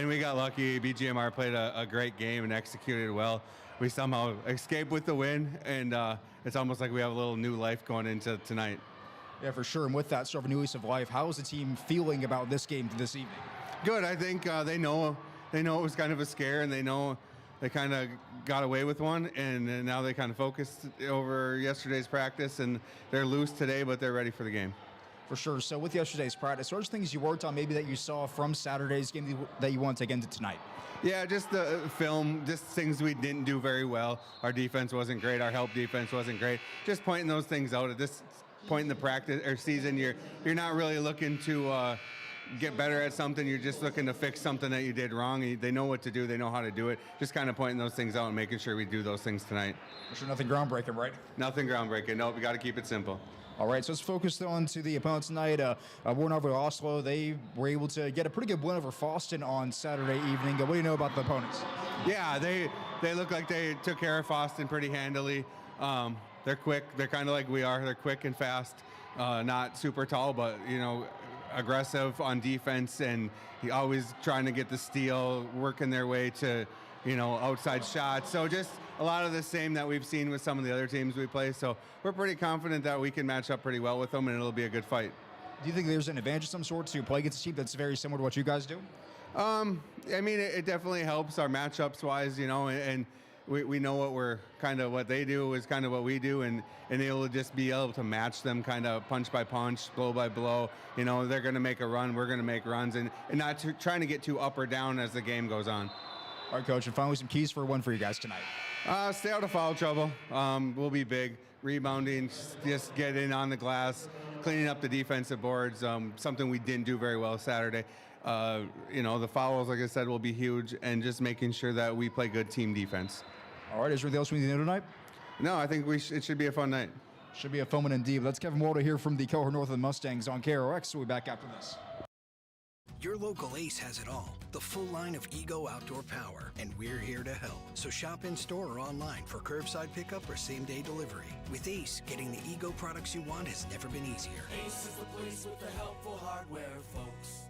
we got lucky. BGMR played a great game and executed well. We somehow escaped with the win, and it's almost like we have a little new life going into tonight. Yeah, for sure. And with that sort of a new lease of life, how is the team feeling about this game this evening? Good. I think they know it was kind of a scare, and they know they kind of got away with one, and now they kind of focused over yesterday's practice, and they're loose today, but they're ready for the game. For sure. So with yesterday's practice, what are things you worked on maybe that you saw from Saturday's game that you want to take into tonight? Yeah, just the film, just things we didn't do very well. Our defense wasn't great. Our help defense wasn't great. Just pointing those things out at this point in the practice or season. You're not really looking to get better at something. You're just looking to fix something that you did wrong. They know what to do. They know how to do it. Just kind of pointing those things out and making sure we do those things tonight. For sure, nothing groundbreaking, right? Nothing groundbreaking. No, we got to keep it simple. All right, so let's focus on to the opponent tonight. Waubun over Oslo. They were able to get a pretty good win over Foston on Saturday evening. What do you know about the opponents? Yeah, they look like they took care of Foston pretty handily. They're quick. They're kind of like we are. They're quick and fast. Not super tall, but aggressive on defense, and always trying to get the steal, working their way to outside shots. So just a lot of the same that we've seen with some of the other teams we play. So we're pretty confident that we can match up pretty well with them, and it'll be a good fight. Do you think there's an advantage of some sort to play against a team that's very similar to what you guys do? I mean, it definitely helps our matchups wise, and we know what they do is kind of what we do, and able to just be able to match them kind of punch by punch, blow by blow. They're going to make a run, we're going to make runs, and not trying to get too up or down as the game goes on. All right, Coach, and finally some keys for a win for you guys tonight. Stay out of foul trouble. We'll be big. Rebounding, just get in on the glass, cleaning up the defensive boards, something we didn't do very well Saturday. The fouls, like I said, will be huge, and just making sure that we play good team defense. All right, is there anything else we need to know tonight? No, I think it should be a fun night. Should be a fun one indeed. Let's Kevin Waldo here from the Kelliher Northome Mustangs on KROX. We'll be back after this. Your local Ace has it all, the full line of Ego outdoor power, and we're here to help. So shop in store or online for curbside pickup or same-day delivery. With Ace, getting the Ego products you want has never been easier. Ace is the place with the helpful hardware, folks.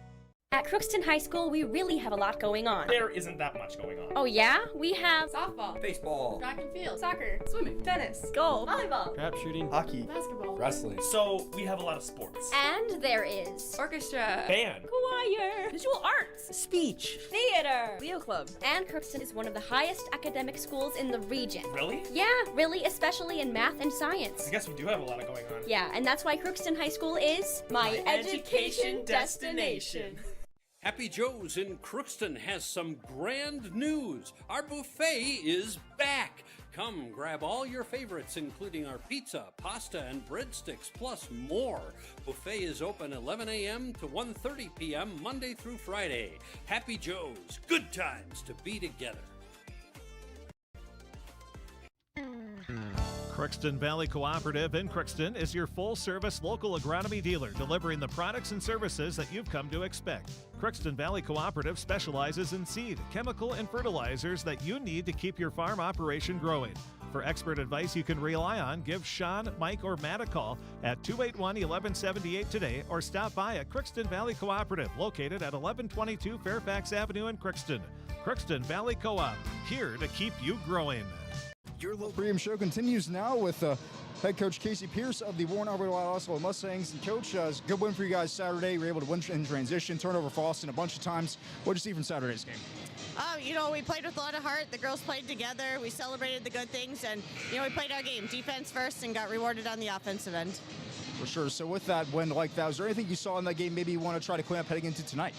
At Crookston High School, we really have a lot going on. There isn't that much going on. Oh yeah? We have softball, baseball, track and field, soccer, swimming, tennis, golf, volleyball, crap shooting, hockey, basketball, wrestling. So we have a lot of sports. And there is orchestra, band, choir, visual arts, speech, theater, Leo Club. And Crookston is one of the highest academic schools in the region. Really? Yeah, really, especially in math and science. I guess we do have a lot of going on. Yeah, and that's why Crookston High School is my education destination. Happy Joe's in Crookston has some grand news. Our buffet is back. Come grab all your favorites, including our pizza, pasta, and breadsticks, plus more. Buffet is open 11 a.m. to 1:30 p.m. Monday through Friday. Happy Joe's. Good times to be together. Crookston Valley Cooperative in Crookston is your full-service local agronomy dealer, delivering the products and services that you've come to expect. Crookston Valley Cooperative specializes in seed, chemical, and fertilizers that you need to keep your farm operation growing. For expert advice you can rely on, give Sean, Mike, or Matt a call at 281-1178 today, or stop by at Crookston Valley Cooperative, located at 1122 Fairfax Avenue in Crookston. Crookston Valley Co-op, here to keep you growing. Your local pregame show continues now with head coach Casey Pierce of the Warren Alberta Oslo Mustangs. And coach, good win for you guys Saturday. You were able to win in transition, turn over Foston a bunch of times. What did you see from Saturday's game? We played with a lot of heart. The girls played together. We celebrated the good things, and we played our game defense first and got rewarded on the offensive end. For sure. So with that win like that, was there anything you saw in that game maybe you want to try to clean up heading into tonight?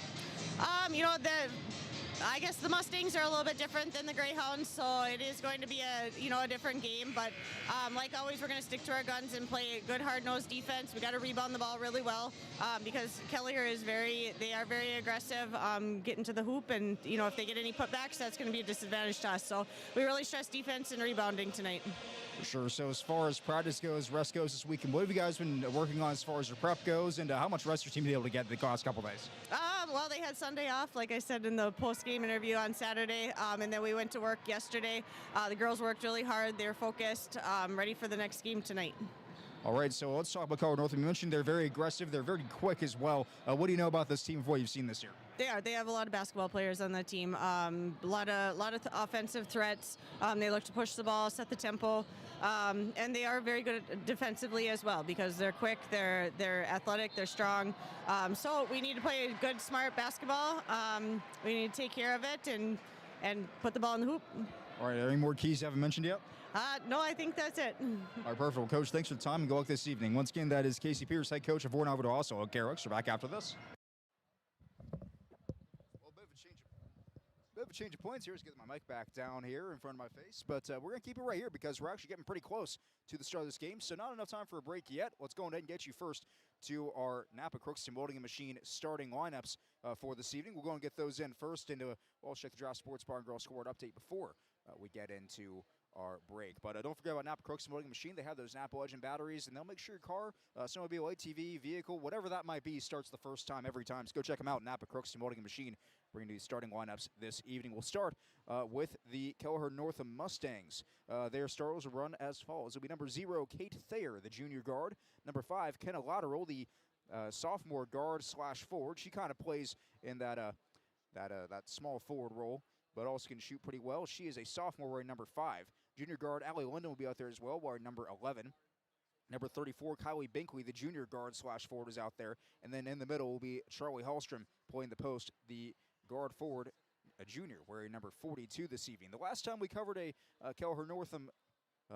I guess the Mustangs are a little bit different than the Greyhounds, so it is going to be a different game. But like always, we're going to stick to our guns and play good hard-nosed defense. We got to rebound the ball really well because Kelliher is very aggressive, getting to the hoop, and if they get any putbacks, that's going to be a disadvantage to us. So we really stress defense and rebounding tonight. For sure. So as far as practice goes, rest goes this weekend, what have you guys been working on as far as your prep goes, and how much rest your team been able to get the last couple of days? Well, they had Sunday off, like I said in the post-game interview on Saturday, and then we went to work yesterday. The girls worked really hard. They're focused, ready for the next game tonight. All right, so let's talk about Kelliher Northome. You mentioned they're very aggressive. They're very quick as well. What do you know about this team from what you've seen this year? They are. They have a lot of basketball players on the team. A lot of offensive threats. They look to push the ball, set the tempo, and they are very good defensively as well because they're quick, they're athletic, they're strong. So we need to play good, smart basketball. We need to take care of it and put the ball in the hoop. All right. Any more keys you haven't mentioned yet? No, I think that's it. All right, perfect. Well, Coach, thanks for the time and good luck this evening. Once again, that is Casey Pierce, head coach of Warren Alvarado also. Garrix, we're back after this. Well, a bit of a change of points here. Let's get my mic back down here in front of my face. But we're going to keep it right here because we're actually getting pretty close to the start of this game. So not enough time for a break yet. Let's go ahead and get you first to our Napa Crookston Welding and Machine starting lineups for this evening. We'll go and get those in first into, well, check the Draft Sports Bar and Grill scored update before we get into our break. But don't forget about Napa Crookston Welding and Machine. They have those Napa Legend batteries, and they'll make sure your car, snowmobile, ATV, vehicle, whatever that might be, starts the first time every time. So go check them out, Napa Crookston Welding and Machine, bringing you the starting lineups this evening. We'll start with the Kelliher Northome Mustangs. Their starters will run as follows. It'll be number 0, Kate Thayer, the junior guard. Number 5, Kenna Lateral, the sophomore guard / forward. She kind of plays in that small forward role, but also can shoot pretty well. She is a sophomore wearing number 5. Junior guard Allie Linden will be out there as well, wearing number 11. Number 34, Kylie Binkley, the junior guard / forward, is out there. And then in the middle will be Charlie Hallstrom playing the post, the guard forward, a junior, wearing number 42 this evening. The last time we covered a Kelliher Northome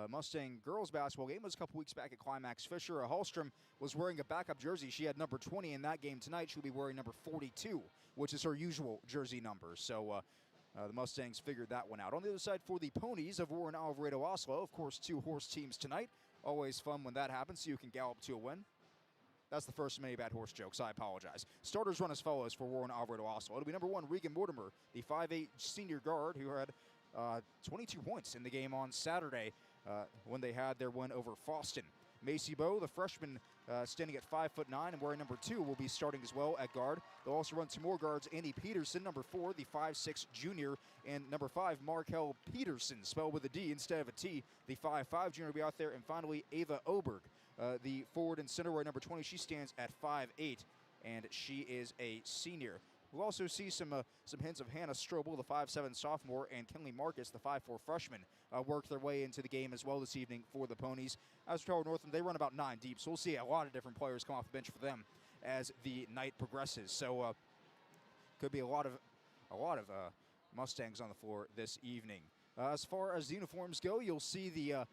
Mustang girls basketball game was a couple weeks back at Climax Fisher. Hallstrom was wearing a backup jersey. She had number 20 in that game. Tonight she'll be wearing number 42, which is her usual jersey number. So the Mustangs figured that one out. On the other side for the Ponies of Warren Alvarado Oslo, of course, 2 horse teams tonight. Always fun when that happens, so you can gallop to a win. That's the first of many bad horse jokes. I apologize. Starters run as follows for Warren Alvarado Oslo. It'll be number 1, Regan Mortimer, the 5'8 senior guard who had 22 points in the game on Saturday when they had their win over Foston. Macy Bowe, the freshman, standing at 5'9" and wearing number 2, will be starting as well at guard. They'll also run 2 more guards. Andy Peterson, number 4, the 5'6 junior, and number 5, Markel Peterson, spelled with a D instead of a T. The 5'5 junior will be out there. And finally, Ava Oberg, the forward and center, wearing number 20. She stands at 5'8", and she is a senior. We'll also see some hints of Hannah Strobel, the 5'7 sophomore, and Kenley Marcus, the 5'4 freshman, work their way into the game as well this evening for the Ponies. As for Kelliher Northome, they run about 9 deep, so we'll see a lot of different players come off the bench for them as the night progresses. So could be a lot of Mustangs on the floor this evening. As far as the uniforms go, you'll see the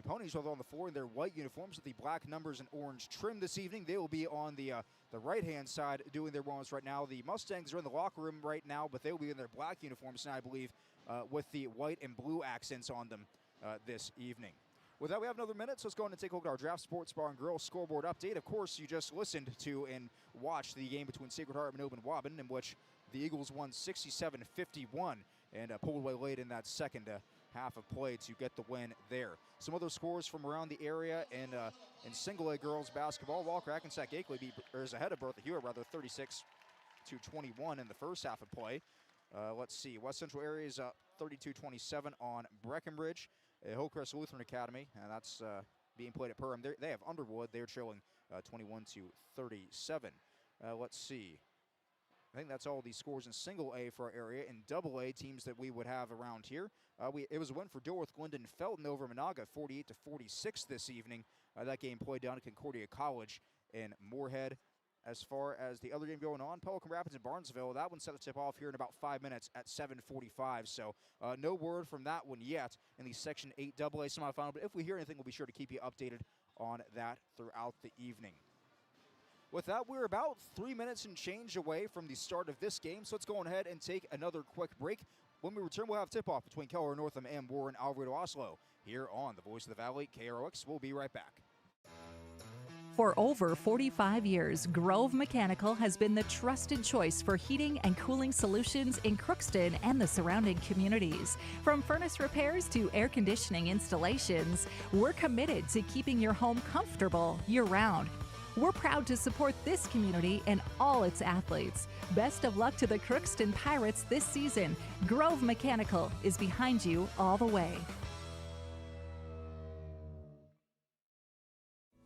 Ponies are on the floor in their white uniforms with the black numbers and orange trim this evening. They will be on the right-hand side doing their warm-ups right now. The Mustangs are in the locker room right now, but they will be in their black uniforms now, I believe, with the white and blue accents on them this evening. With that, we have another minute, so let's go ahead and take a look at our Draft Sports Bar and Grill scoreboard update. Of course, you just listened to and watched the game between Sacred Heart and Mahnomen and Waubun, in which the Eagles won 67-51 and pulled away late in that second half of play to get the win there. Some other scores from around the area in single A girls basketball. Walker Hackensack Akeley is ahead of Bertha Hewitt, 36-21 in the first half of play. Let's see, West Central area is up 32-27 on Breckenridge. Hillcrest Lutheran Academy, and that's being played at Perham. They have Underwood. They're trailing 21-37. Let's see. I think that's all the scores in single A for our area. In double A, teams that we would have around here, it was a win for Dilworth Glendon Felton over Monaga, 48-46 this evening. That game played down at Concordia College in Moorhead. As far as the other game going on, Pelican Rapids and Barnesville, that one set the tip off here in about 5 minutes at 7:45. So no word from that one yet in the Section 8 AA semifinal. But if we hear anything, we'll be sure to keep you updated on that throughout the evening. With that, we're about 3 minutes and change away from the start of this game. So let's go ahead and take another quick break. When we return, we'll have tip-off between Kelliher Northome and Warren Alvarado Oslo here on the Voice of the Valley, KROX. We'll be right back. For over 45 years, Grove Mechanical has been the trusted choice for heating and cooling solutions in Crookston and the surrounding communities. From furnace repairs to air conditioning installations, we're committed to keeping your home comfortable year-round. We're proud to support this community and all its athletes. Best of luck to the Crookston Pirates this season. Grove Mechanical is behind you all the way.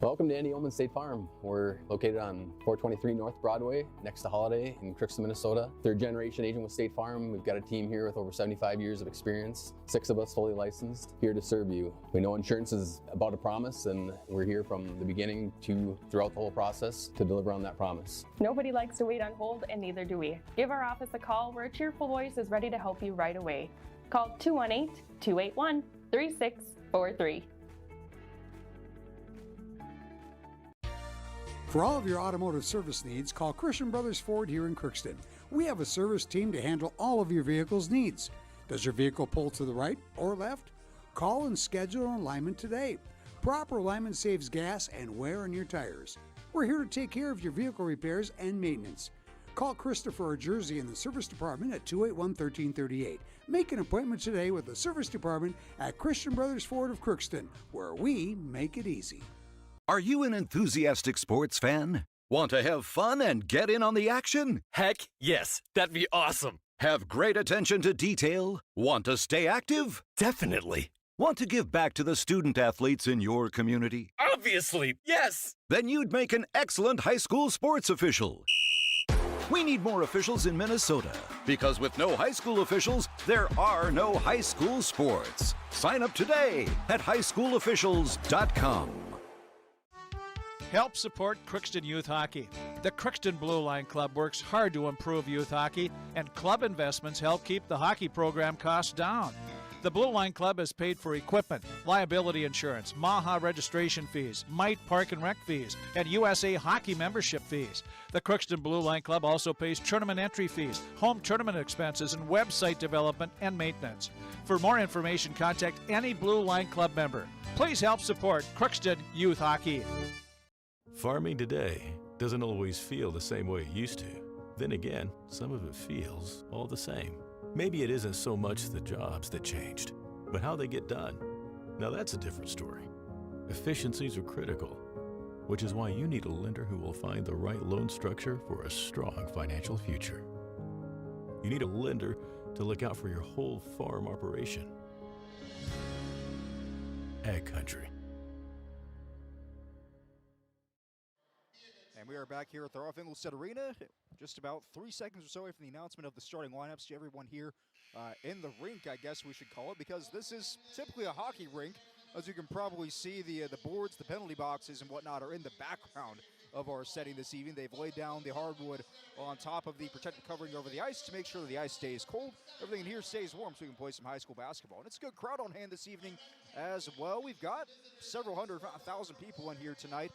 Welcome to Mahnomen State Farm. We're located on 423 North Broadway, next to Holiday in Crookston, Minnesota. Third generation agent with State Farm. We've got a team here with over 75 years of experience. 6 of us fully licensed, here to serve you. We know insurance is about a promise, and we're here from the beginning to throughout the whole process to deliver on that promise. Nobody likes to wait on hold, and neither do we. Give our office a call where a cheerful voice is ready to help you right away. Call 218-281-3000. 3643. For all of your automotive service needs, call Christian Brothers Ford here in Crookston. We have a service team to handle all of your vehicle's needs. Does your vehicle pull to the right or left? Call and schedule an alignment today. Proper alignment saves gas and wear on your tires. We're here to take care of your vehicle repairs and maintenance. Call Christopher or Jersey in the service department at 281-1338. Make an appointment today with the service department at Christian Brothers Ford of Crookston, where we make it easy. Are you an enthusiastic sports fan? Want to have fun and get in on the action? Heck yes, that'd be awesome. Have great attention to detail? Want to stay active? Definitely. Want to give back to the student athletes in your community? Obviously, yes. Then you'd make an excellent high school sports official. We need more officials in Minnesota, because with no high school officials, there are no high school sports. Sign up today at highschoolofficials.com. Help support Crookston Youth Hockey. The Crookston Blue Line Club works hard to improve youth hockey, and club investments help keep the hockey program costs down. The Blue Line Club has paid for equipment, liability insurance, MAHA registration fees, Mite Park and Rec fees, and USA Hockey membership fees. The Crookston Blue Line Club also pays tournament entry fees, home tournament expenses, and website development and maintenance. For more information, contact any Blue Line Club member. Please help support Crookston Youth Hockey. Farming today doesn't always feel the same way it used to. Then again, some of it feels all the same. Maybe it isn't so much the jobs that changed, but how they get done. Now that's a different story. Efficiencies are critical, which is why you need a lender who will find the right loan structure for a strong financial future. You need a lender to look out for your whole farm operation. Ag Country. And we are back here at the Northome Ingolstadt Arena, just about 3 seconds or so away from the announcement of the starting lineups to everyone here in the rink, I guess we should call it, because this is typically a hockey rink. As you can probably see, the boards, the penalty boxes, and whatnot are in the background of our setting this evening. They've laid down the hardwood on top of the protective covering over the ice to make sure that the ice stays cold. Everything in here stays warm so we can play some high school basketball. And it's a good crowd on hand this evening as well. We've got several hundred thousand people in here tonight.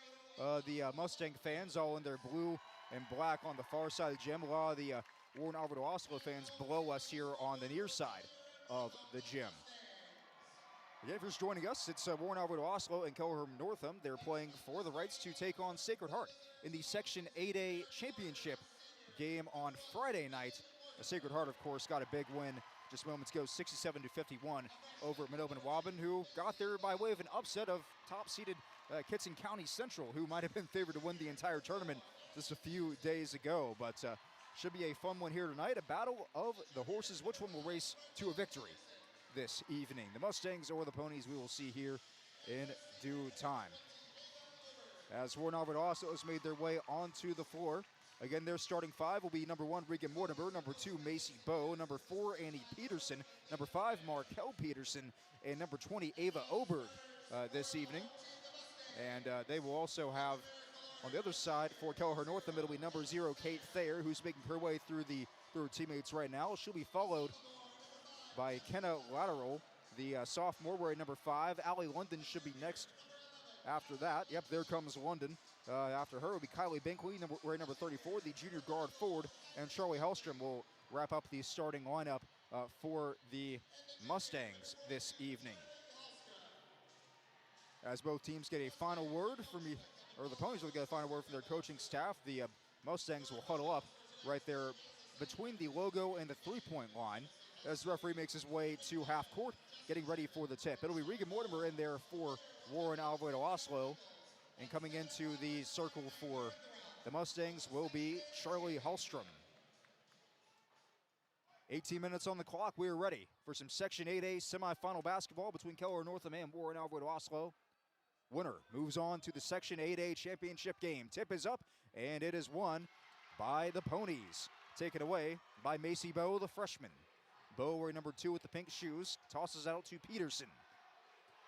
The Mustang fans all in their blue and black on the far side of the gym. A lot of the Warren Alvarado Oslo fans below us here on the near side of the gym. Again, if you're just joining us, it's Warren Alvarado Oslo and Kelliher Northome. They're playing for the rights to take on Sacred Heart in the Section 8A championship game on Friday night. Sacred Heart, of course, got a big win just moments ago, 67-51 over Mahnomen and Waubun, who got there by way of an upset of top-seeded Kitson County Central, who might have been favored to win the entire tournament just a few days ago. But should be a fun one here tonight, a battle of the horses. Which one will race to a victory this evening? The Mustangs or the Ponies, we will see here in due time. As Warren Alvarado also has made their way onto the floor. Again, their starting five will be number 1, Regan Mortimer, number 2, Macy Bowe, number 4, Annie Peterson, number 5, Markel Peterson, and number 20, Ava Oberg this evening. And they will also have, on the other side, for Kelliher Northome, it'll be number 0, Kate Thayer, who's making her way through her teammates right now. She'll be followed by Kenna Lateral, the sophomore, wearing number 5. Allie London should be next after that. Yep, there comes London. After her will be Kylie Binkley, wearing number 34, the junior guard forward, and Charlie Hellstrom will wrap up the starting lineup for the Mustangs this evening. As both teams get a final word from me, or the Ponies will get a final word from their coaching staff, the Mustangs will huddle up right there between the logo and the three-point line as the referee makes his way to half court, getting ready for the tip. It'll be Regan Mortimer in there for Warren Alvarado Oslo, and coming into the circle for the Mustangs will be Charlie Hellstrom. 18 minutes on the clock. We are ready for some Section 8A semifinal basketball between Kelliher Northome and Warren Alvarado Oslo. Winner moves on to the Section 8A championship game. Tip is up, and it is won by the Ponies. Taken away by Macy Bowe, the freshman. Bowe, wearing number 2 with the pink shoes, tosses out to Peterson.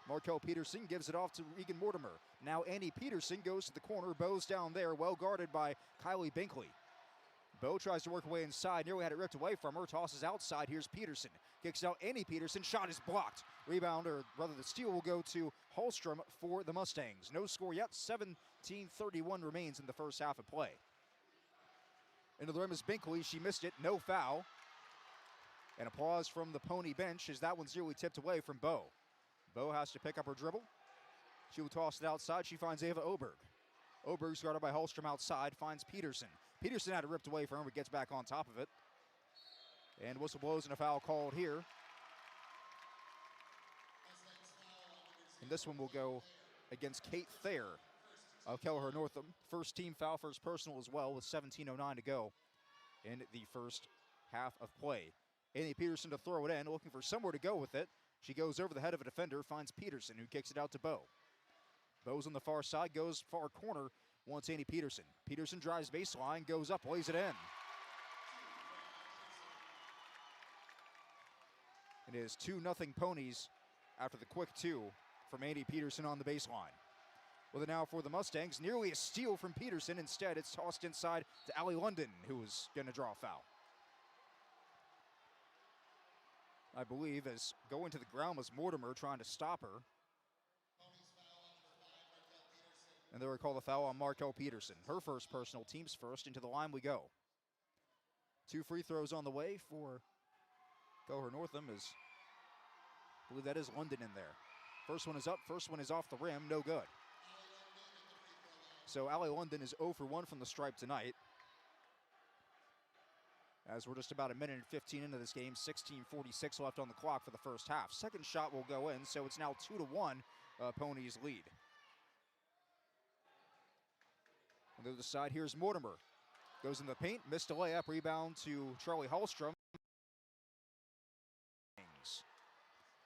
Markel Peterson gives it off to Regan Mortimer. Now Annie Peterson goes to the corner. Bowe's down there, well guarded by Kylie Binkley. Bo tries to work away inside, nearly had it ripped away from her, tosses outside, here's Peterson. Kicks it out, Annie Peterson, shot is blocked. Rebound, or rather the steal will go to Hallstrom for the Mustangs. No score yet, 17:31 remains in the first half of play. Into the rim is Binkley, she missed it, no foul. And applause from the Pony bench as that one's nearly tipped away from Bo. Bo has to pick up her dribble. She will toss it outside, she finds Ava Oberg. Oberg's guarded by Hallstrom outside, finds Peterson. Peterson had it ripped away from her, but gets back on top of it. And whistle blows and a foul called here. And this one will go against Kate Thayer of Kelliher Northome. First team foul, first personal as well, with 17:09 to go in the first half of play. Annie Peterson to throw it in, looking for somewhere to go with it. She goes over the head of a defender, finds Peterson, who kicks it out to Bo. Bo's on the far side, goes far corner, wants Annie Peterson. Peterson drives baseline, goes up, lays it in. It is 2-0 Ponies after the quick two from Annie Peterson on the baseline. With it now for the Mustangs, nearly a steal from Peterson. Instead, it's tossed inside to Allie London, who is going to draw a foul. I believe as going to the ground was Mortimer trying to stop her. And they will call the foul on Markel Peterson. Her first personal, team's first. Into the line we go. 2 free throws on the way for Kelliher Northome. I believe that is London in there. First one is up, first one is off the rim, no good. So Allie London is 0 for 1 from the stripe tonight. As we're just about a minute and 15 into this game, 16:46 left on the clock for the first half. Second shot will go in, so it's now 2-1 Ponies lead. On the other side, here's Mortimer. Goes in the paint, missed a layup, rebound to Charlie Hallstrom. I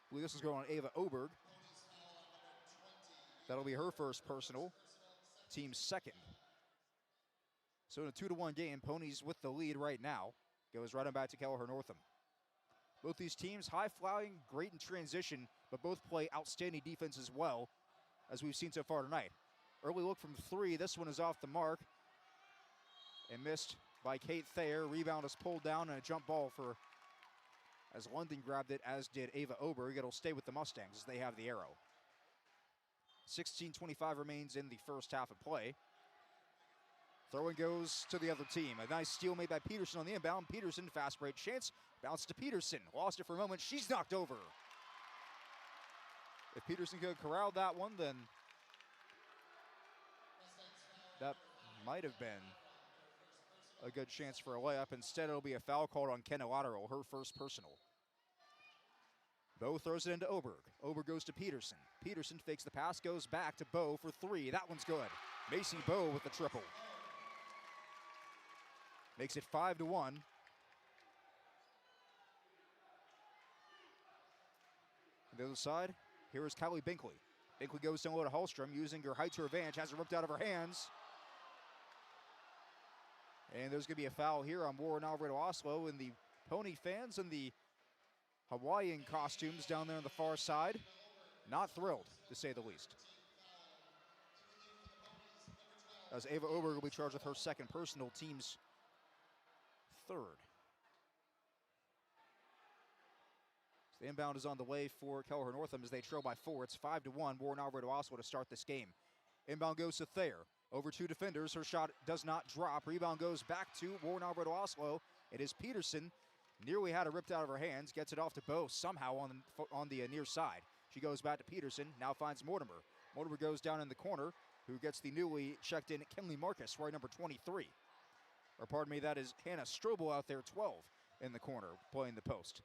believe this is going on Ava Oberg. That'll be her first personal, team's second. So in a 2-1 game, Ponies with the lead right now. Goes right on back to Kelliher Northome. Both these teams high-flying, great in transition, but both play outstanding defense as well, as we've seen so far tonight. Early look from 3, this one is off the mark and missed by Kate Thayer. Rebound is pulled down and a jump ball for, as London grabbed it, as did Ava Oberg. It'll stay with the Mustangs as they have the arrow. 16:25 remains in the first half of play. Throw-in goes to the other team. A nice steal made by Peterson on the inbound. Peterson, fast break chance, bounce to Peterson. Lost it for a moment, she's knocked over. If Peterson could corral that one, then that might have been a good chance for a layup. Instead, it'll be a foul called on Kenna Lateral, her first personal. Bo throws it into Oberg. Oberg goes to Peterson. Peterson fakes the pass, goes back to Bo for 3. That one's good. Macy Bo with the triple. Makes it 5-1. On the other side, here is Kylie Binkley. Binkley goes down low to Hallstrom, using her height to her advantage, has it ripped out of her hands. And there's going to be a foul here on Warren Alvarado Oslo, and the Pony fans in the Hawaiian costumes down there on the far side, not thrilled, to say the least. As Ava Oberg will be charged with her second personal, team's third. So the inbound is on the way for Kelliher Northome as they trail by 4. It's 5-1. Warren Alvarado Oslo to start this game. Inbound goes to Thayer. Over 2 defenders. Her shot does not drop. Rebound goes back to Warren Alvarado Oslo. It is Peterson. Nearly had it ripped out of her hands. Gets it off to Bo somehow on the near side. She goes back to Peterson. Now finds Mortimer. Mortimer goes down in the corner. Who gets the newly checked in Kenley Marcus, right number 23. Or pardon me, that is Hannah Strobel out there, 12 in the corner, playing the post.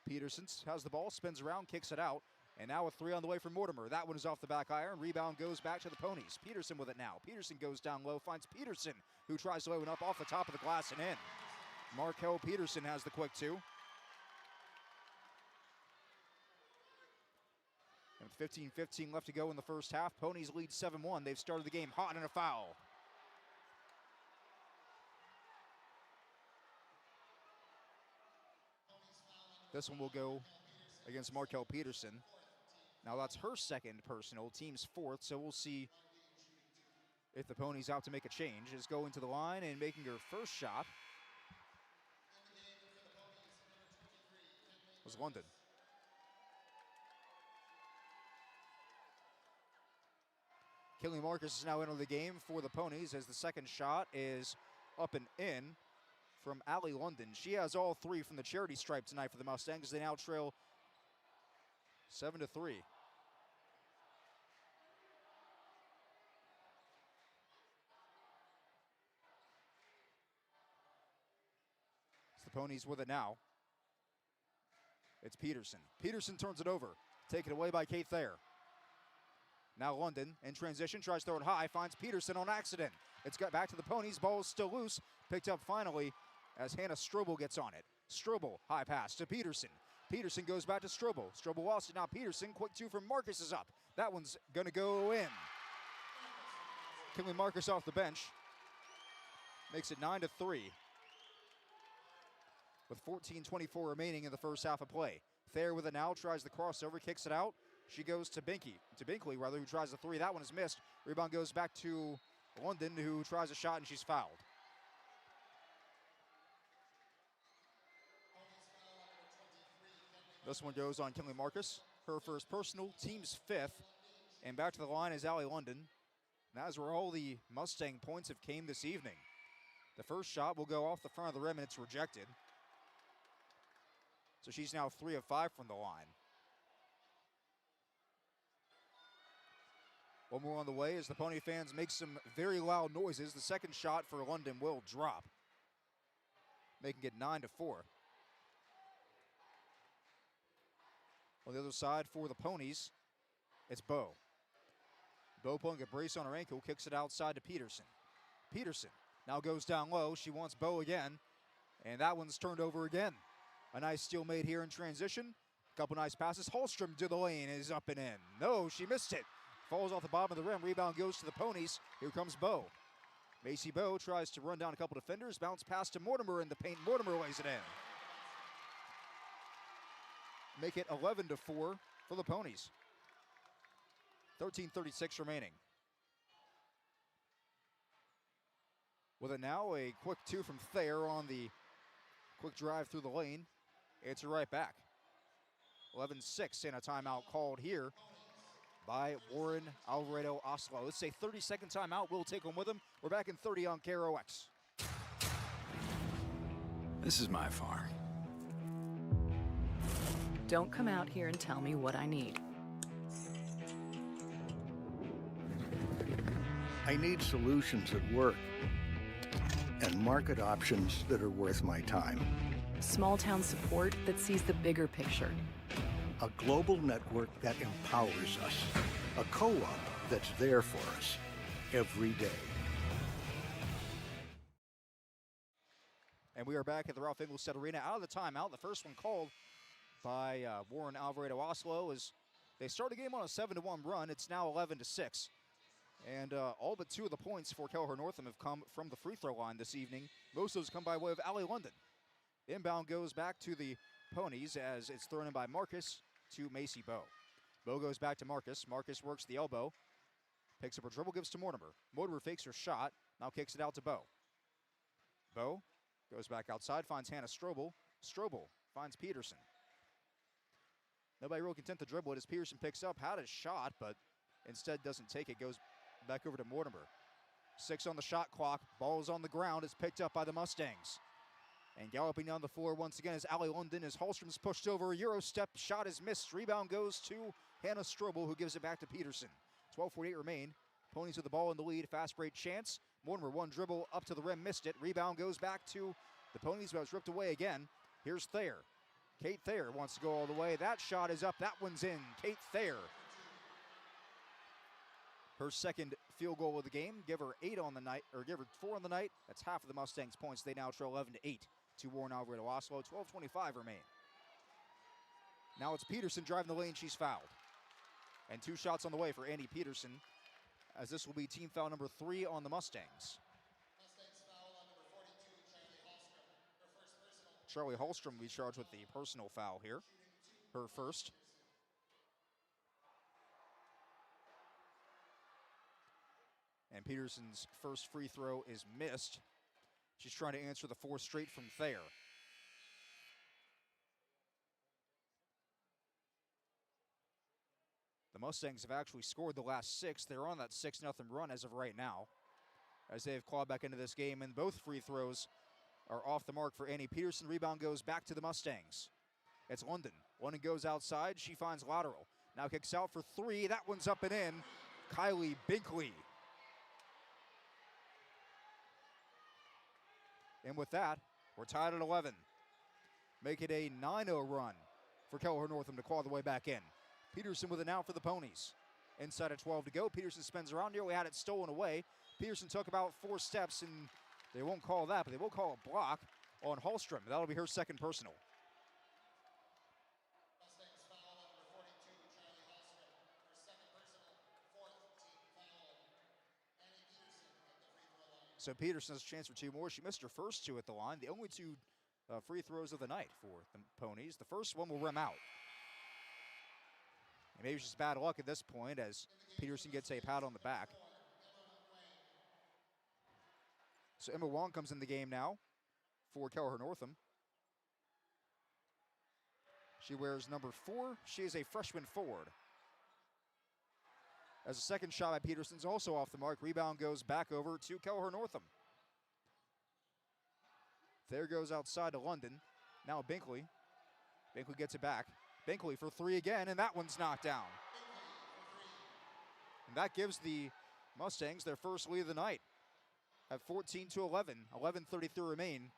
Peterson has the ball, spins around, kicks it out, and now a 3 on the way for Mortimer. That one is off the back iron. Rebound goes back to the Ponies. Peterson with it now. Peterson goes down low, finds Peterson, who tries to lay one up off the top of the glass and in. Markel Peterson has the quick 2. And 15:15 left to go in the first half. Ponies lead 7-1. They've started the game hot and a foul. This one will go against Markel Peterson. Now that's her second personal, team's 4th, so we'll see if the Ponies opt to make a change, is going to the line and making her first shot was London. Kelly Marcus is now into the game for the Ponies as the second shot is up and in from Allie London. She has all three from the charity stripe tonight for the Mustangs. They now trail 7-3. It's the Ponies with it now. It's Peterson. Peterson turns it over. Taken away by Kate Thayer. Now London in transition, tries to throw it high, finds Peterson on accident. It's got back to the Ponies, ball is still loose. Picked up finally as Hannah Strobel gets on it. Strobel, high pass to Peterson. Peterson goes back to Strobel. Strobel lost it, now Peterson, quick two from Marcus is up. That one's gonna go in. Kinley Marcus off the bench. Makes it 9-3. With 14:24 remaining in the first half of play. Thayer with it now, tries the crossover, kicks it out. She goes to Binkley, who tries the three. That one is missed. Rebound goes back to London, who tries a shot, and she's fouled. This one goes on Kinley Marcus. Her first personal, team's fifth. And back to the line is Allie London. And that is where all the Mustang points have came this evening. The first shot will go off the front of the rim, and it's rejected. So she's now 3 of 5 from the line. One more on the way as the Pony fans make some very loud noises. The second shot for London will drop, making it 9-4. On the other side for the Ponies, it's Bowe. Bowe pulling a brace on her ankle, kicks it outside to Peterson. Peterson now goes down low. She wants Bowe again, and that one's turned over again. A nice steal made here in transition. Couple nice passes. Holstrom to the lane is up and in. No, she missed it. Falls off the bottom of the rim. Rebound goes to the Ponies. Here comes Bowe. Macy Bowe tries to run down a couple defenders. Bounce pass to Mortimer in the paint. Mortimer lays it in. Make it 11-4 for the Ponies. 13:36 remaining. With it now, a quick two from Thayer on the quick drive through the lane. It's right back. 11-6 and a timeout called here by Warren Alvarado Oslo. Let's say 30-second timeout. We'll take them with them. We're back in 30 on KROX. This is my farm. Don't come out here and tell me what I need. I need solutions that work and market options that are worth my time. Small town support that sees the bigger picture. A global network that empowers us. A co-op that's there for us every day. And we are back at the Ralph Engelstad Arena out of the timeout. The first one called by Warren Alvarado Oslo as they start a game on a 7-1 run. It's now 11-6. And all but two of the points for Kelliher Northome have come from the free throw line this evening. Most of those come by way of Allie London. Inbound goes back to the Ponies as it's thrown in by Marcus to Macy Bowe. Bowe goes back to Marcus. Marcus works the elbow. Picks up her dribble, gives to Mortimer. Mortimer fakes her shot, now kicks it out to Bowe. Bowe goes back outside, finds Hannah Strobel. Strobel finds Peterson. Nobody real content to dribble it as Peterson picks up, had a shot, but instead doesn't take it, goes back over to Mortimer. 6 on the shot clock, ball is on the ground, it's picked up by the Mustangs. And galloping down the floor once again is Allie London as Hallstrom's pushed over, a Euro step, shot is missed. Rebound goes to Hannah Strobel, who gives it back to Peterson. 12:48 remain. Ponies with the ball in the lead, fast break chance. Mortimer one dribble up to the rim, missed it. Rebound goes back to the Ponies, but it's ripped away again. Here's Thayer. Kate Thayer wants to go all the way. That shot is up, that one's in. Kate Thayer. Her second field goal of the game. Give her 8 on the night, or give her 4 on the night. That's half of the Mustangs' points. They now trail 11-8 to Warren Alvarado Oslo. 12:25 remain. Now it's Peterson driving the lane. She's fouled. And 2 shots on the way for Andy Peterson, as this will be team foul number 3 on the Mustangs. Charlie Hallstrom will be charged with the personal foul here. Her first. And And Peterson's first free throw is missed. She's trying to answer the 4 straight from Thayer. The Mustangs have actually scored the last 6. They're on that 6-0 run as of right now, as they have clawed back into this game, and both free throws are off the mark for Annie Peterson. Rebound goes back to the Mustangs. It's London. London goes outside. She finds lateral. Now kicks out for 3. That one's up and in. Kylie Binkley. And with that, we're tied at 11. Make it a 9-0 run for Kelliher Northome to claw the way back in. Peterson with it now for the Ponies. Inside at 12 to go. Peterson spins around, nearly had it stolen away. Peterson took about 4 steps, and they won't call that, but they will call a block on Hallstrom. That'll be her second personal. So Peterson has a chance for 2 more. She missed her first 2 at the line. The only 2 free throws of the night for the Ponies. The first one will rim out. And maybe it's just bad luck at this point as Peterson gets a pat on the back. So Emma Wong comes in the game now for Kelliher Northome. She wears number 4. She is a freshman forward. As a second shot by Peterson's also off the mark. Rebound goes back over to Kelliher Northome. There goes outside to London. Now Binkley. Binkley gets it back. Binkley for 3 again, and that one's knocked down. And that gives the Mustangs their first lead of the night at 14-11. 11:33 remain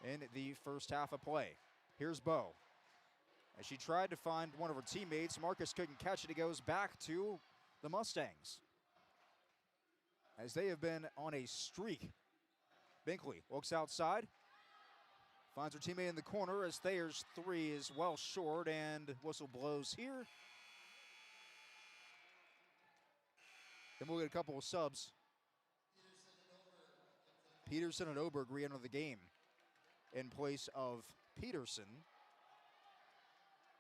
in the first half of play. Here's Bo. As she tried to find one of her teammates, Marcus couldn't catch it. It goes back to the Mustangs, as they have been on a streak. Binkley looks outside, finds her teammate in the corner as Thayer's 3 is well short, and whistle blows here. Then we'll get a couple of subs. Peterson and Oberg re-enter the game in place of Peterson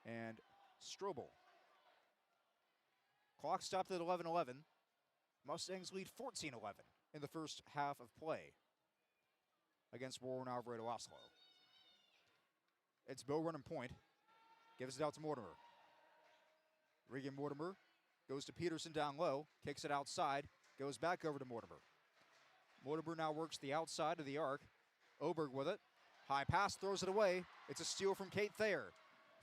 and Strobel. Clock stopped at 11:11. Mustangs lead 14-11 in the first half of play against Warren Alvarado Oslo. It's Bo running point. Gives it out to Mortimer. Regan Mortimer goes to Peterson down low. Kicks it outside. Goes back over to Mortimer. Mortimer now works the outside of the arc. Oberg with it. High pass, throws it away. It's a steal from Kate Thayer.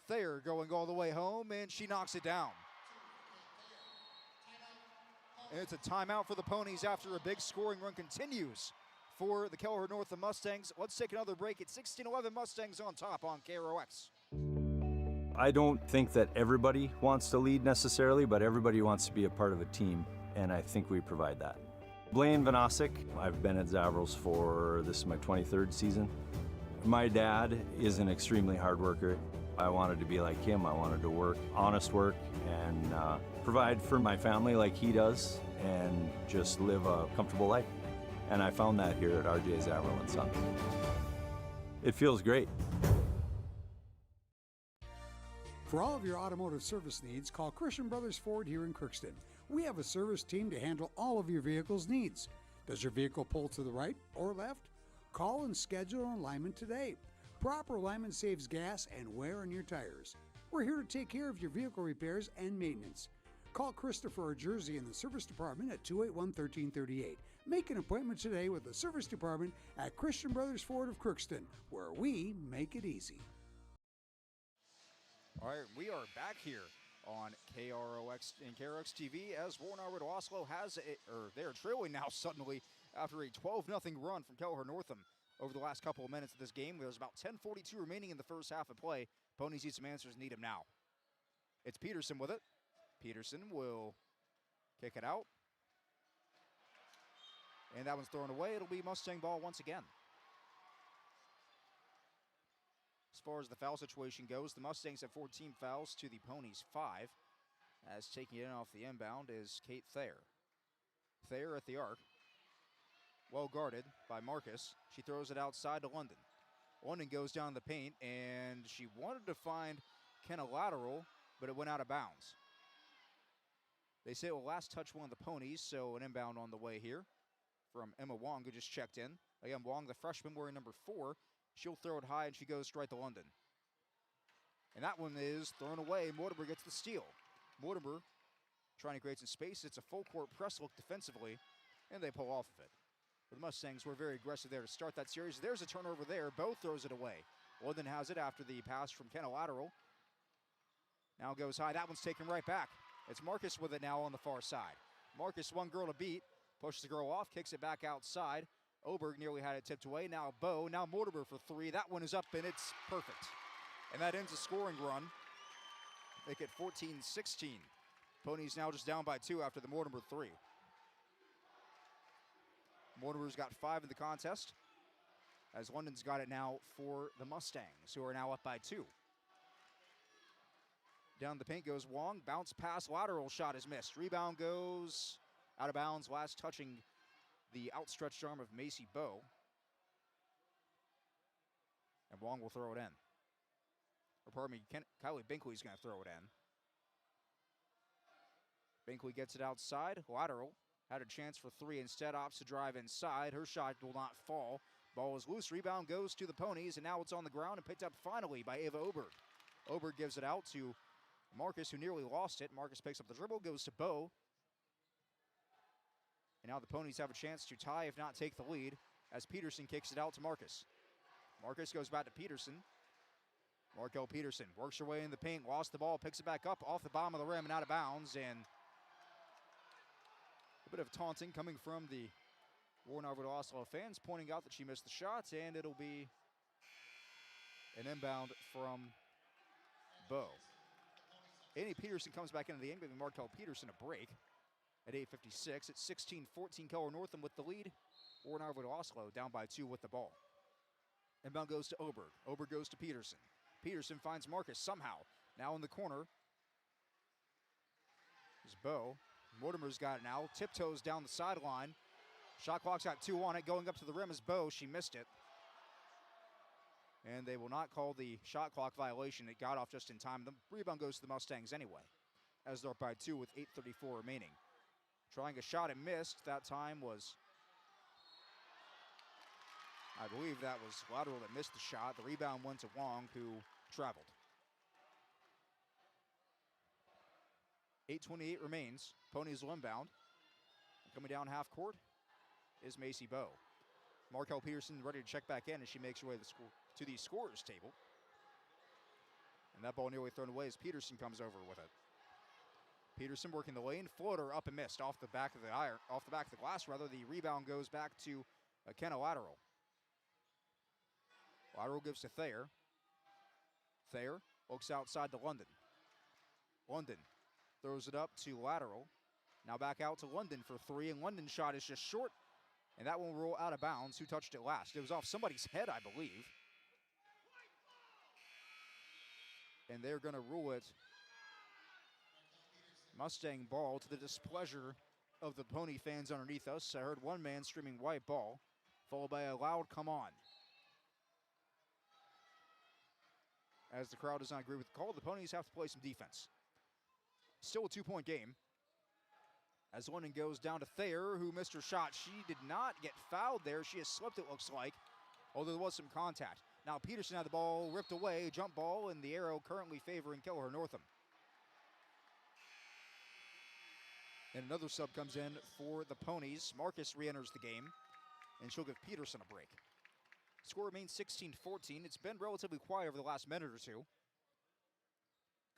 Thayer going all the way home, and she knocks it down. And it's a timeout for the Ponies after a big scoring run continues for the Kelliher Northome Mustangs. Let's take another break. It's 16-11 Mustangs on top on KROX. I don't think that everybody wants to lead necessarily, but everybody wants to be a part of a team, and I think we provide that. Blaine Vanosic, I've been at Zavrals for, this is my 23rd season. My dad is an extremely hard worker. I wanted to be like him. I wanted to work, honest work, and provide for my family like he does, and just live a comfortable life. And I found that here at RJ Zavril & Son. It feels great. For all of your automotive service needs, call Christian Brothers Ford here in Crookston. We have a service team to handle all of your vehicle's needs. Does your vehicle pull to the right or left? Call and schedule an alignment today. Proper alignment saves gas and wear on your tires. We're here to take care of your vehicle repairs and maintenance. Call Christopher or Jersey in the service department at 281-1338. Make an appointment today with the service department at Christian Brothers Ford of Crookston, where we make it easy. All right, we are back here on KROX and KROX TV as Warren Alvarado Oslo has they're trailing now suddenly after a 12-0 run from Kelliher Northome over the last couple of minutes of this game. There's about 10:42 remaining in the first half of play. Ponies need some answers, need them now. It's Peterson with it. Peterson will kick it out. And that one's thrown away. It'll be Mustang ball once again. As far as the foul situation goes, the Mustangs have 14 fouls to the Ponies 5. As taking it off the inbound is Kate Thayer. Thayer at the arc. Well guarded by Marcus. She throws it outside to London. London goes down the paint, and she wanted to find Kenna lateral, but it went out of bounds. They say it will last touch one of the ponies, so an inbound on the way here from Emma Wong, who just checked in. Again, Wong, the freshman, wearing number 4. She'll throw it high, and she goes straight to London. And that one is thrown away. Mortimer gets the steal. Mortimer trying to create some space. It's a full-court press look defensively, and they pull off of it. But the Mustangs were very aggressive there to start that series. There's a turnover there. Bo throws it away. London has it after the pass from Kenna lateral. Now goes high. That one's taken right back. It's Marcus with it now on the far side. Marcus, one girl to beat. Pushes the girl off, kicks it back outside. Oberg nearly had it tipped away. Now Bo, now Mortimer for 3. That one is up, and it's perfect. And that ends a scoring run. Make it 14-16. Ponies now just down by 2 after the Mortimer 3. Mortimer's got 5 in the contest, as London's got it now for the Mustangs, who are now up by 2. Down the paint goes Wong. Bounce pass, lateral shot is missed. Rebound goes out of bounds, last touching the outstretched arm of Macy Bowe. And Wong will throw it in. Or pardon me, Kylie Binkley's going to throw it in. Binkley gets it outside, lateral. Had a chance for 3 instead, opts to drive inside. Her shot will not fall. Ball is loose, rebound goes to the Ponies, and now it's on the ground and picked up finally by Ava Oberg. Oberg gives it out to Marcus, who nearly lost it. Marcus picks up the dribble, goes to Bowe. And now the Ponies have a chance to tie, if not take the lead, as Peterson kicks it out to Marcus. Marcus goes back to Peterson. Markel Peterson works her way in the paint, lost the ball, picks it back up off the bottom of the rim and out of bounds, and a bit of taunting coming from the Warren Harvard Oslo fans, pointing out that she missed the shot, and it'll be an inbound from Bowe. Annie Peterson comes back into the game, giving Markel Peterson a break at 8:56. It's 16-14, Kelliher Northome with the lead. Warren Harvard Oslo down by 2 with the ball. Inbound goes to Oberg. Oberg goes to Peterson. Peterson finds Marcus somehow. Now in the corner is Bowe. Mortimer's got it now. Tiptoes down the sideline. Shot clock's got 2 on it. Going up to the rim is Bowe. She missed it. And they will not call the shot clock violation. It got off just in time. The rebound goes to the Mustangs anyway, as they're up by 2 with 8:34 remaining. Trying a shot and missed. That time was, I believe that was lateral that missed the shot. The rebound went to Wong, who traveled. 8:28 remains. Ponies will inbound. Coming down half court is Macy Bowe. Markel Peterson ready to check back in as she makes her way to the scorer's table. And that ball nearly thrown away as Peterson comes over with it. Peterson working the lane, floater up and missed off the back of the glass rather. The rebound goes back to Kenna lateral. Lateral gives to Thayer. Thayer looks outside to London. London throws it up to lateral. Now back out to London for 3, and London's shot is just short, and that one will roll out of bounds. Who touched it last? It was off somebody's head, I believe. And they're going to rule it Mustang ball, to the displeasure of the Pony fans underneath us. I heard one man screaming white ball, followed by a loud come on. As the crowd does not agree with the call, the Ponies have to play some defense. Still a 2-point game. As London goes down to Thayer, who missed her shot. She did not get fouled there. She has slipped, it looks like, although there was some contact. Now Peterson had the ball ripped away, jump ball, and the arrow currently favoring Kelliher Northome. And another sub comes in for the Ponies. Marcus re-enters the game, and she'll give Peterson a break. Score remains 16-14. It's been relatively quiet over the last minute or two.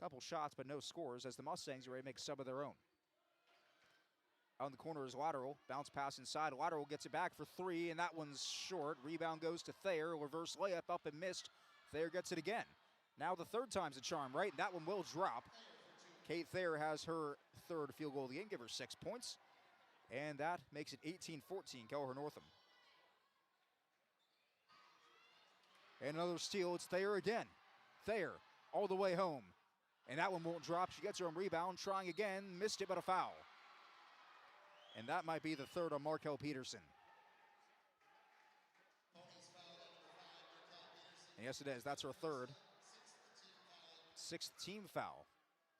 Couple shots, but no scores, as the Mustangs are ready to make a sub of their own. Out in the corner is lateral. Bounce pass inside. Lateral gets it back for 3, and that one's short. Rebound goes to Thayer. Reverse layup up and missed. Thayer gets it again. Now the third time's a charm, right? That one will drop. Kate Thayer has her third field goal of the game. Give her 6 points. And that makes it 18-14, Kelliher Northome. And another steal. It's Thayer again. Thayer all the way home. And that one won't drop. She gets her own rebound. Trying again. Missed it, but a foul. And that might be the third on Markel Peterson. And yes, it is. That's her third. 6th team foul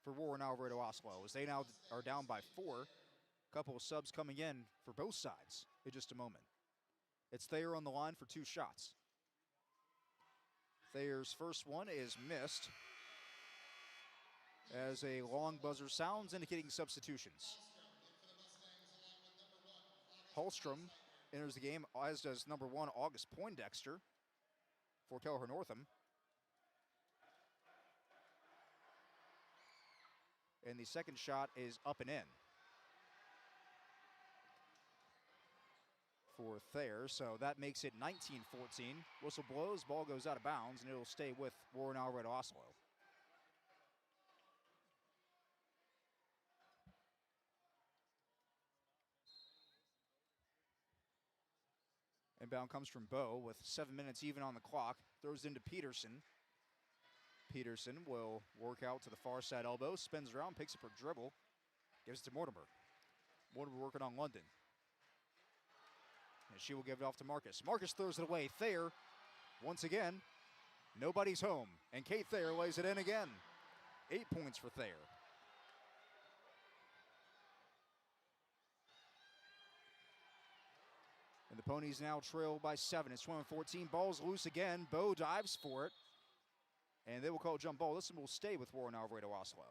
for for Warren Alvarado Oslo as they now are down by 4. Couple of subs coming in for both sides in just a moment. It's Thayer on the line for 2 shots. Thayer's first one is missed as a long buzzer sounds indicating substitutions. Hallstrom enters the game, as does number 1 August Poindexter for Kelliher Northome. And the second shot is up and in for Thayer, so that makes it 19-14. Whistle blows, ball goes out of bounds, and it'll stay with Warren Alvarado Oslo. Inbound comes from Bowe with 7 minutes even on the clock. Throws into Peterson. Peterson will work out to the far side elbow, spins around, picks up her dribble, gives it to Mortimer. Mortimer working on London. And she will give it off to Marcus. Marcus throws it away. Thayer, once again, nobody's home. And Kate Thayer lays it in again. 8 points for Thayer. And the Ponies now trail by 7. It's 21-14. Ball's loose again. Bowe dives for it. And they will call a jump ball. This one will stay with Warren Alvarado Oslo.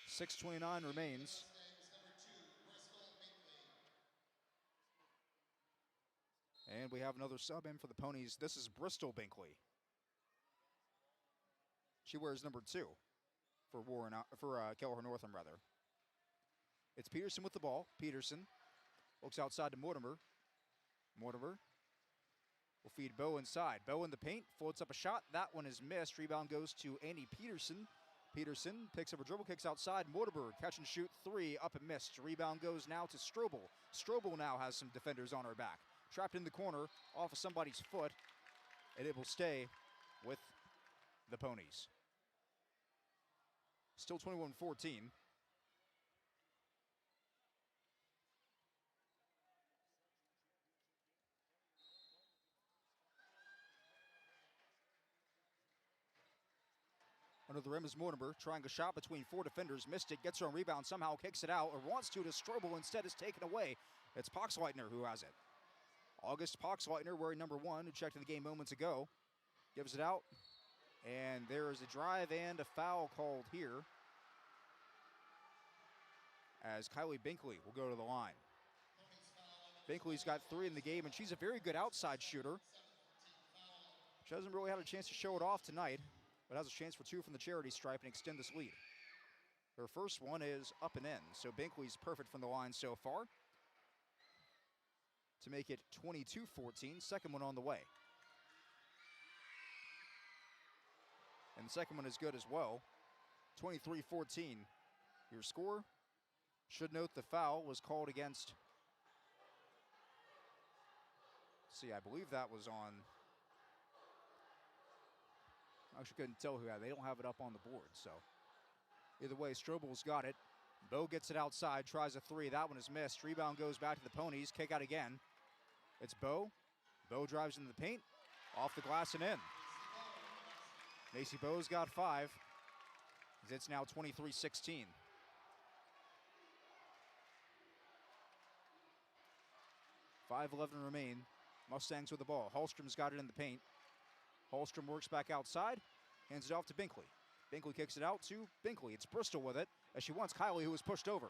.6:29 remains. And we have another sub in for the Ponies. This is Bristol Binkley. She wears number 2 for Kelliher Northome, rather. It's Peterson with the ball. Peterson looks outside to Mortimer. Mortimer will feed Bowe inside. Bowe in the paint, floats up a shot. That one is missed. Rebound goes to Annie Peterson. Peterson picks up a dribble, kicks outside. Mortimer, catch and shoot 3, up and missed. Rebound goes now to Strobel. Strobel now has some defenders on her back. Trapped in the corner, off of somebody's foot, and it will stay with the Ponies. Still 21-14. Under the rim is Mortimer, trying a shot between 4 defenders. Missed it, gets her on rebound, somehow kicks it out, or wants to Strobel. Instead is taken away. It's Poxleitner who has it. August Poxleitner, wearing number 1, who checked in the game moments ago, gives it out. And there is a drive and a foul called here, as Kylie Binkley will go to the line. Binkley's got 3 in the game, and she's a very good outside shooter. She hasn't really had a chance to show it off tonight, but has a chance for 2 from the charity stripe and extend this lead. Her first one is up and in, so Binkley's perfect from the line so far to make it 22-14. Second one on the way. And the second one is good as well. 23-14. Your score. Should note the foul was called against. See, I believe that was on. I actually couldn't tell who had it. They don't have it up on the board, so. Either way, Strobel's got it. Bowe gets it outside, tries a 3. That one is missed. Rebound goes back to the Ponies. Kick out again. It's Bowe. Bowe drives into the paint. Off the glass and in. Macy Bowe's got 5. It's now 23-16. .5:11 remain. Mustangs with the ball. Hallstrom's got it in the paint. Hallstrom works back outside, hands it off to Binkley. Binkley kicks it out to Binkley. It's Bristol with it, as she wants Kylie, who was pushed over.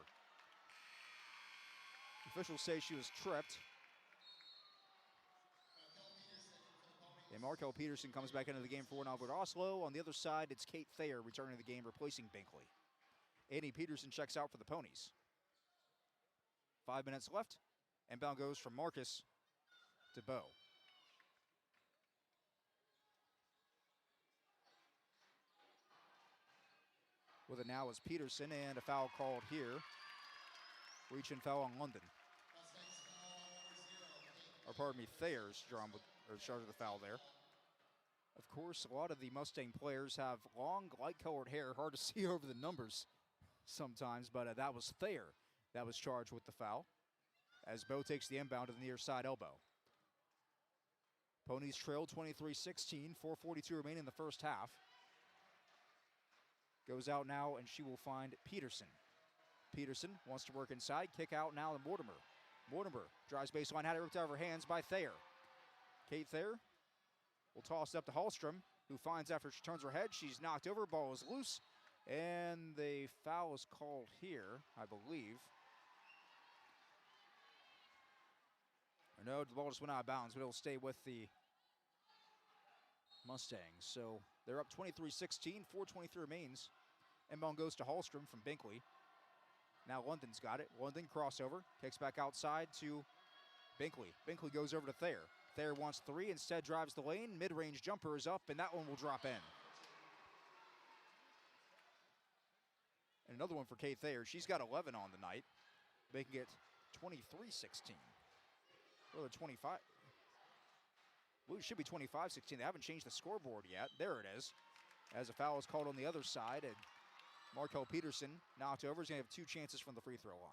Officials say she was tripped. And Markel Peterson comes back into the game for Albert Oslo. On the other side, it's Kate Thayer returning to the game, replacing Binkley. Annie Peterson checks out for the Ponies. 5 minutes left. Inbound goes from Marcus to Bowe. With it now is Peterson, and a foul called here. Reach and foul on London. Or pardon me, Thayer's drawn with, or charged with the foul there. Of course, a lot of the Mustang players have long, light-colored hair. Hard to see over the numbers sometimes, but that was Thayer that was charged with the foul, as Bowe takes the inbound to the near side elbow. Ponies trail 23-16, 4:42 remaining in the first half. Goes out now, and she will find Peterson. Peterson wants to work inside, kick out now to Mortimer. Mortimer drives baseline, had it ripped out of her hands by Thayer. Kate Thayer will toss it up to Hallstrom, who finds after she turns her head, she's knocked over, ball is loose, and the foul is called here, I believe. No, the ball just went out of bounds, but it'll stay with the Mustangs. So they're up 23-16, 4:23 remains. Inbound goes to Hallstrom from Binkley. Now London's got it. London crossover, kicks back outside to Binkley. Binkley goes over to Thayer. Thayer wants three, instead drives the lane. Mid-range jumper is up, and that one will drop in. And another one for Kate Thayer. She's got 11 on the night, making it 23-16. Or the 25. Well, it should be 25-16. They haven't changed the scoreboard yet. There it is. As a foul is called on the other side, and Markel Peterson knocked over. He's going to have two chances from the free throw line.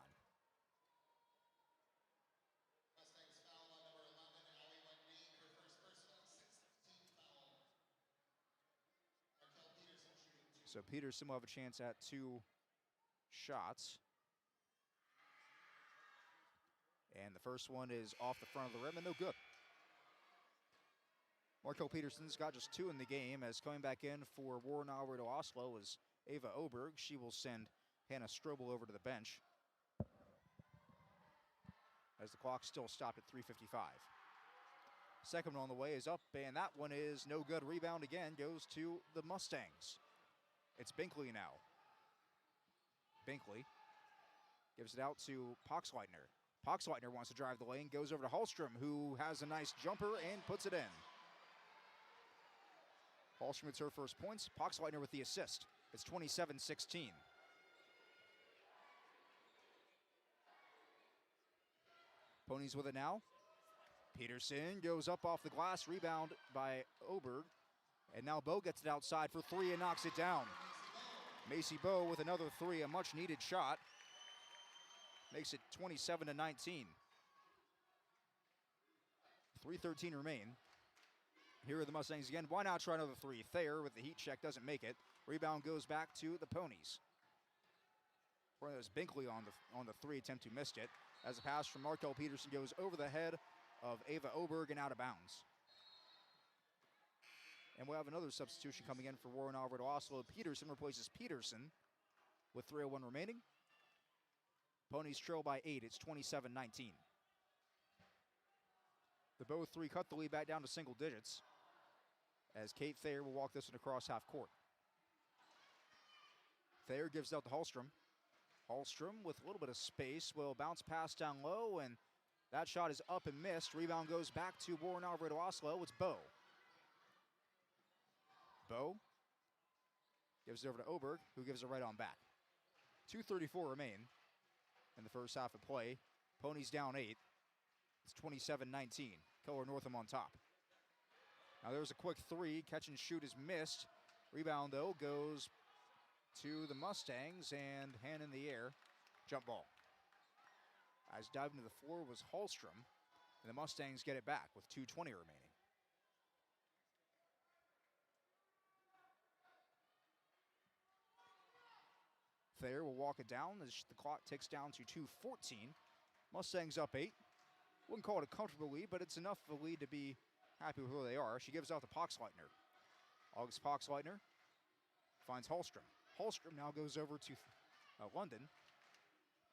So Peterson will have a chance at two shots. And the first one is off the front of the rim and no good. Markel Peterson's got just two in the game, as coming back in for Warren Alvarado Oslo is Ava Oberg. She will send Hannah Strobel over to the bench, as the clock still stopped at 3:55. Second one on the way is up, and that one is no good. Rebound again goes to the Mustangs. It's Binkley now. Binkley gives it out to Poxleitner. Poxleitner wants to drive the lane, goes over to Hallstrom, who has a nice jumper and puts it in. Hallstrom gets her first points. Poxleitner with the assist. It's 27-16. Ponies with it now. Peterson goes up off the glass, rebound by Oberg. And now Bowe gets it outside for three and knocks it down. Macy Bowe with another three, a much needed shot. Makes it 27-19. 3:13 remain. Here are the Mustangs again. Why not try another three? Thayer with the heat check doesn't make it. Rebound goes back to the Ponies. It was Binkley on the three attempt who missed it, as a pass from Markel Peterson goes over the head of Ava Oberg and out of bounds. And we'll have another substitution coming in for Warren Alvarado Oslo. Peterson replaces Peterson with 3:01 remaining. Ponies trail by 8. It's 27-19. The Bowe three cut the lead back down to single digits, as Kate Thayer will walk this one across half court. Thayer gives it out to Hallstrom. Hallstrom with a little bit of space will bounce pass down low, and that shot is up and missed. Rebound goes back to Warren Alvarado Oslo. It's Bowe. Bowe gives it over to Oberg, who gives it right on back. 2:34 remain in the first half of play. Ponies down 8. It's 27-19. Kelliher Northome on top. Now there's a quick three. Catch and shoot is missed. Rebound, though, goes to the Mustangs, and hand in the air. Jump ball. As diving to the floor was Hallstrom, and the Mustangs get it back with 2:20 remaining. Thayer will walk it down as the clock ticks down to 2:14. Mustangs up 8. Wouldn't call it a comfortable lead, but it's enough of a lead to be happy with where they are. She gives out to Poxleitner. August Poxleitner finds Hallstrom. Hallstrom now goes over to London.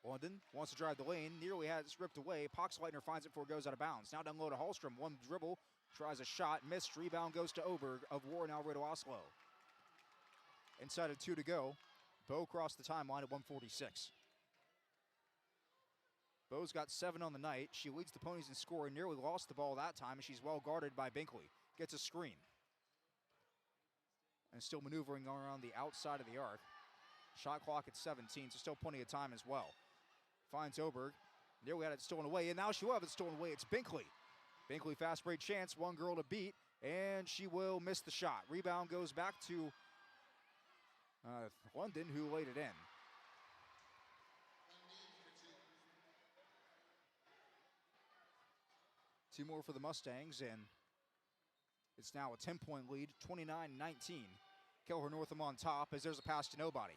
London wants to drive the lane, nearly has it ripped away. Poxleitner finds it before it goes out of bounds. Now down low to Hallstrom, one dribble, tries a shot, missed. Rebound goes to Oberg of Warren Alvarado Oslo. Inside of 2 to go. Bowe crossed the timeline at 1:46. Bowe's got 7 on the night. She leads the Ponies in scoring, nearly lost the ball that time, and she's well guarded by Binkley. Gets a screen. And still maneuvering around the outside of the arc. Shot clock at 17, so still plenty of time as well. Finds Oberg. Nearly had it stolen away, and now she will have it stolen away. It's Binkley. Binkley fast break chance, one girl to beat, and she will miss the shot. Rebound goes back to London, who laid it in. Two more for the Mustangs, and It's now a 10-point lead, 29-19. Kelliher Northome on top as there's a pass to nobody.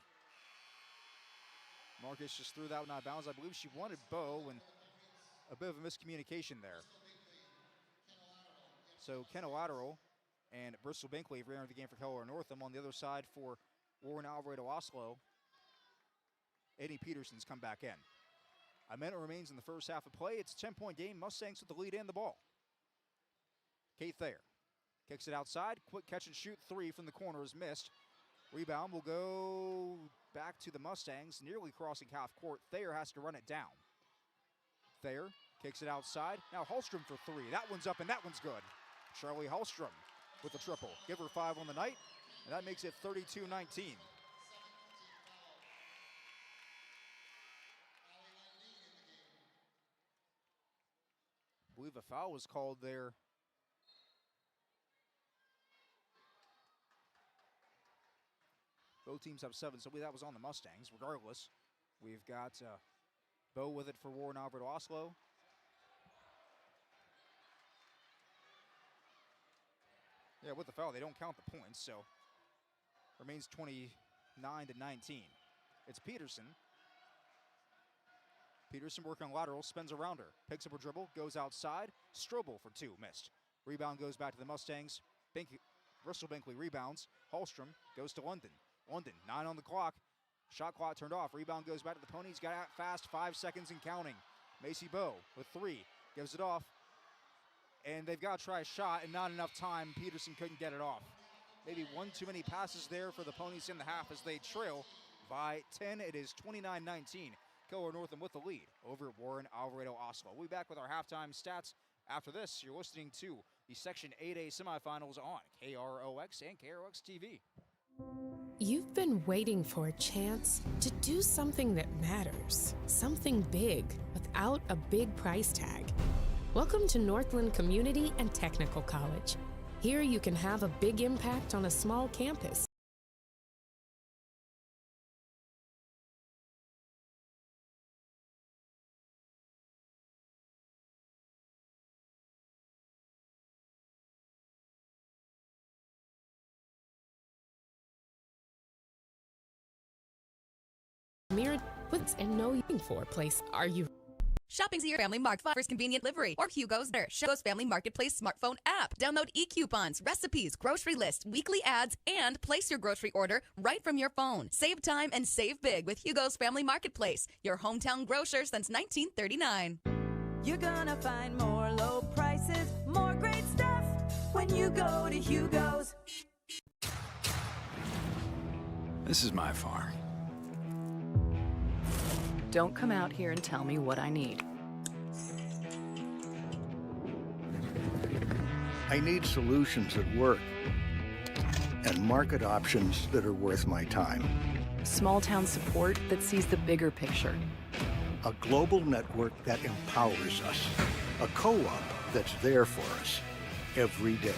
Marcus just threw that one out of bounds. I believe she wanted Bo, and a bit of a miscommunication there. So Kenna Lateral and Bristol Binkley re-entered the game for Kelliher Northome. On the other side for Warren Alvarado Oslo, Eddie Peterson's come back in. A minute remains in the first half of play. It's a 10-point game. Mustangs with the lead and the ball. Kate Thayer kicks it outside. Quick catch and shoot three from the corner is missed. Rebound will go back to the Mustangs, nearly crossing half court. Thayer has to run it down. Thayer kicks it outside. Now Hallstrom for three. That one's up and that one's good. Charlie Hallstrom with a triple. Give her 5 on the night, and that makes it 32-19. I believe a foul was called there. Both teams have 7, so that was on the Mustangs. Regardless, we've got Bo with it for Warren Alvarado Oslo. Yeah, with the foul, they don't count the points, so remains 29-19. It's Peterson. Peterson working on lateral, spins around her, picks up her dribble, goes outside. Strobel for 2, missed. Rebound goes back to the Mustangs. Bristol Binkley rebounds. Hallstrom goes to London. London, 9 on the clock. Shot clock turned off. Rebound goes back to the Ponies. Got out fast, 5 seconds and counting. Macy Bowe with 3, gives it off. And they've got to try a shot and not enough time. Peterson couldn't get it off. Maybe one too many passes there for the Ponies in the half as they trail by 10. It is 29-19. Kelliher Northome with the lead over Warren Alvarado Oslo. We'll be back with our halftime stats after this. You're listening to the Section 8A semifinals on KROX and KROX TV. You've been waiting for a chance to do something that matters, something big without a big price tag. Welcome to Northland Community and Technical College. Here you can have a big impact on a small campus. Mirrored puts and no eating for place. Are you? Shopping's your Family Mart offers convenient delivery or Hugo's there. Hugo's Family Marketplace smartphone app. Download e-coupons, recipes, grocery list, weekly ads, and place your grocery order right from your phone. Save time and save big with Hugo's Family Marketplace, your hometown grocer since 1939. You're gonna find more low prices, more great stuff when you go to Hugo's. This is my farm. Don't come out here and tell me what I need. I need solutions that work and market options that are worth my time. Small town support that sees the bigger picture. A global network that empowers us. A co-op that's there for us every day.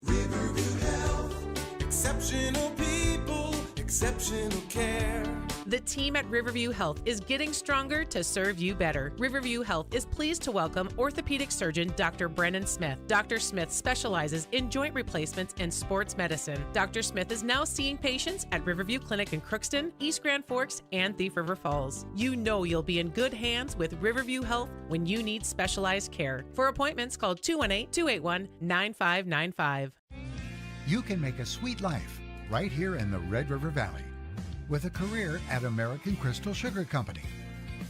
Riverview Health, exceptional people, exceptional care. The team at Riverview Health is getting stronger to serve you better. Riverview Health is pleased to welcome orthopedic surgeon Dr. Brennan Smith. Dr. Smith specializes in joint replacements and sports medicine. Dr. Smith is now seeing patients at Riverview Clinic in Crookston, East Grand Forks, and Thief River Falls. You know you'll be in good hands with Riverview Health when you need specialized care. For appointments, call 218-281-9595. You can make a sweet life right here in the Red River Valley with a career at American Crystal Sugar Company.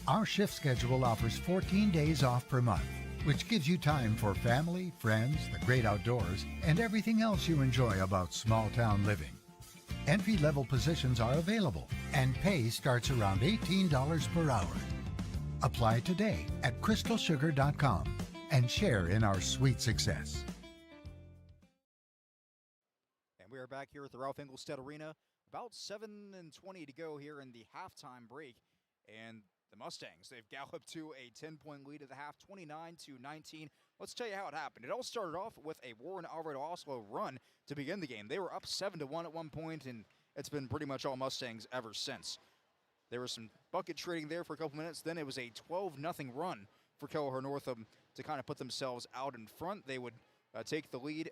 Our shift schedule offers 14 days off per month, which gives you time for family, friends, the great outdoors, and everything else you enjoy about small town living. Entry-level positions are available, and pay starts around $18 per hour. Apply today at crystalsugar.com and share in our sweet success. And we are back here at the Ralph Engelstad Arena. About 7:20 to go here in the halftime break. And the Mustangs, they've galloped to a 10-point lead at the half, 29-19. Let's tell you how it happened. It all started off with a Warren Alvarado Oslo run to begin the game. They were up 7-1 at one point, and it's been pretty much all Mustangs ever since. There was some bucket trading there for a couple minutes. Then it was a 12-0 run for Kelliher Northome to kind of put themselves out in front. They would take the lead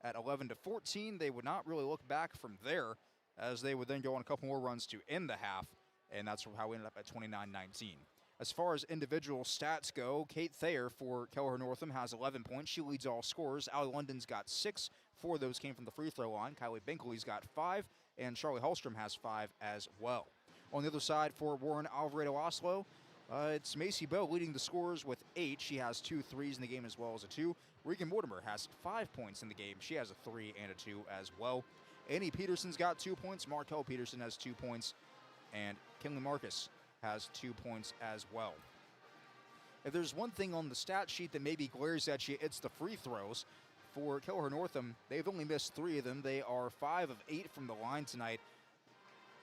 at 11-14. They would not really look back from there, as they would then go on a couple more runs to end the half, and that's how we ended up at 29-19. As far as individual stats go, Kate Thayer for Kelliher Northome has 11 points. She leads all scorers. Allie London's got 6. 4 of those came from the free throw line. Kylie Binkley's got 5, and Charlie Hallstrom has 5 as well. On the other side for Warren Alvarado Oslo, it's Macy Bell leading the scorers with 8. She has 2 threes in the game as well as a 2. Regan Mortimer has 5 points in the game. She has a 3 and a 2 as well. Annie Peterson's got 2 points. Markel Peterson has 2 points. And Kinley Marcus has 2 points as well. If there's one thing on the stat sheet that maybe glares at you, it's the free throws. For Kelliher Northome, they've only missed 3 of them. They are 5 of 8 from the line tonight.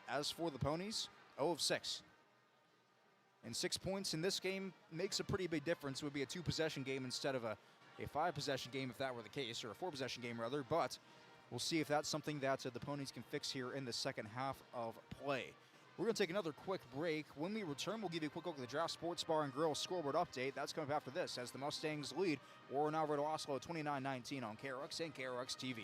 As for the Ponies, 0 of 6. And 6 points in this game makes a pretty big difference. It would be a 2-possession game instead of a 5-possession game if that were the case, or a 4-possession game rather. But we'll see if that's something that the Ponies can fix here in the second half of play. We're going to take another quick break. When we return, we'll give you a quick look at the Draft Sports Bar and Grill scoreboard update. That's coming up after this, as the Mustangs lead Warren Alvarado Oslo 29-19 on KRX and KRX TV.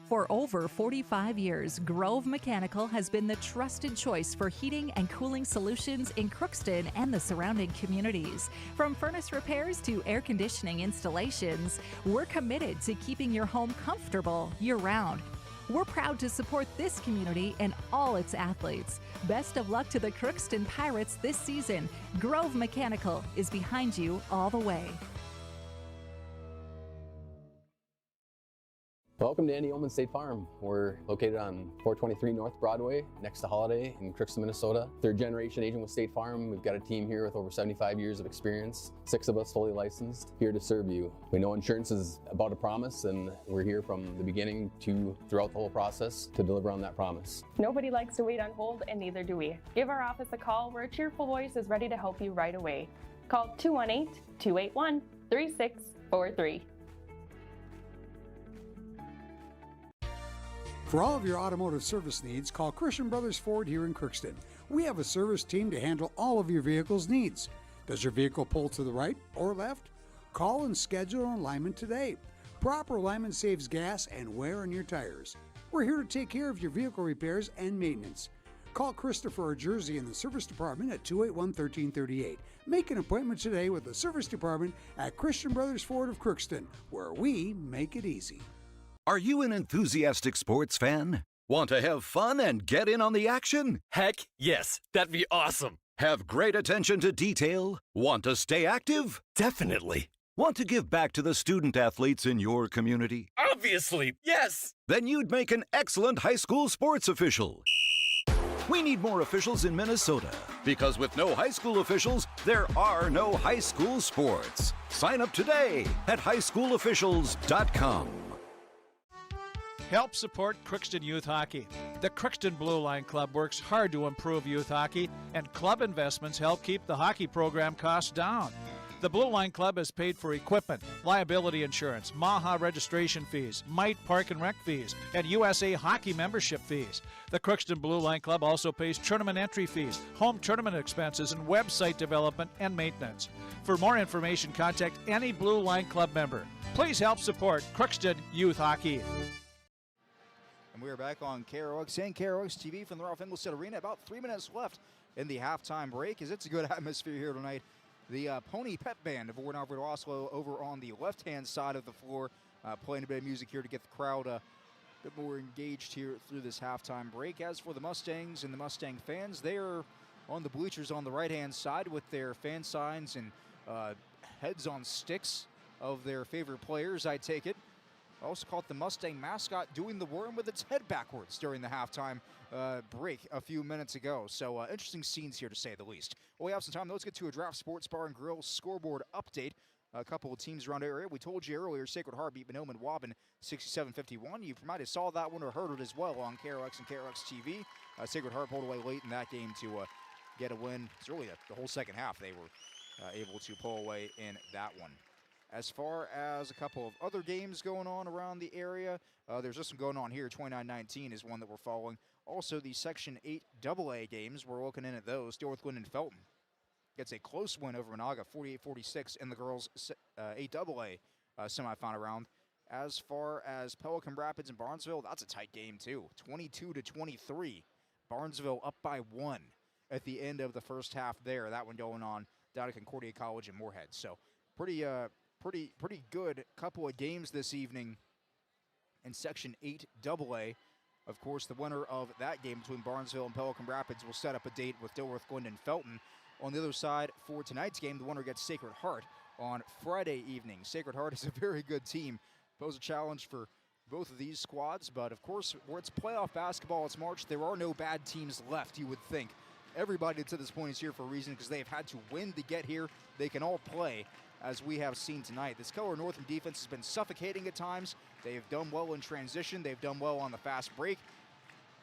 For over 45 years, Grove Mechanical has been the trusted choice for heating and cooling solutions in Crookston and the surrounding communities. From furnace repairs to air conditioning installations, we're committed to keeping your home comfortable year-round. We're proud to support this community and all its athletes. Best of luck to the Crookston Pirates this season. Grove Mechanical is behind you all the way. Welcome to Mahnomen State Farm. We're located on 423 North Broadway, next to Holiday in Crookston, Minnesota. Third generation agent with State Farm. We've got a team here with over 75 years of experience. 6 of us fully licensed, here to serve you. We know insurance is about a promise, and we're here from the beginning to throughout the whole process to deliver on that promise. Nobody likes to wait on hold, and neither do we. Give our office a call where a cheerful voice is ready to help you right away. Call 218-281-3643. For all of your automotive service needs, call Christian Brothers Ford here in Crookston. We have a service team to handle all of your vehicle's needs. Does your vehicle pull to the right or left? Call and schedule an alignment today. Proper alignment saves gas and wear on your tires. We're here to take care of your vehicle repairs and maintenance. Call Christopher or Jersey in the service department at 281-1338. Make an appointment today with the service department at Christian Brothers Ford of Crookston, where we make it easy. Are you an enthusiastic sports fan? Want to have fun and get in on the action? Heck yes, that'd be awesome. Have great attention to detail? Want to stay active? Definitely. Want to give back to the student athletes in your community? Obviously, yes. Then you'd make an excellent high school sports official. We need more officials in Minnesota, because with no high school officials, there are no high school sports. Sign up today at highschoolofficials.com. Help support Crookston Youth Hockey. The Crookston Blue Line Club works hard to improve youth hockey, and club investments help keep the hockey program costs down. The Blue Line Club has paid for equipment, liability insurance, MAHA registration fees, Mite Park and Rec fees, and USA Hockey membership fees. The Crookston Blue Line Club also pays tournament entry fees, home tournament expenses, and website development and maintenance. For more information, contact any Blue Line Club member. Please help support Crookston Youth Hockey. And we are back on KROX and KROX TV from the Ralph Engelstad Arena. About 3 minutes left in the halftime break, as it's a good atmosphere here tonight. The Pony Pep Band of Warren Alvarado Oslo over on the left-hand side of the floor, playing a bit of music here to get the crowd a bit more engaged here through this halftime break. As for the Mustangs and the Mustang fans, they are on the bleachers on the right-hand side with their fan signs and heads on sticks of their favorite players, I take it. I also caught the Mustang mascot doing the worm with its head backwards during the halftime break a few minutes ago. So interesting scenes here, to say the least. Well, we have some time. Let's get to a Draft Sports Bar and Grill scoreboard update. A couple of teams around our area. We told you earlier, Sacred Heart beat Mahnomen Waubun 67-51. You might have saw that one or heard it as well on KRX and KRX TV. Sacred Heart pulled away late in that game to get a win. It's really the whole second half they were able to pull away in that one. As far as a couple of other games going on around the area, there's this one going on here. 29-19 is one that we're following. Also, the Section 8 AA games, we're looking in at those. Northland and Felton. gets a close win over Monaga, 48-46 in the girls' 8AA semifinal round. As far as Pelican Rapids and Barnesville, that's a tight game too, 22-23. Barnesville up by 1 at the end of the first half there. That one going on down at Concordia College in Moorhead. So pretty good couple of games this evening in Section 8AA. Of course, the winner of that game between Barnesville and Pelican Rapids will set up a date with Dilworth, Glendon, Felton. On the other side, for tonight's game, the winner gets Sacred Heart on Friday evening. Sacred Heart is a very good team. Pose a challenge for both of these squads, but of course, where it's playoff basketball, it's March, there are no bad teams left, you would think. Everybody to this point is here for a reason because they've had to win to get here. They can all play, as we have seen tonight. This Kelliher Northome defense has been suffocating at times. They've done well in transition. They've done well on the fast break.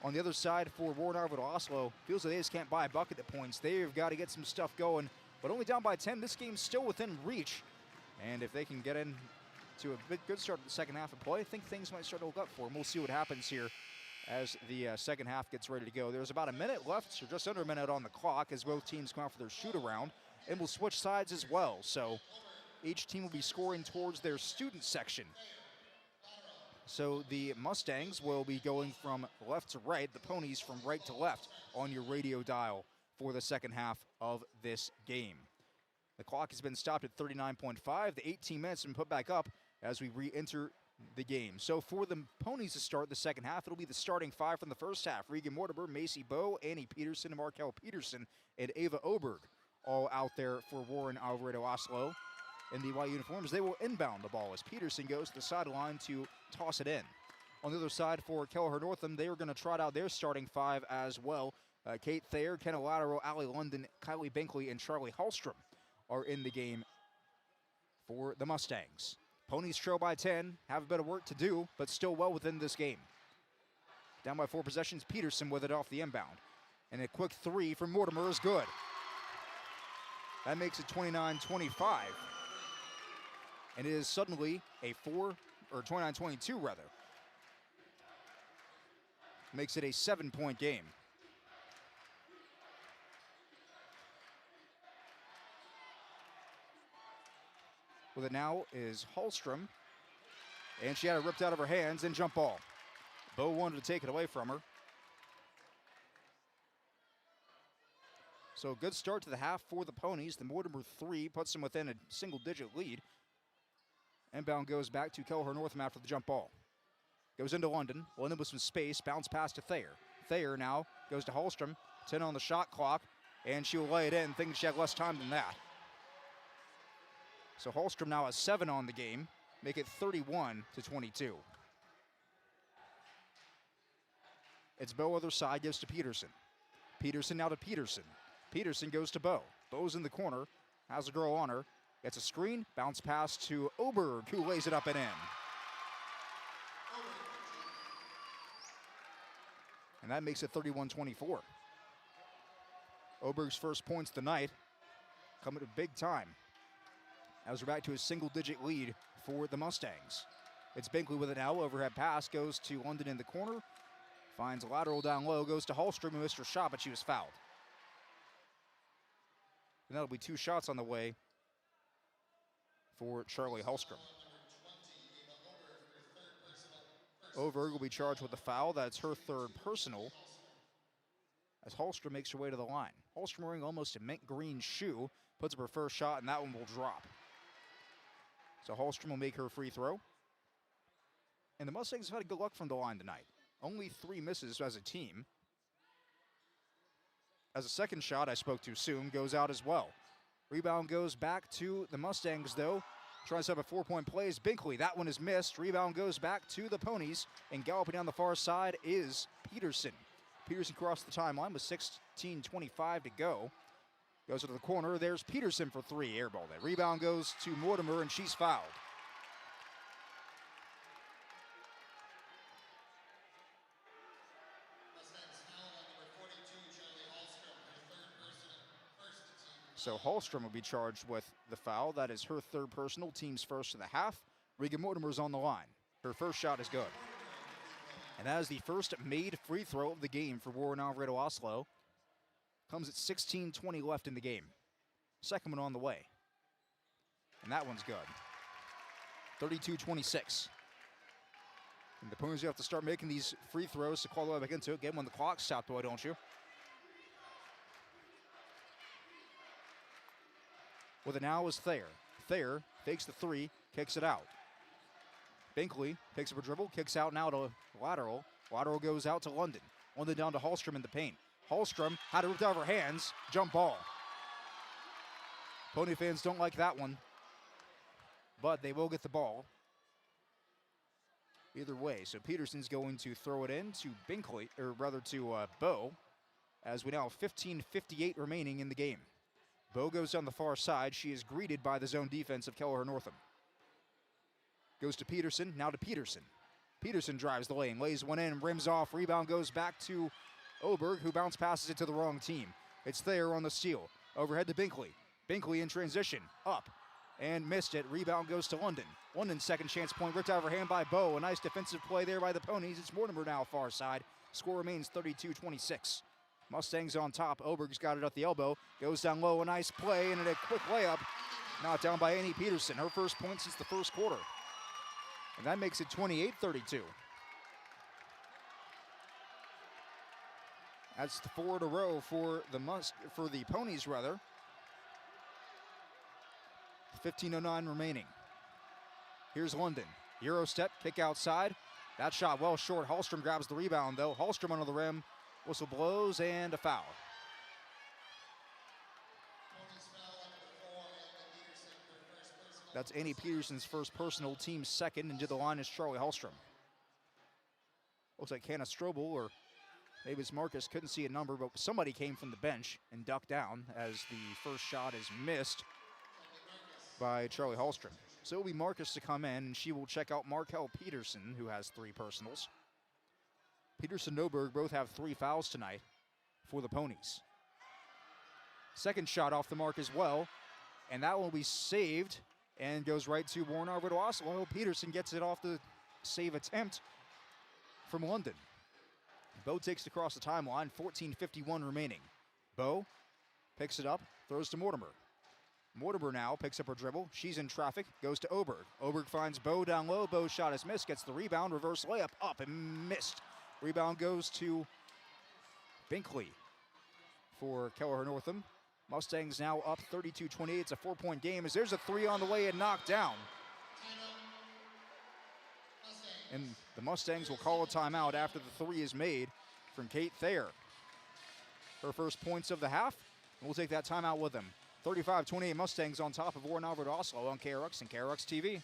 On the other side, for Warren Arvid Oslo, feels like they just can't buy a bucket at points. They've got to get some stuff going, but only down by 10. This game's still within reach, and if they can get in to a good start to the second half of play, I think things might start to look up for them. We'll see what happens here as the second half gets ready to go. There's about a minute left, or just under a minute on the clock, as both teams come out for their shoot-around, and we'll switch sides as well. So each team will be scoring towards their student section. So the Mustangs will be going from left to right, the Ponies from right to left on your radio dial for the second half of this game. The clock has been stopped at 39.5. The 18 minutes have been put back up as we re-enter the game. So for the Ponies to start the second half, it'll be the starting five from the first half. Regan Mortimer, Macy Bowe, Annie Peterson, Markel Peterson, and Ava Oberg all out there for Warren Alvarado Oslo. In the white uniforms, they will inbound the ball as Peterson goes to the sideline to toss it in. On the other side for Kelliher Northome, they are going to trot out their starting five as well. Kate Thayer, Kenna Lateral, Allie London, Kylie Binkley, and Charlie Hallstrom are in the game for the Mustangs. Ponies trail by 10, have a bit of work to do, but still well within this game. Down by 4 possessions, Peterson with it off the inbound. And a quick three from Mortimer is good. That makes it 29-25. And it is suddenly a 29-22 rather. Makes it a 7-point game. With it now is Hallstrom. And she had it ripped out of her hands and jump ball. Bowe wanted to take it away from her. So a good start to the half for the Ponies. The Mortimer three puts them within a single-digit lead. Inbound goes back to Kelliher Northome after the jump ball. Goes into London. London with some space. Bounce pass to Thayer. Thayer now goes to Hallstrom. 10 on the shot clock. And she'll lay it in, thinking she had less time than that. So Hallstrom now has 7 on the game. Make it 31-22. It's Bowe other side, gives to Peterson. Peterson now to Peterson. Peterson goes to Bowe. Bowe's in the corner. Has a girl on her. Gets a screen. Bounce pass to Oberg, who lays it up and in. And that makes it 31-24. Oberg's first points of the night coming at big time, as we're back to a single-digit lead for the Mustangs. It's Binkley with it now. Overhead pass goes to London in the corner. Finds a lateral down low. Goes to Hallstrom, who missed her shot, but she was fouled. And that'll be 2 shots on the way for Charlie Hallstrom. Oberg will be charged with a foul. That's her 3rd personal, as Hallstrom makes her way to the line. Hallstrom wearing almost a mint green shoe. Puts up her first shot, and that one will drop. So Hallstrom will make her free throw. And the Mustangs have had good luck from the line tonight. Only 3 misses as a team. As a second shot, I spoke too soon, goes out as well. Rebound goes back to the Mustangs, though. Tries to have a 4-point play is Binkley. That one is missed. Rebound goes back to the Ponies. And galloping down the far side is Peterson. Peterson crossed the timeline with 16:25 to go. Goes to the corner. There's Peterson for 3. Airball there. Rebound goes to Mortimer, and she's fouled. So Hallstrom will be charged with the foul. That is her 3rd personal, team's first of the half. Regan Mortimer's on the line. Her first shot is good. And that is the first made free throw of the game for Warren Alvarado Oslo. Comes at 16:20 left in the game. Second one on the way. And that one's good. 32-26. And the Ponies have to start making these free throws to call the way back into it. Get them on the clock, South Boy, don't you? With it now is Thayer. Thayer fakes the three, kicks it out. Binkley picks up a dribble, kicks out now to Lateral. Lateral goes out to London. London down to Hallstrom in the paint. Hallstrom had it ripped out of her hands. Jump ball. Pony fans don't like that one, but they will get the ball. Either way, so Peterson's going to throw it in to Binkley, or rather to Bow, as we now have 15:58 remaining in the game. Bow goes down the far side. She is greeted by the zone defense of Kelliher Northome. Goes to Peterson, now to Peterson. Peterson drives the lane, lays one in, rims off, rebound goes back to Oberg, who bounce passes it to the wrong team. It's Thayer on the steal. Overhead to Binkley. Binkley in transition, up, and missed it. Rebound goes to London. London's second chance point ripped out of her hand by Bow. A nice defensive play there by the Ponies. It's Mortimer now far side. Score remains 32-26. Mustangs on top. Oberg's got it at the elbow. Goes down low, a nice play, and a quick layup. Knocked down by Annie Peterson. Her first point since the first quarter. And that makes it 28-32. That's the 4 in a row for the Ponies, rather. 15:09 remaining. Here's London. Euro step, kick outside. That shot well short. Hallstrom grabs the rebound, though. Hallstrom under the rim. Whistle blows, and a foul. That's Annie Peterson's first personal, team second, and to the line is Charlie Hallstrom. Looks like Hannah Strobel, or maybe it's Marcus, couldn't see a number, but somebody came from the bench and ducked down as the first shot is missed by Charlie Hallstrom. So it'll be Marcus to come in, and she will check out Markel Peterson, who has 3 personals. Peterson and Oberg both have 3 fouls tonight for the Ponies. Second shot off the mark as well, and that one will be saved and goes right to Warner to Oslo. Peterson gets it off the save attempt from London. Bow takes it across the timeline, 14:51 remaining. Bow picks it up, throws to Mortimer. Mortimer now picks up her dribble. She's in traffic, goes to Oberg. Oberg finds Bow down low. Bow's shot is missed, gets the rebound, reverse layup, up and missed. Rebound goes to Binkley for Kelliher Northome. Mustangs now up 32-28. It's a 4-point game as there's a 3 on the way and knocked down. And the Mustangs will call a timeout after the 3 is made from Kate Thayer. Her first points of the half, and we'll take that timeout with them. 35-28 Mustangs on top of Warren Alfred Oslo on KRX and KRX TV.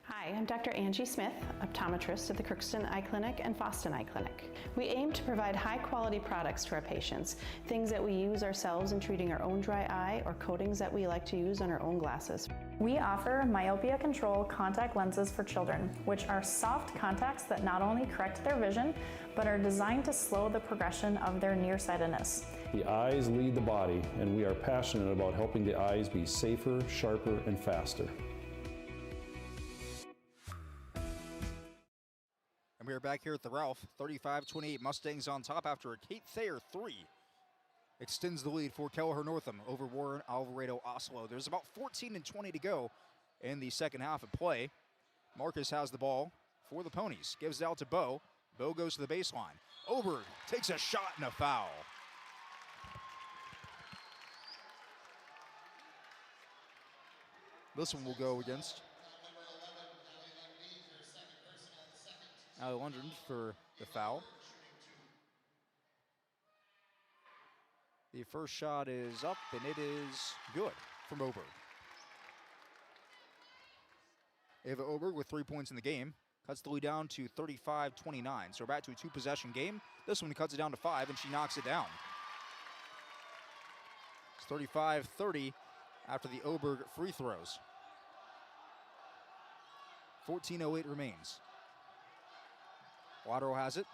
Hi, I'm Dr. Angie Smith, optometrist at the Crookston Eye Clinic and Foston Eye Clinic. We aim to provide high-quality products to our patients, things that we use ourselves in treating our own dry eye or coatings that we like to use on our own glasses. We offer myopia control contact lenses for children, which are soft contacts that not only correct their vision, but are designed to slow the progression of their nearsightedness. The eyes lead the body, and we are passionate about helping the eyes be safer, sharper, and faster. And we are back here at the Ralph. 35-28 Mustangs on top after a Kate Thayer 3. Extends the lead for Kelliher Northome over Warren Alvarado Oslo. There's about 14:20 to go in the second half of play. Marcus has the ball for the Ponies. Gives it out to Bow. Bow goes to the baseline. Oberg takes a shot and a foul. This one will go against Allie London for the foul. The first shot is up, and it is good from Oberg. Ava Oberg with 3 points in the game. Cuts the lead down to 35-29. So we're back to a 2-possession game. This one cuts it down to 5, and she knocks it down. It's 35-30 after the Oberg free throws. 14:08 remains. Lateral has it.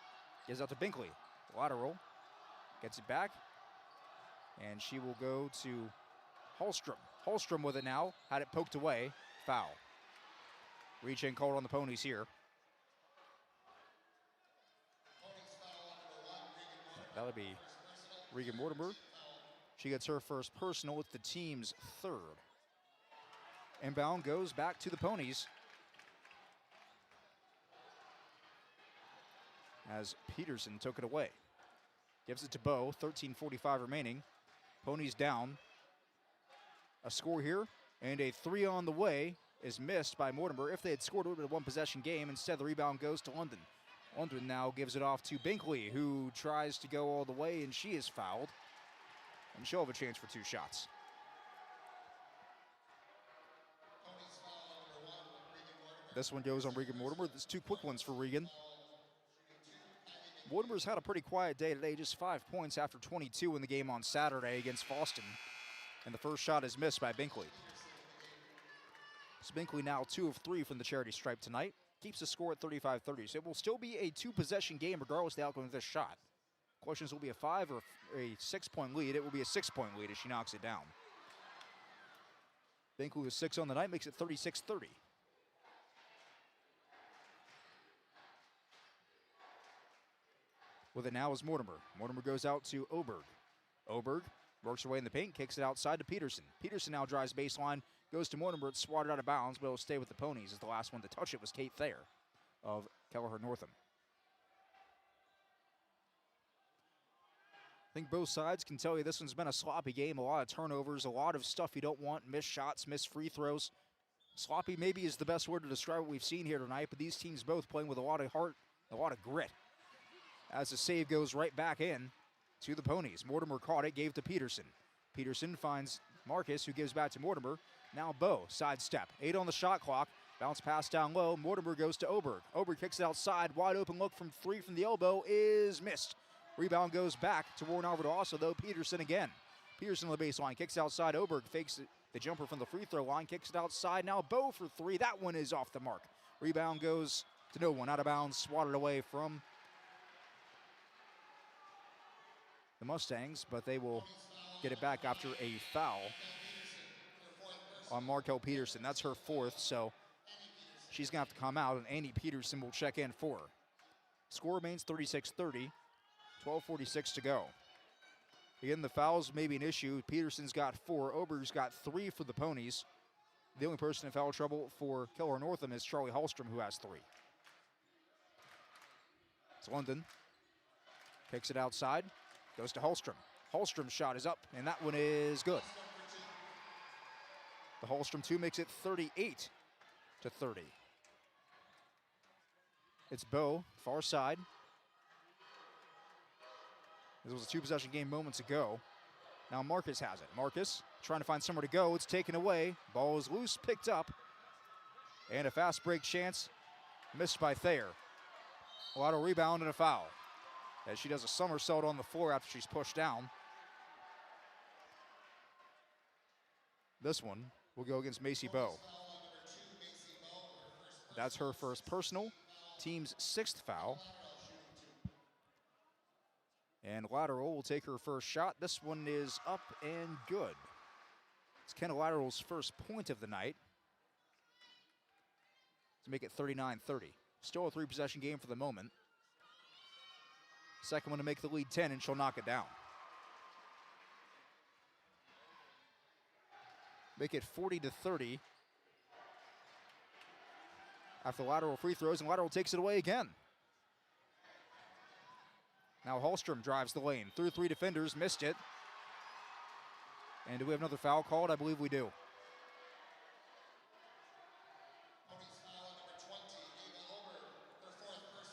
Gives out to Binkley. Lateral gets it back. And she will go to Hallstrom. Hallstrom with it now. Had it poked away. Foul. Reach in called on the Ponies here. That would be Regan Mortimer. She gets her first personal. It's the team's third. Inbound goes back to the Ponies. As Peterson took it away. Gives it to Bow, 13:45 remaining. Ponies down. A score here, and a three on the way is missed by Mortimer. If they had scored, it would have been a one-possession game. Instead, the rebound goes to London. London now gives it off to Binkley, who tries to go all the way, and she is fouled. And she'll have a chance for two shots. This one goes on Regan Mortimer. There's two quick ones for Regan. Mortimer's had a pretty quiet day today, just 5 points after 22 in the game on Saturday against Boston. And the first shot is missed by Binkley. So Binkley now 2 of 3 from the charity stripe tonight. Keeps the score at 35-30. So it will still be a two-possession game regardless of the outcome of this shot. Question is, will it be a 5 or a 6-point lead? It will be a 6-point lead as she knocks it down. Binkley with 6 on the night, makes it 36-30. With it now is Mortimer. Mortimer goes out to Oberg. Oberg works her way in the paint, kicks it outside to Peterson. Peterson now drives baseline, goes to Mortimer. It's swatted out of bounds, but it'll stay with the Ponies as the last one to touch it was Kate Thayer of Kelliher Northome. I think both sides can tell you this one's been a sloppy game, a lot of turnovers, a lot of stuff you don't want, missed shots, missed free throws. Sloppy maybe is the best word to describe what we've seen here tonight, but these teams both playing with a lot of heart, a lot of grit. As the save goes right back in to the Ponies. Mortimer caught it, gave to Peterson. Peterson finds Marcus, who gives back to Mortimer. Now Bow, sidestep. 8 on the shot clock. Bounce pass down low. Mortimer goes to Oberg. Oberg kicks it outside. Wide open look from 3 from the elbow is missed. Rebound goes back to Warren Alvarado also, though. Peterson again. Peterson on the baseline. Kicks outside. Oberg fakes the jumper from the free throw line. Kicks it outside. Now Bow for 3. That one is off the mark. Rebound goes to no one. Out of bounds. Swatted away from the Mustangs, but they will get it back after a foul on Markel Peterson. That's her 4th, so she's going to have to come out, and Annie Peterson will check in for her. Score remains 36-30, 12:46 to go. Again, the fouls may be an issue. Peterson's got 4. Oberg's got 3 for the Ponies. The only person in foul trouble for Kelliher Northome is Charlie Hallstrom, who has 3. It's London. Kicks it outside. Goes to Hallstrom. Hallstrom's shot is up, and that one is good. The Hallstrom 2 makes it 38-30. It's Bow, far side. This was a two-possession game moments ago. Now Marcus has it. Marcus trying to find somewhere to go. It's taken away. Ball is loose, picked up. And a fast break chance missed by Thayer. A lot of rebound and a foul, as she does a somersault on the floor after she's pushed down. This one will go against Macy Bow. That's her first personal, team's 6th foul. And Lateral will take her first shot. This one is up and good. It's Kenna Lateral's first point of the night to make it 39-30. Still a 3-possession game for the moment. Second one to make the lead 10, and she'll knock it down. Make it 40-30. After Lateral free throws, and Lateral takes it away again. Now Hallstrom drives the lane. Through 3 defenders, missed it. And do we have another foul called? I believe we do.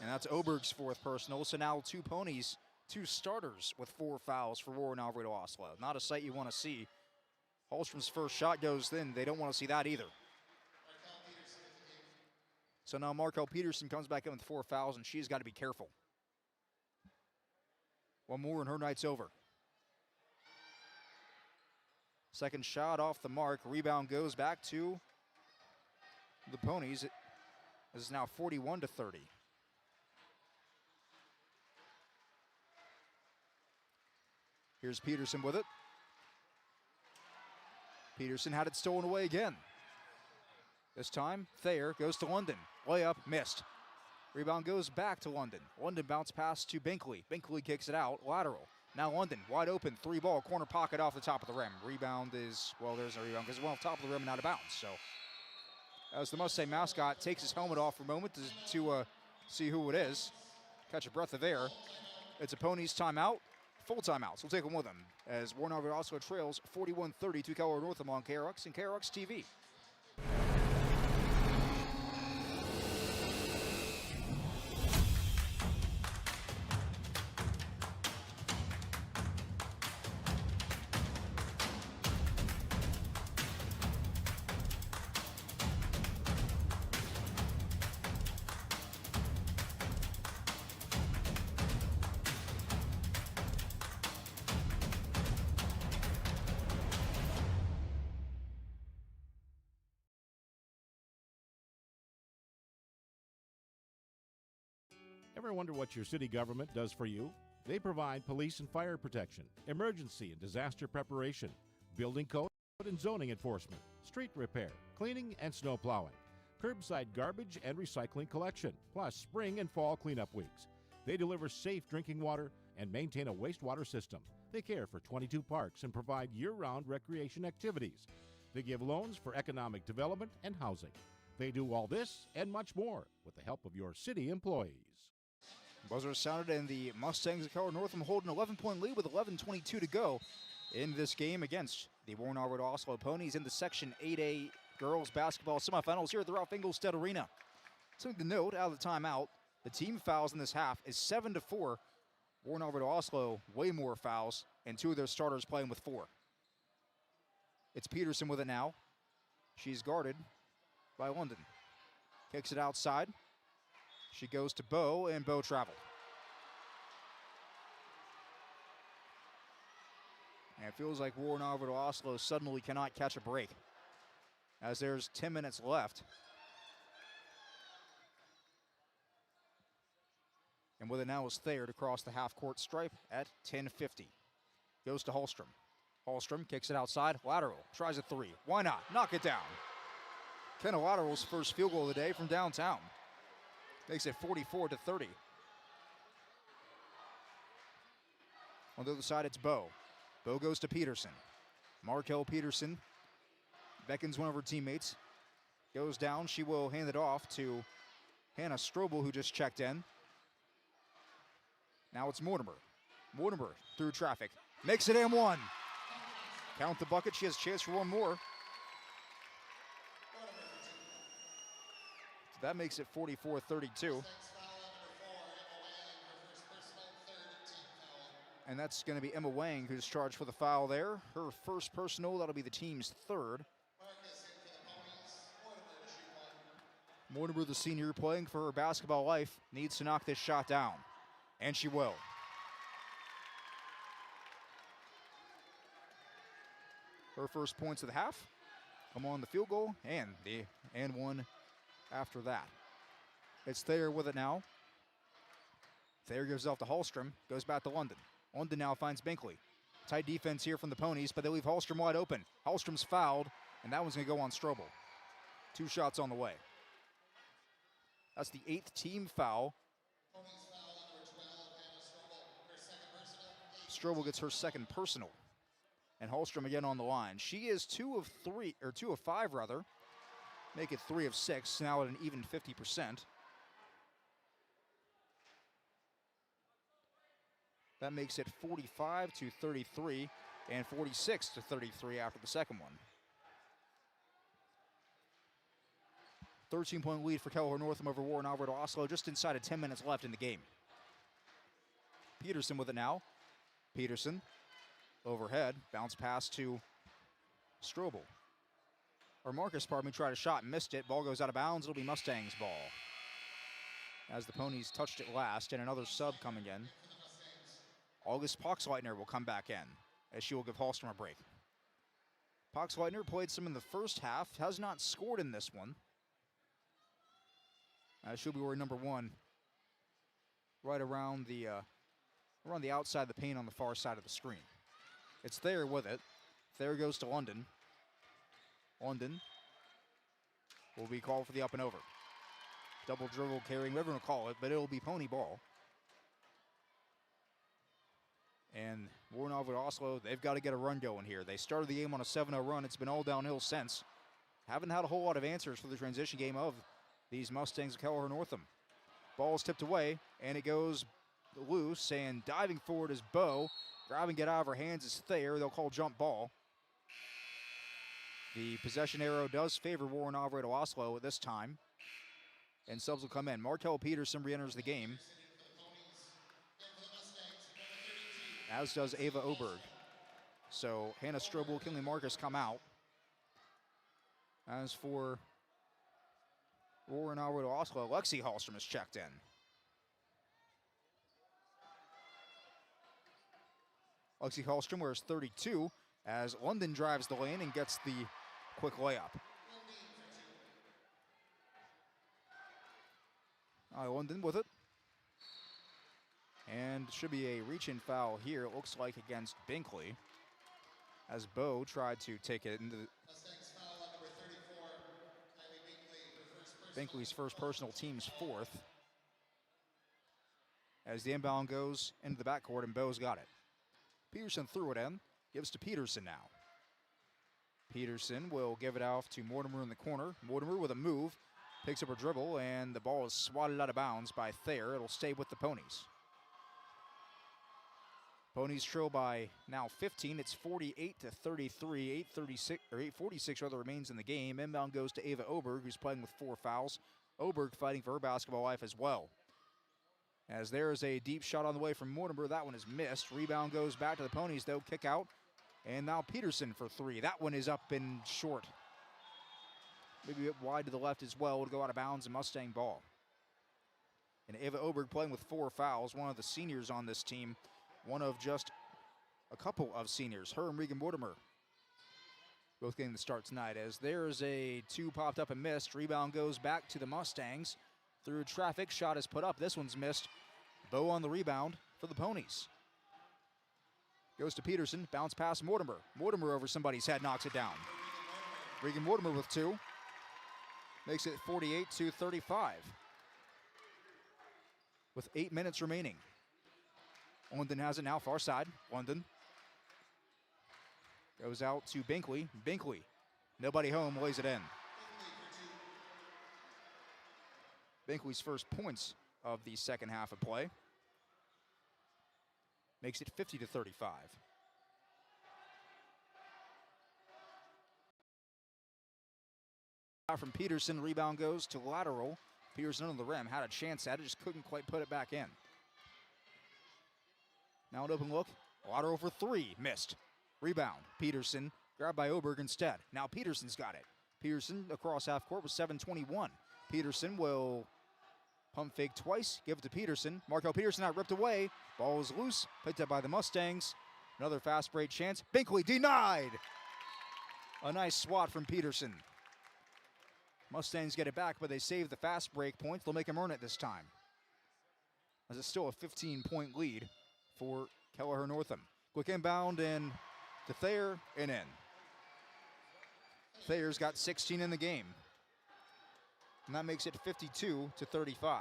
And that's Oberg's 4th personal. So now 2 Ponies, 2 starters with 4 fouls for Warren Alvarado Oslo. Not a sight you want to see. Hallstrom's first shot goes in. They don't want to see that either. So now Markel Peterson comes back in with 4 fouls, and she's got to be careful. One more and her night's over. Second shot off the mark. Rebound goes back to the Ponies. This is now 41-30. Here's Peterson with it. Peterson had it stolen away again. This time, Thayer goes to London. Layup, missed. Rebound goes back to London. London bounce pass to Binkley. Binkley kicks it out. Lateral. Now London, wide open, 3-ball, corner pocket off the top of the rim. Rebound is, well, there's no rebound because it went off top of the rim and out of bounds. So as the Mustang mascot takes his helmet off for a moment to see who it is, catch a breath of air. It's a Ponies timeout, full timeouts. We'll take them with them as Warren Harvard Oslo trails 41-30 to Kelliher Northome on KRX and KRX TV. Ever wonder what your city government does for you? They provide police and fire protection, emergency and disaster preparation, building code and zoning enforcement, street repair, cleaning and snow plowing, curbside garbage and recycling collection, plus spring and fall cleanup weeks. They deliver safe drinking water and maintain a wastewater system. They care for 22 parks and provide year-round recreation activities. They give loans for economic development and housing. They do all this and much more with the help of your city employees. Buzzer sounded, and the Mustangs of Kelliher Northome hold an 11-point lead with 11:22 to go in this game against the Warren Harvard Oslo Ponies in the Section 8A girls basketball semifinals here at the Ralph Engelstad Arena. Something to note out of the timeout, the team fouls in this half is 7-4. Warren Harvard Oslo way more fouls, and 2 of their starters playing with 4. It's Peterson with it now. She's guarded by London. Kicks it outside. She goes to Bo, and Bo traveled. And it feels like Warren Harvard Oslo suddenly cannot catch a break, as there's 10 minutes left. And with it now is Thayer to cross the half-court stripe at 10:50. Goes to Hallstrom. Hallstrom kicks it outside. Lateral. Tries a 3. Why not? Knock it down. Kenna Lateral's first field goal of the day from downtown. Makes it 44-30. On the other side, it's Bo. Bo goes to Peterson. Markel Peterson beckons one of her teammates. Goes down. She will hand it off to Hannah Strobel, who just checked in. Now it's Mortimer. Mortimer through traffic. Makes it and 1. Count the bucket. She has a chance for one more. So that makes it 44-32. And that's going to be Emma Wang who's charged for the foul there. Her first personal, that'll be the team's 3rd. Mortimer, the senior, playing for her basketball life, needs to knock this shot down. And she will. Her first points of the half come on the field goal and the and 1 after that. It's Thayer with it now. Thayer gives it off to Hallstrom, goes back to London. London now finds Binkley. Tight defense here from the Ponies, but they leave Hallstrom wide open. Hallstrom's fouled, and that one's going to go on Strobel. 2 shots on the way. That's the 8th team foul. Strobel gets her second personal. And Hallstrom again on the line. She is 2 of 5 rather. Make it 3 of 6, now at an even 50%. That makes it 45-33 and 46-33 after the second one. 13-point lead for Kelliher Northome over Warren Harvard Oslo, just inside of 10 minutes left in the game. Peterson with it now. Peterson overhead, bounce pass to Strobel. Or Marcus, tried a shot, missed it. Ball goes out of bounds. It'll be Mustangs' ball. As the Ponies touched it last, and another sub coming in. August Poxleitner will come back in, as she will give Hallstrom a break. Poxleitner played some in the first half, has not scored in this one. She'll be wearing number 1 right around the outside of the paint on the far side of the screen. It's Thayer with it. Thayer goes to London. London will be called for the up and over. Double dribble carrying, whatever you want to call it, but it'll be Pony ball. And Warnow with Oslo, they've got to get a run going here. They started the game on a 7-0 run. It's been all downhill since. Haven't had a whole lot of answers for the transition game of these Mustangs of Kelliher Northome. Ball's tipped away, and it goes loose, and diving forward is Bo. Grabbing it out of her hands is Thayer. They'll call jump ball. The possession arrow does favor Warren Alvarado Oslo at this time. And subs will come in. Markel Peterson re-enters the game, as does Ava Oberg. So Hannah Strobel, Kinley Marcus come out. As for Warren Alvarado Oslo, Lexi Hallstrom is checked in. Lexi Hallstrom wears 32 as London drives the lane and gets the quick layup. London with it. And should be a reach-in foul here, it looks like, against Binkley, as Bo tried to take it into Binkley's first personal, team's fourth. As the inbound goes into the backcourt, and Bo's got it. Peterson threw it in, gives to Peterson now. Peterson will give it off to Mortimer in the corner. Mortimer with a move, picks up a dribble, and the ball is swatted out of bounds by Thayer. It'll stay with the Ponies. Ponies trail by now 15. It's 48-33. 8:46 rather remains in the game. Inbound goes to Ava Oberg, who's playing with 4 fouls. Oberg fighting for her basketball life as well. As there is a deep shot on the way from Mortimer. That one is missed. Rebound goes back to the Ponies, though. Kick out. And now Peterson for 3. That one is up and short. Maybe a bit wide to the left as well. It'll go out of bounds, and Mustang ball. And Ava Oberg playing with 4 fouls. One of the seniors on this team. One of just a couple of seniors. Her and Regan Mortimer both getting the start tonight. As there's a 2 popped up and missed. Rebound goes back to the Mustangs. Through traffic, shot is put up. This one's missed. Bo on the rebound for the Ponies. Goes to Peterson, bounce past Mortimer. Mortimer over somebody's head, knocks it down. Regan Mortimer with 2. Makes it 48-35. With 8 minutes remaining. London has it now, far side. London goes out to Binkley. Binkley, nobody home, lays it in. Binkley's first points of the second half of play. Makes it 50-35. From Peterson, rebound goes to lateral. Peterson under the rim, had a chance at it, just couldn't quite put it back in. Now an open look, lateral for 3, missed. Rebound, Peterson, grabbed by Oberg instead. Now Peterson's got it. Peterson across half court with 7:21. Peterson will pump fake twice, give it to Peterson. Markel Peterson out, ripped away. Ball is loose, picked up by the Mustangs. Another fast break chance. Binkley denied. A nice swat from Peterson. Mustangs get it back, but they save the fast break points. They'll make him earn it this time, as it's still a 15-point lead for Kelliher Northome. Quick inbound and to Thayer and in. Thayer's got 16 in the game. And that makes it 52-35.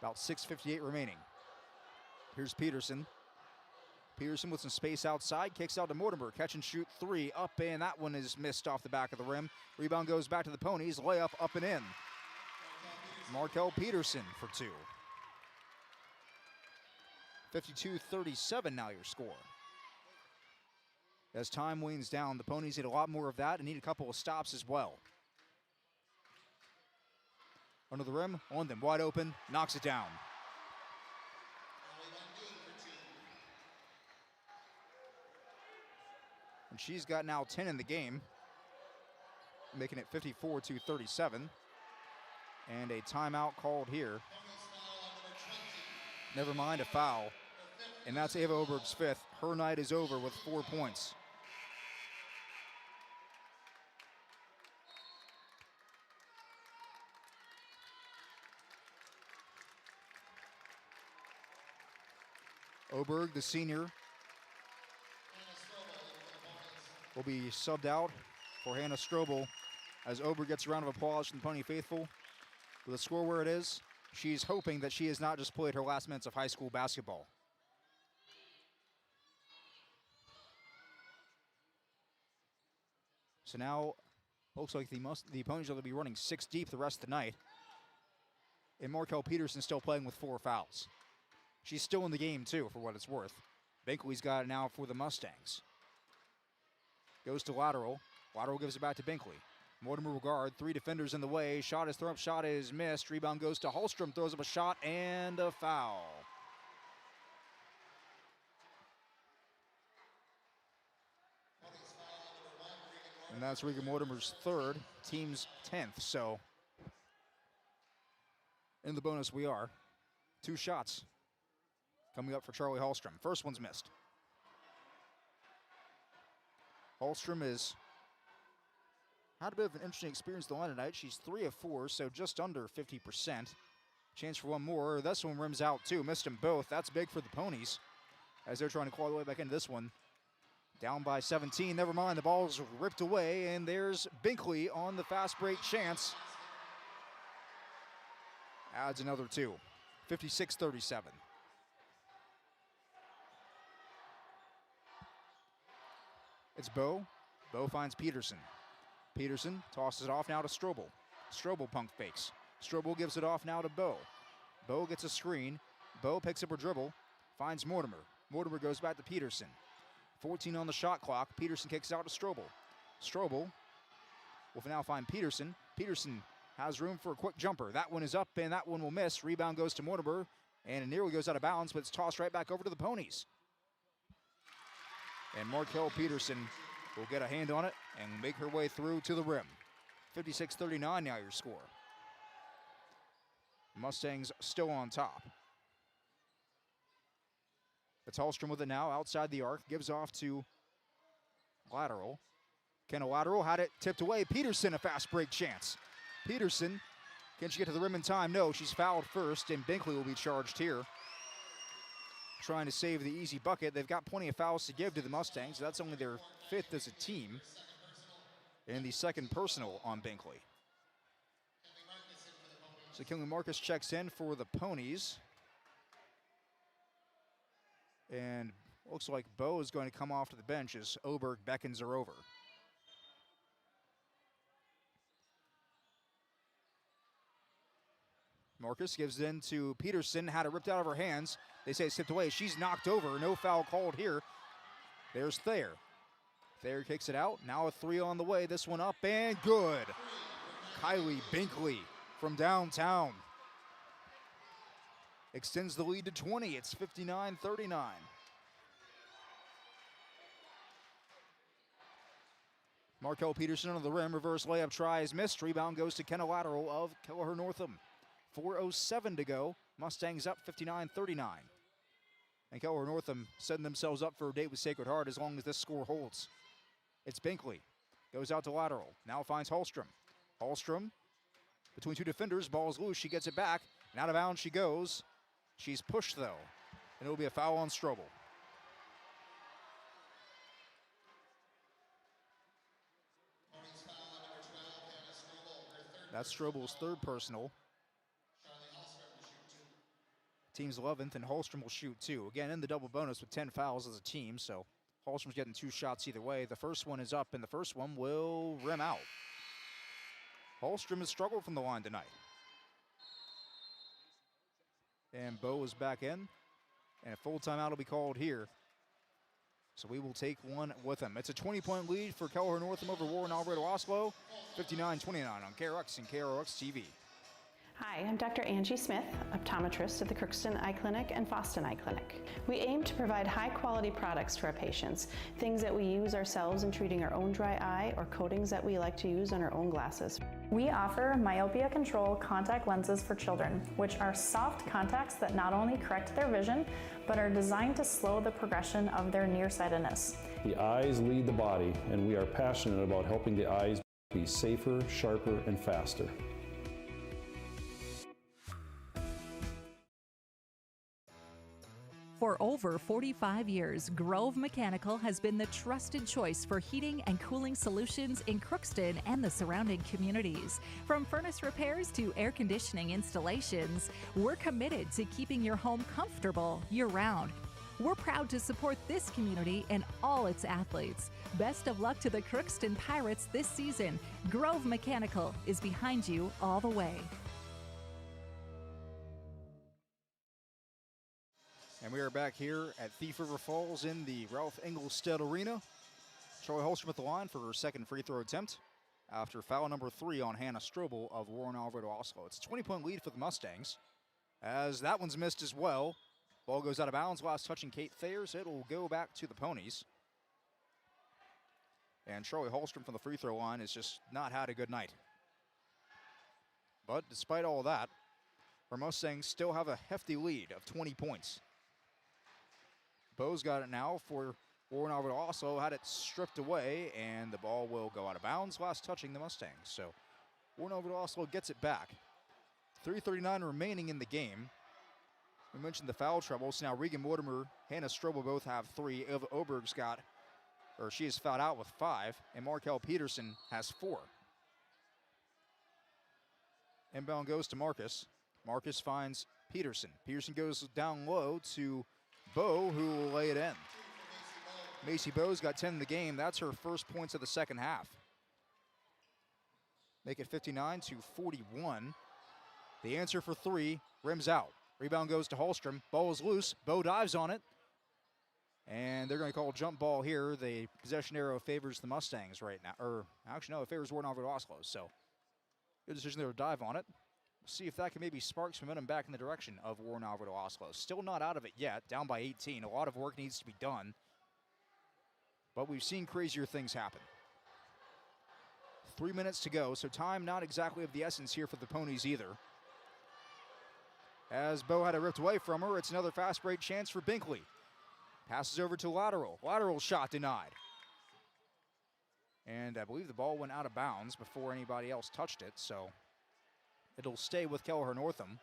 About 6:58 remaining. Here's Peterson. Peterson with some space outside, kicks out to Mortimer. Catch and shoot 3, up and that one is missed off the back of the rim. Rebound goes back to the Ponies, layup up and in. Markel Peterson for 2. 52-37 now your score. As time wanes down, the Ponies need a lot more of that and need a couple of stops as well. Under the rim, London wide open, knocks it down. And she's got now 10 in the game, making it 54-37. And a timeout called here. Never mind, a foul. And that's Ava Oberg's 5th. Her night is over with 4 points. Oberg, the senior, will be subbed out for Hannah Strobel as Oberg gets a round of applause from the Pony faithful. With a score where it is, she's hoping that she has not just played her last minutes of high school basketball. So now, looks like the opponents are going to be running 6 deep the rest of the night. And Markel Peterson still playing with 4 fouls. She's still in the game, too, for what it's worth. Binkley's got it now for the Mustangs. Goes to Lateral. Lateral gives it back to Binkley. Mortimer will guard. 3 defenders in the way. Shot is thrown up. Shot is missed. Rebound goes to Hallstrom. Throws up a shot and a foul. And that's Regan Mortimer's 3rd, team's 10th. So in the bonus we are. 2 shots coming up for Charlie Hallstrom. First one's missed. Hallstrom has had a bit of an interesting experience the line tonight. She's 3 of 4, so just under 50%. Chance for one more. This one rims out too. Missed them both. That's big for the Ponies as they're trying to claw their way back into this one. Down by 17. Never mind. The ball's ripped away, and there's Binkley on the fast break chance. Adds another 2. 56-37. It's Bowe. Bowe finds Peterson. Peterson tosses it off now to Strobel. Strobel pump fakes. Strobel gives it off now to Bowe. Bowe gets a screen. Bowe picks up her dribble. Finds Mortimer. Mortimer goes back to Peterson. 14 on the shot clock. Peterson kicks out to Strobel. Strobel will now find Peterson. Peterson has room for a quick jumper. That one is up, and that one will miss. Rebound goes to Mortimer, and it nearly goes out of bounds, but it's tossed right back over to the Ponies. And Markel Peterson will get a hand on it and make her way through to the rim. 56-39 now your score. Mustangs still on top. It's Hallstrom with it now, outside the arc, gives off to Lateral. Kenna Lateral had it tipped away. Peterson, a fast break chance. Peterson, can she get to the rim in time? No, she's fouled first, and Binkley will be charged here. Trying to save the easy bucket. They've got plenty of fouls to give to the Mustangs. That's only their 5th as a team. And the 2nd personal on Binkley. So Kinley Marcus checks in for the Ponies. And looks like Bowe is going to come off to the bench as Oberg beckons her over. Marcus gives it in to Peterson, had it ripped out of her hands. They say it's tipped away. She's knocked over. No foul called here. There's Thayer. Thayer kicks it out. Now a 3 on the way. This one up and good. Kylie Binkley from downtown extends the lead to 20. It's 59-39. Markel Peterson on the rim. Reverse layup try is missed. Rebound goes to Kenna Lateral of Kelliher Northome. 4:07 to go. Mustangs up 59-39. And Kelliher Northome setting themselves up for a date with Sacred Heart as long as this score holds. It's Binkley. Goes out to Lateral. Now finds Hallstrom. Hallstrom between 2 defenders. Ball's loose. She gets it back. And out of bounds she goes. She's pushed though. And it'll be a foul on Strobel. That's Strobel's 3rd personal. Team's 11th, and Hallstrom will shoot 2. Again, in the double bonus with 10 fouls as a team, so Hallstrom's getting 2 shots either way. The first one is up, and the first one will rim out. Hallstrom has struggled from the line tonight. And Bowe is back in, and a full timeout will be called here. So we will take one with him. It's a 20-point lead for Kelliher Northome over Warren Alvarado Oslo, 59-29 on KRX and KRX TV. Hi, I'm Dr. Angie Smith, optometrist at the Crookston Eye Clinic and Foston Eye Clinic. We aim to provide high-quality products to our patients, things that we use ourselves in treating our own dry eye or coatings that we like to use on our own glasses. We offer myopia control contact lenses for children, which are soft contacts that not only correct their vision, but are designed to slow the progression of their nearsightedness. The eyes lead the body, and we are passionate about helping the eyes be safer, sharper, and faster. For over 45 years, Grove Mechanical has been the trusted choice for heating and cooling solutions in Crookston and the surrounding communities. From furnace repairs to air conditioning installations, we're committed to keeping your home comfortable year-round. We're proud to support this community and all its athletes. Best of luck to the Crookston Pirates this season. Grove Mechanical is behind you all the way. And we are back here at Thief River Falls in the Ralph Engelstad Arena. Charlie Holstrom at the line for her second free throw attempt after foul number 3 on Hannah Strobel of Warren Alvarado Oslo. It's a 20-point lead for the Mustangs, as that one's missed as well. Ball goes out of bounds, last touching Kate Thayers. It'll go back to the Ponies. And Charlie Holstrom from the free throw line has just not had a good night. But despite all that, our Mustangs still have a hefty lead of 20 points. Bo's got it now for Warren Alvarado Oslo, had it stripped away, and the ball will go out of bounds, last touching the Mustangs. So Warren Alvarado Oslo gets it back. 3:39 remaining in the game. We mentioned the foul troubles. Now Regan Mortimer, Hannah Strobel both have 3. Eva Oberg's got, or she is fouled out with 5, and Markel Peterson has 4. Inbound goes to Marcus. Marcus finds Peterson. Peterson goes down low to Bo, who will lay it in. Macy Bo's got 10 in the game. That's her first points of the second half. Make it 59-41. The answer for 3, rims out. Rebound goes to Holstrom. Ball is loose. Bo dives on it. And they're going to call a jump ball here. The possession arrow favors the Mustangs right now. Or actually, no, it favors Warren Alvarado Oslo. So good decision there to dive on it. See if that can maybe spark some momentum back in the direction of Warren Alvarado Oslo. Still not out of it yet, down by 18. A lot of work needs to be done. But we've seen crazier things happen. 3 minutes to go, so time not exactly of the essence here for the Ponies either. As Bo had it ripped away from her, it's another fast break chance for Binkley. Passes over to Lateral. Lateral shot denied. And I believe the ball went out of bounds before anybody else touched it, so it'll stay with Kelliher Northome.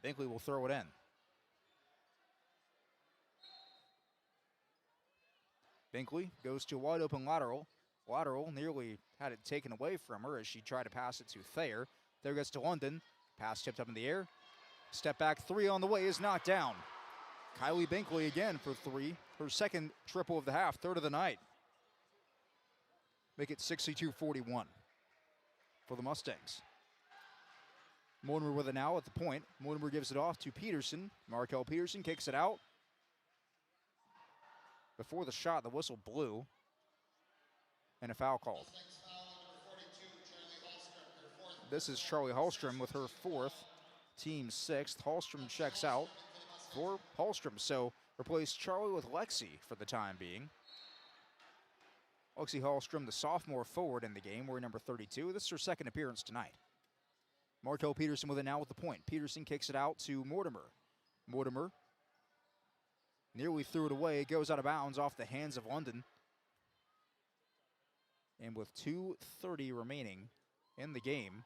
Binkley will throw it in. Binkley goes to a wide open Lateral. Lateral nearly had it taken away from her as she tried to pass it to Thayer. There gets to London. Pass tipped up in the air. Step back 3 on the way is not down. Kylie Binkley again for 3. Her second triple of the half, third of the night. Make it 62-41 for the Mustangs. Mortimer with it now at the point. Mortimer gives it off to Peterson. Markel Peterson kicks it out. Before the shot, the whistle blew. And a foul called. This is Charlie Holstrom with her 4th, team 6th. Holstrom checks out for Holstrom. So replace Charlie with Lexi for the time being. Lexi Holstrom, the sophomore forward in the game, wearing number 32. This is her second appearance tonight. Markel Peterson with it now with the point. Peterson kicks it out to Mortimer. Mortimer nearly threw it away. It goes out of bounds off the hands of London. And with 2:30 remaining in the game,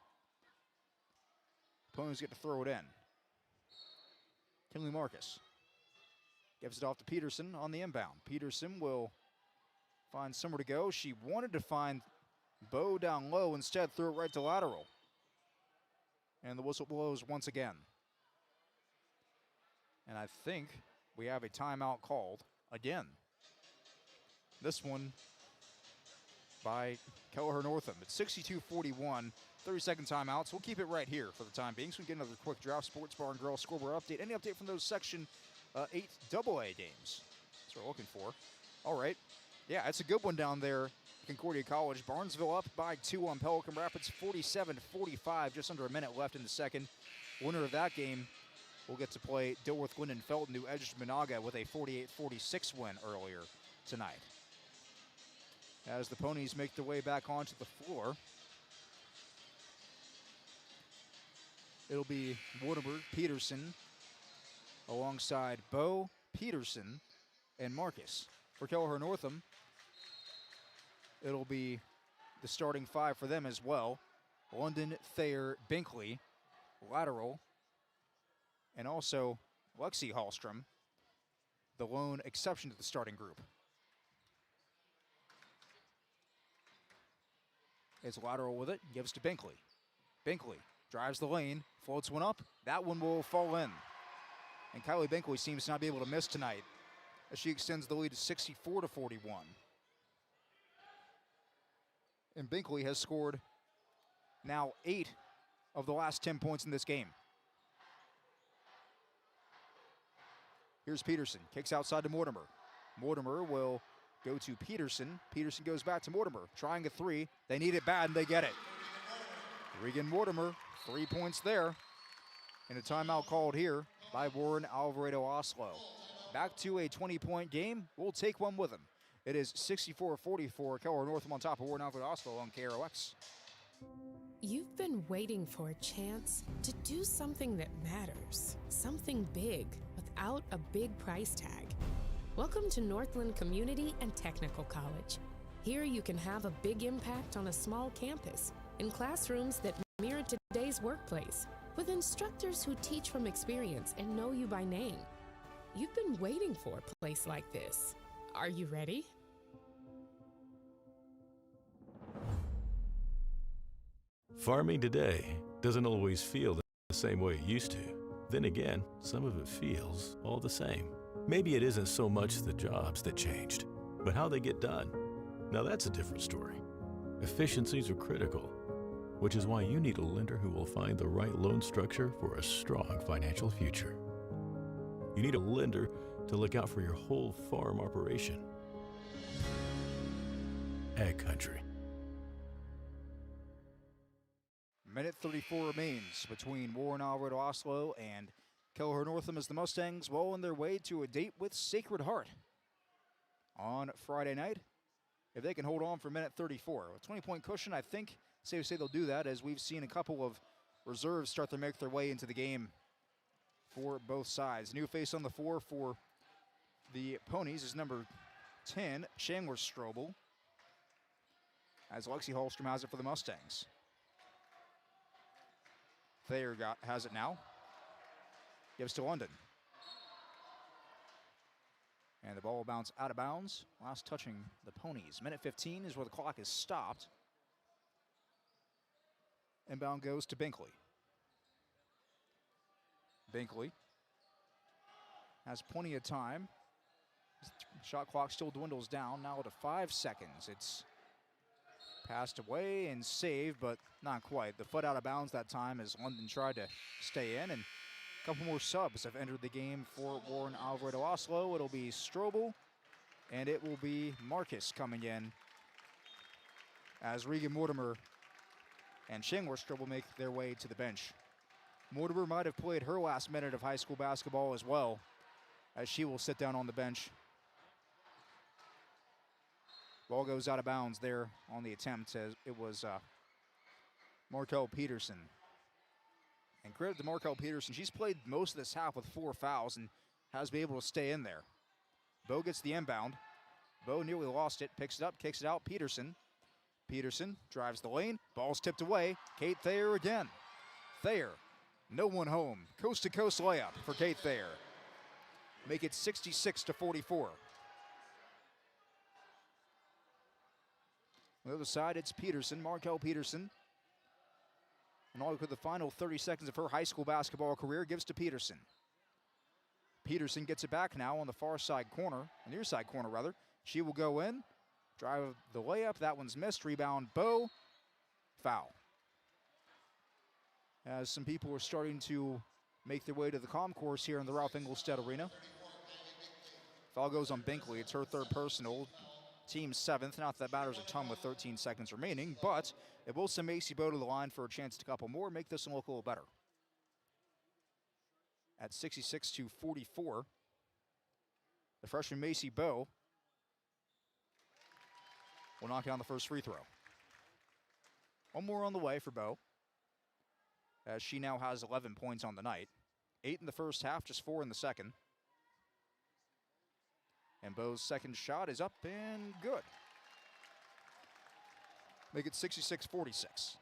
opponents get to throw it in. Kinley Marcus gives it off to Peterson on the inbound. Peterson will find somewhere to go. She wanted to find Bo down low, instead threw it right to Lateral. And the whistle blows once again. And I think we have a timeout called again. This one by Kelliher Northome. It's 62-41, 30-second timeouts. We'll keep it right here for the time being, so we get another quick Draft Sports Bar and Grill scoreboard update. Any update from those Section 8 AA games? That's what we're looking for. All right. Yeah, it's a good one down there at Concordia College. Barnesville up by 2 on Pelican Rapids, 47-45, just under a minute left in the second. Winner of that game will get to play Dilworth Glendon Felton, who edged Monaga with a 48-46 win earlier tonight. As the Ponies make their way back onto the floor, it'll be Mortimer, Peterson, alongside Bo, Peterson, and Marcus. For Kelliher Northome, it'll be the starting 5 for them as well. London, Thayer, Binkley, Lateral, and also Lexi Holstrom, the lone exception to the starting group. It's Lateral with it, gives to Binkley. Binkley drives the lane, floats one up. That one will fall in. And Kylie Binkley seems to not be able to miss tonight as she extends the lead to 64-41. And Binkley has scored now 8 of the last 10 points in this game. Here's Peterson, kicks outside to Mortimer. Mortimer will go to Peterson. Peterson goes back to Mortimer, trying a three. They need it bad, and they get it. Regan Mortimer, 3 points there. And a timeout called here by Warren Alvarado Oslo. Back to a 20-point game. We'll take one with them. It is 64-44. Kelliher Northome on top of Warren Alvarado Oslo on KROX. You've been waiting for a chance to do something that matters, something big without a big price tag. Welcome to Northland Community and Technical College. Here you can have a big impact on a small campus in classrooms that mirror today's workplace, with instructors who teach from experience and know you by name. You've been waiting for a place like this. Are you ready? Farming today doesn't always feel the same way it used to. Then again, some of it feels all the same. Maybe it isn't so much the jobs that changed, but how they get done. Now that's a different story. Efficiencies are critical, which is why you need a lender who will find the right loan structure for a strong financial future. You need a lender to look out for your whole farm operation. Ag Country. Minute 34 remains between Warren Alvarado Oslo and Kelliher Northome as the Mustangs well on their way to a date with Sacred Heart on Friday night. If they can hold on for minute 34. A 20-point cushion, I think, safe to say they'll do that, as we've seen a couple of reserves start to make their way into the game for both sides. New face on the floor for the Ponies is number 10, Chandler Strobel, as Lexi Hallstrom has it for the Mustangs. Thayer has it now. Gives to London. And the ball will bounce out of bounds. Last touching the Ponies. Minute 15 is where the clock is stopped. Inbound goes to Binkley. Binkley has plenty of time. Shot clock still dwindles down. Now to 5 seconds. It's passed away and saved, but not quite. The foot out of bounds that time as London tried to stay in, and a couple more subs have entered the game for Warren Alvarado Oslo. It'll be Strobel, and it will be Marcus coming in as Regan Mortimer and Chandler Strobel make their way to the bench. Mortimer might have played her last minute of high school basketball as well, as she will sit down on the bench. Ball goes out of bounds there on the attempt, as it was Markel Peterson. And credit to Markel Peterson. She's played most of this half with 4 fouls and has been able to stay in there. Bo gets the inbound. Bo nearly lost it, picks it up, kicks it out. Peterson. Peterson drives the lane. Ball's tipped away. Kate Thayer again. Thayer, no one home. Coast-to-coast layup for Kate Thayer. Make it 66-44. On the other side, it's Peterson, Markel Peterson. And all with the final 30 seconds of her high school basketball career gives to Peterson. Peterson gets it back now on the far side corner, near side corner rather. She will go in, drive the layup. That one's missed. Rebound, Bo. Foul. As some people are starting to make their way to the concourse here in the Ralph Engelstad Arena. Foul goes on Binkley. It's her third personal. Team 7th. Not that matters a ton with 13 seconds remaining, but it will send Macy Bo to the line for a chance to couple more, make this one look a little better. At 66-44, the freshman Macy Bo will knock down the first free throw. One more on the way for Bo, as she now has 11 points on the night. 8 in the first half, just 4 in the second. And Bo's second shot is up and good. Make it 66-46.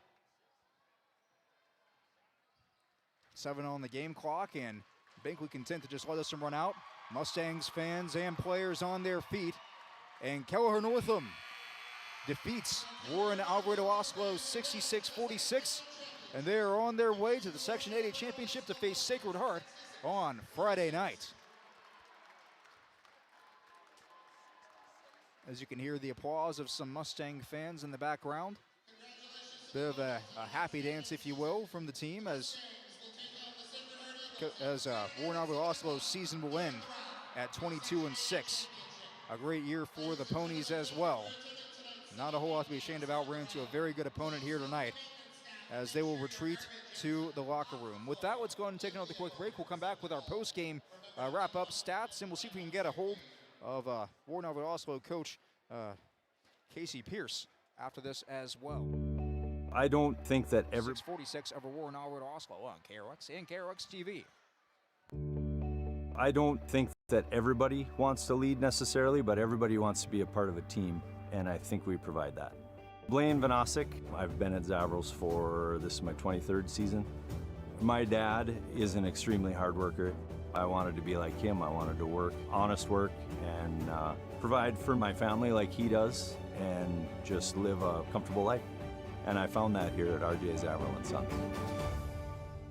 7 on the game clock, and Binkley content to just let this one run out. Mustangs fans and players on their feet. And Kelliher Northome defeats Warren Alvarado Oslo 66-46 and they are on their way to the Section 8A Championship to face Sacred Heart on Friday night. As you can hear the applause of some Mustang fans in the background. Bit of a happy dance, if you will, from the team as Warren Alvarez Oslo's season will end at 22-6. A great year for the Ponies as well. Not a whole lot to be ashamed about. Ran into a very good opponent here tonight as they will retreat to the locker room. With that, let's go ahead and take another quick break. We'll come back with our post-game wrap-up stats, and we'll see if we can get a hold of Warren Alvarez Oslo coach Casey Pierce after this as well. I don't think that 646 over Warren Alvarez Oslo on KRX and KRX TV. I don't think that everybody wants to lead necessarily, but everybody wants to be a part of a team, and I think we provide that. Blaine Vanasek, I've been at Zavros for, this is my 23rd season. My dad is an extremely hard worker. I wanted to be like him. I wanted to work, honest work, and provide for my family like he does, and just live a comfortable life. And I found that here at RJ Zavro & Sons.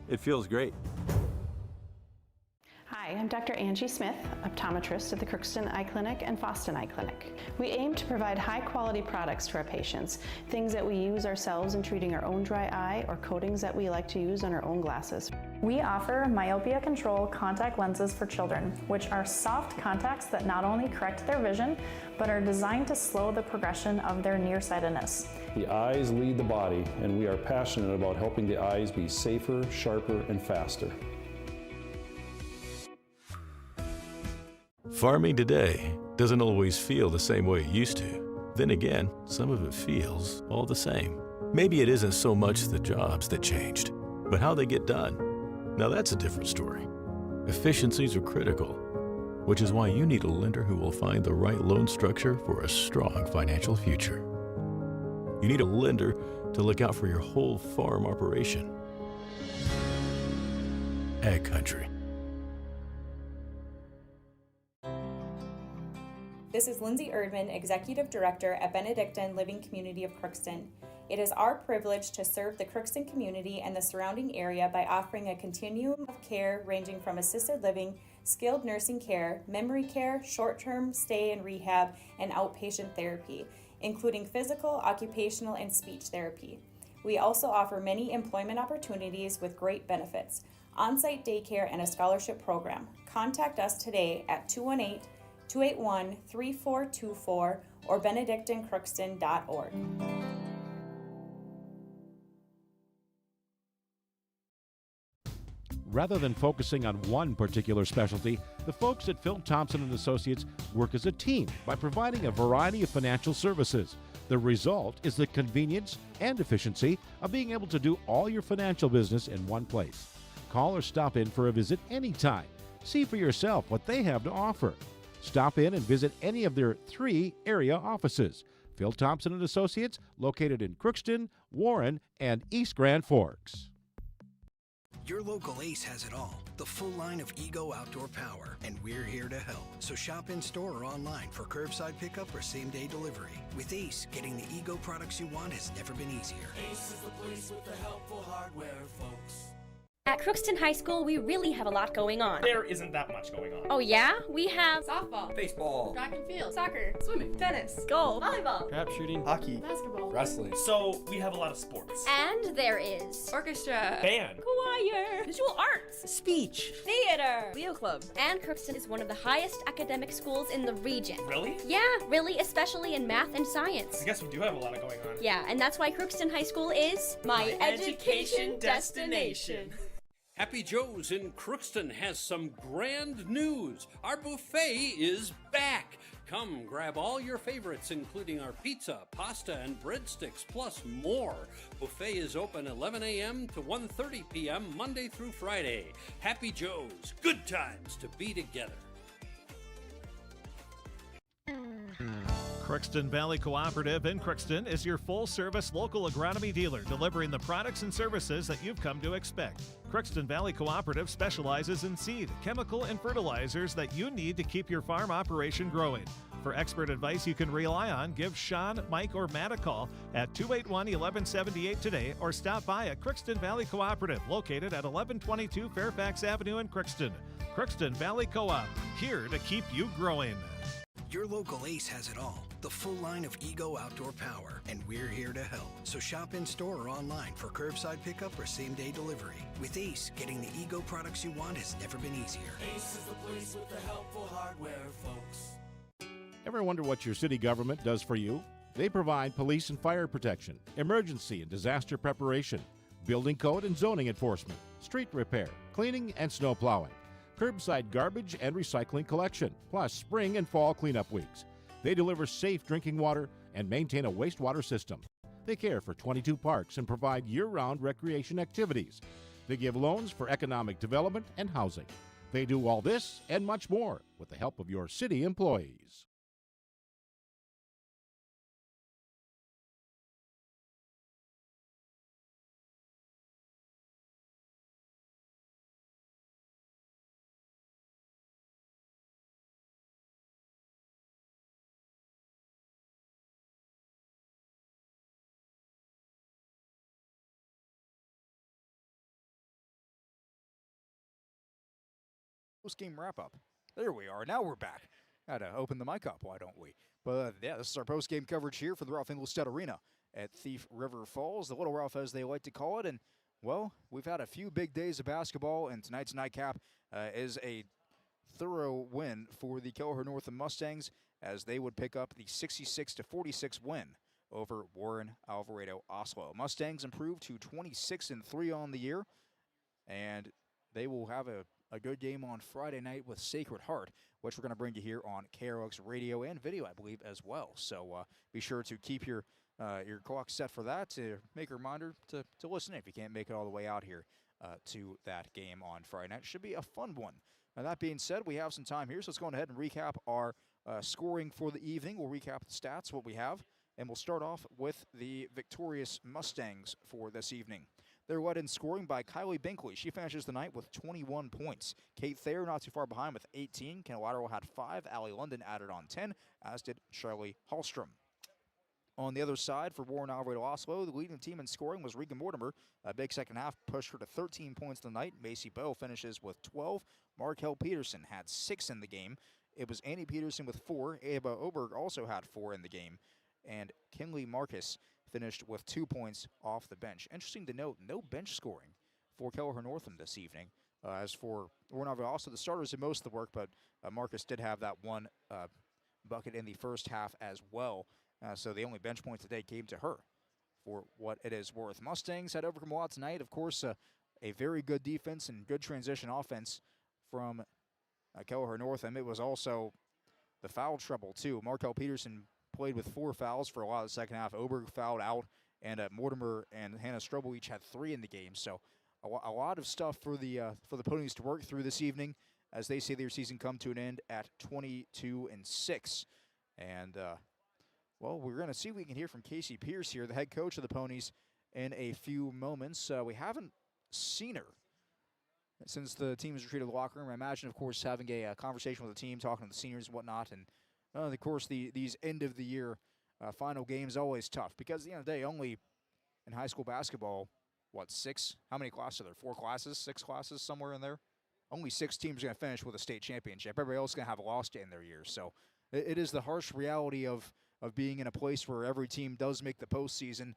It feels great. Hi, I'm Dr. Angie Smith, optometrist at the Crookston Eye Clinic and Foston Eye Clinic. We aim to provide high-quality products to our patients, things that we use ourselves in treating our own dry eye or coatings that we like to use on our own glasses. We offer myopia control contact lenses for children, which are soft contacts that not only correct their vision, but are designed to slow the progression of their nearsightedness. The eyes lead the body, and we are passionate about helping the eyes be safer, sharper, and faster. Farming today doesn't always feel the same way it used to. Then again, some of it feels all the same. Maybe it isn't so much the jobs that changed, but how they get done. Now that's a different story. Efficiencies are critical, which is why you need a lender who will find the right loan structure for a strong financial future. You need a lender to look out for your whole farm operation. Ag Country. This is Lindsay Erdman, Executive Director at Benedictine Living Community of Crookston. It is our privilege to serve the Crookston community and the surrounding area by offering a continuum of care ranging from assisted living, skilled nursing care, memory care, short-term stay and rehab, and outpatient therapy, including physical, occupational, and speech therapy. We also offer many employment opportunities with great benefits, on-site daycare, and a scholarship program. Contact us today at 218-281-3424 or benedictinecrookston.org. Rather than focusing on one particular specialty, the folks at Phil Thompson & Associates work as a team by providing a variety of financial services. The result is the convenience and efficiency of being able to do all your financial business in one place. Call or stop in for a visit anytime. See for yourself what they have to offer. Stop in and visit any of their 3 area offices. Phil Thompson & Associates, located in Crookston, Warren, and East Grand Forks. Your local Ace has it all. The full line of Ego outdoor power. And we're here to help. So shop in store or online for curbside pickup or same-day delivery. With Ace, getting the Ego products you want has never been easier. Ace is the place with the helpful hardware, folks. At Crookston High School, we really have a lot going on. There isn't that much going on. Oh yeah? We have softball, baseball, track and field, soccer, swimming, tennis, golf, volleyball, crap shooting, hockey, basketball, wrestling. So we have a lot of sports. And there is orchestra, band, choir, visual arts, speech, theater, Leo Club. And Crookston is one of the highest academic schools in the region. Really? Yeah, really, especially in math and science. I guess we do have a lot going on. Yeah, and that's why Crookston High School is my education destination. Happy Joe's in Crookston has some grand news. Our buffet is back. Come grab all your favorites, including our pizza, pasta, and breadsticks, plus more. Buffet is open 11 a.m. to 1:30 p.m. Monday through Friday. Happy Joe's. Good times to be together. Crookston Valley Cooperative in Crookston is your full-service local agronomy dealer, delivering the products and services that you've come to expect. Crookston Valley Cooperative specializes in seed, chemical, and fertilizers that you need to keep your farm operation growing. For expert advice you can rely on, give Sean, Mike, or Matt a call at 281-1178 today or stop by at Crookston Valley Cooperative, located at 1122 Fairfax Avenue in Crookston. Crookston Valley Co-op, here to keep you growing. Your local Ace has it all. The full line of Ego Outdoor Power, and we're here to help. So shop in store or online for curbside pickup or same-day delivery. With Ace, getting the Ego products you want has never been easier. Ace is the place with the helpful hardware, folks. Ever wonder what your city government does for you? They provide police and fire protection, emergency and disaster preparation, building code and zoning enforcement, street repair, cleaning and snow plowing, curbside garbage and recycling collection, plus spring and fall cleanup weeks. They deliver safe drinking water and maintain a wastewater system. They care for 22 parks and provide year-round recreation activities. They give loans for economic development and housing. They do all this and much more with the help of your city employees. Post-game wrap-up. There we are. Now we're back. Had to open the mic up, why don't we? But yeah, this is our post-game coverage here for the Ralph Engelstad Arena at Thief River Falls, the Little Ralph as they like to call it. And, well, we've had a few big days of basketball, and tonight's nightcap is a thorough win for the Kelliher Northome Mustangs as they would pick up the 66-46 win over Warren Alvarado Oslo. Mustangs improved to 26-3 on the year, and they will have a good game on Friday night with Sacred Heart, which we're going to bring you here on KROX radio and video, I believe, as well. So be sure to keep your clock set for that, to make a reminder to listen if you can't make it all the way out here to that game on Friday night. Should be a fun one. Now, that being said, we have some time here, so let's go ahead and recap our scoring for the evening. We'll recap the stats, what we have, and we'll start off with the victorious Mustangs for this evening. They're led in scoring by Kylie Binkley. She finishes the night with 21 points. Kate Thayer not too far behind with 18. Ken Lateral had 5. Allie London added on 10, as did Charlie Hallstrom. On the other side, for Warren Alvarado Oslo, the leading team in scoring was Regan Mortimer. A big second half pushed her to 13 points tonight. Macy Bowe finishes with 12. Markel Peterson had 6 in the game. It was Annie Peterson with 4. Ava Oberg also had 4 in the game. And Kinley Marcus finished with 2 points off the bench. Interesting to note, no bench scoring for Kelliher Northome this evening. As for Warren Alvarado, also the starters did most of the work, but Marcus did have that one bucket in the first half as well. So the only bench point today came to her for what it is worth. Mustangs had overcome a lot tonight. Of course, a very good defense and good transition offense from Kelliher Northome. It was also the foul trouble, too. Markel Peterson played with 4 fouls for a lot of the second half. Oberg fouled out, and Mortimer and Hannah Strobel each had 3 in the game. So a lot of stuff for the Ponies to work through this evening as they see their season come to an end at 22-6. And, well, we're going to see if we can hear from Casey Pierce here, the head coach of the Ponies, in a few moments. We haven't seen her since the team has retreated to the locker room. I imagine, of course, having a conversation with the team, talking to the seniors and whatnot, and of course, these end-of-the-year final games always tough because at the end of the day, only in high school basketball, what, 6? How many classes are there? 4 classes? 6 classes, somewhere in there? Only 6 teams are going to finish with a state championship. Everybody else is going to have a loss to end their year. So it is the harsh reality of being in a place where every team does make the postseason.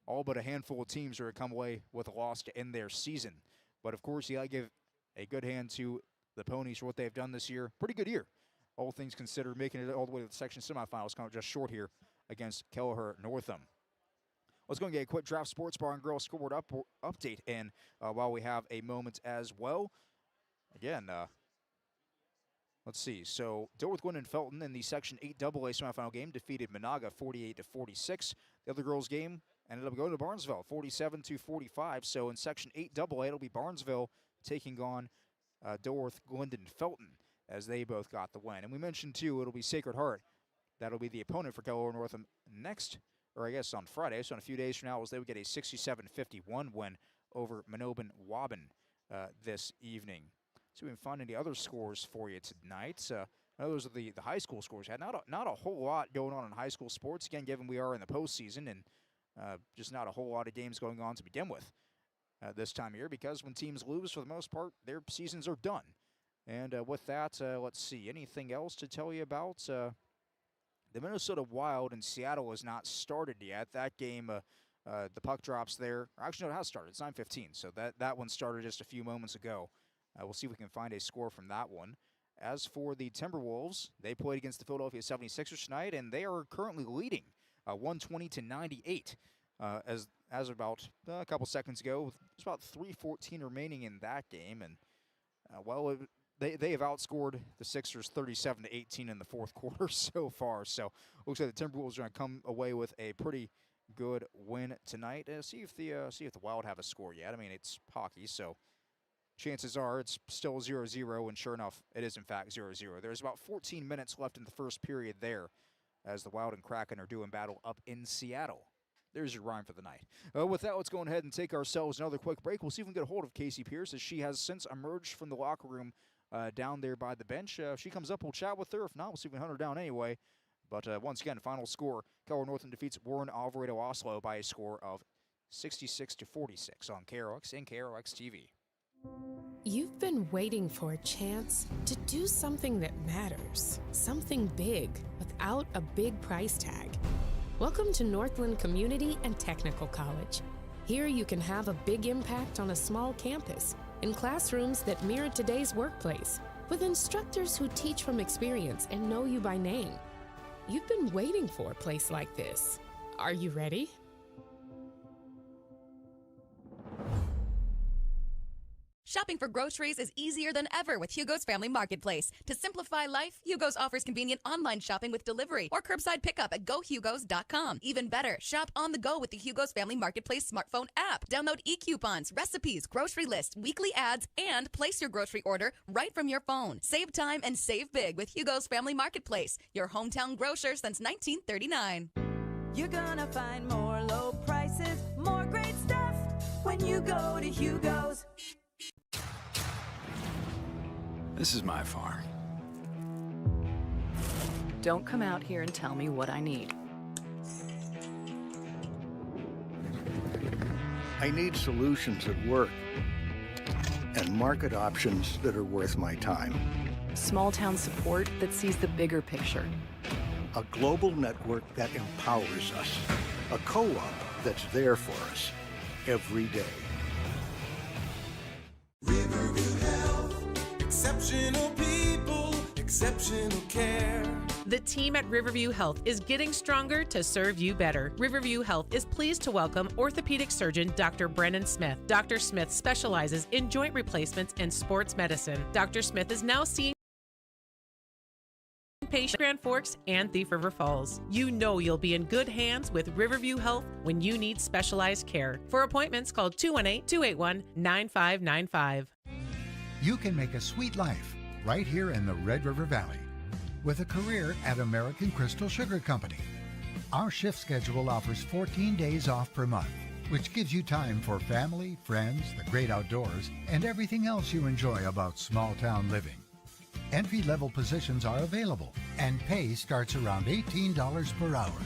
All but a handful of teams are going to come away with a loss to end their season. But, of course, you got to give a good hand to the Ponies for what they've done this year. Pretty good year, all things considered, making it all the way to the section semifinals, kind of just short here against Kelliher Northome. Let's go and get a quick Draft Sports Bar and Grill scoreboard update in while we have a moment as well. Again, let's see. So, Dilworth Gwynn Felton in the Section 8AA semifinal game defeated Monaga 48-46. The other girls' game ended up going to Barnesville 47-45. So, in Section 8AA, it'll be Barnesville taking on Dilworth Glendon Felton, as they both got the win. And we mentioned, too, it'll be Sacred Heart. That'll be the opponent for Kelliher Northome next, or I guess on Friday, so in a few days from now, as they would get a 67-51 win over Mahnomen Waubun this evening. So we can find any other scores for you tonight. Those are the high school scores. Had not a whole lot going on in high school sports. Again, given we are in the postseason and just not a whole lot of games going on to begin with this time of year, because when teams lose, for the most part, their seasons are done. And with that, let's see. Anything else to tell you about? The Minnesota Wild in Seattle has not started yet. That game, the puck drops there. Actually, no, it has started. It's 9:15, so that one started just a few moments ago. We'll see if we can find a score from that one. As for the Timberwolves, they played against the Philadelphia 76ers tonight, and they are currently leading 120-98. As about a couple seconds ago, there's about 3:14 remaining in that game, and they have outscored the Sixers 37-18 in the fourth quarter so far. So looks like the Timberwolves are going to come away with a pretty good win tonight. See if the Wild have a score yet. I mean, it's hockey, so chances are it's still 0-0, and sure enough, it is in fact 0-0. There's about 14 minutes left in the first period there as the Wild and Kraken are doing battle up in Seattle. There's your rhyme for the night. With that, let's go ahead and take ourselves another quick break. We'll see if we can get a hold of Casey Pierce, as she has since emerged from the locker room down there by the bench. If she comes up, we'll chat with her. If not, we'll see if we can hunt her down anyway. But once again, final score, Kelliher Northome defeats Warren Alvarado Oslo by a score of 66-46 on KROX and KROX TV. You've been waiting for a chance to do something that matters, something big without a big price tag. Welcome to Northland Community and Technical College. Here you can have a big impact on a small campus, in classrooms that mirror today's workplace, with instructors who teach from experience and know you by name. You've been waiting for a place like this. Are you ready? Shopping for groceries is easier than ever with Hugo's Family Marketplace. To simplify life, Hugo's offers convenient online shopping with delivery or curbside pickup at gohugos.com. Even better, shop on the go with the Hugo's Family Marketplace smartphone app. Download e-coupons, recipes, grocery lists, weekly ads, and place your grocery order right from your phone. Save time and save big with Hugo's Family Marketplace, your hometown grocer since 1939. You're gonna find more low prices, more great stuff when you go to Hugo's. This is my farm. Don't come out here and tell me what I need. I need solutions that work and market options that are worth my time. Small town support that sees the bigger picture. A global network that empowers us. A co-op that's there for us every day. Exceptional people, exceptional care. The team at Riverview Health is getting stronger to serve you better. Riverview Health is pleased to welcome orthopedic surgeon Dr. Brennan Smith. Dr. Smith specializes in joint replacements and sports medicine. Dr. Smith is now seeing patients Grand Forks and Thief River Falls. You know you'll be in good hands with Riverview Health when you need specialized care. For appointments, call 218-281-9595. You can make a sweet life right here in the Red River Valley with a career at American Crystal Sugar Company. Our shift schedule offers 14 days off per month, which gives you time for family, friends, the great outdoors, and everything else you enjoy about small town living. Entry-level positions are available, and pay starts around $18 per hour.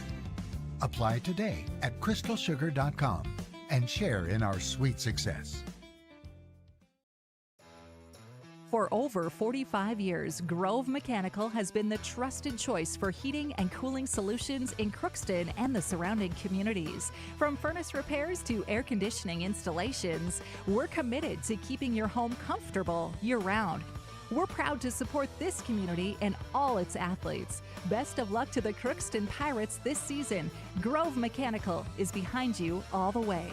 Apply today at crystalsugar.com and share in our sweet success. For over 45 years, Grove Mechanical has been the trusted choice for heating and cooling solutions in Crookston and the surrounding communities. From furnace repairs to air conditioning installations, we're committed to keeping your home comfortable year-round. We're proud to support this community and all its athletes. Best of luck to the Crookston Pirates this season. Grove Mechanical is behind you all the way.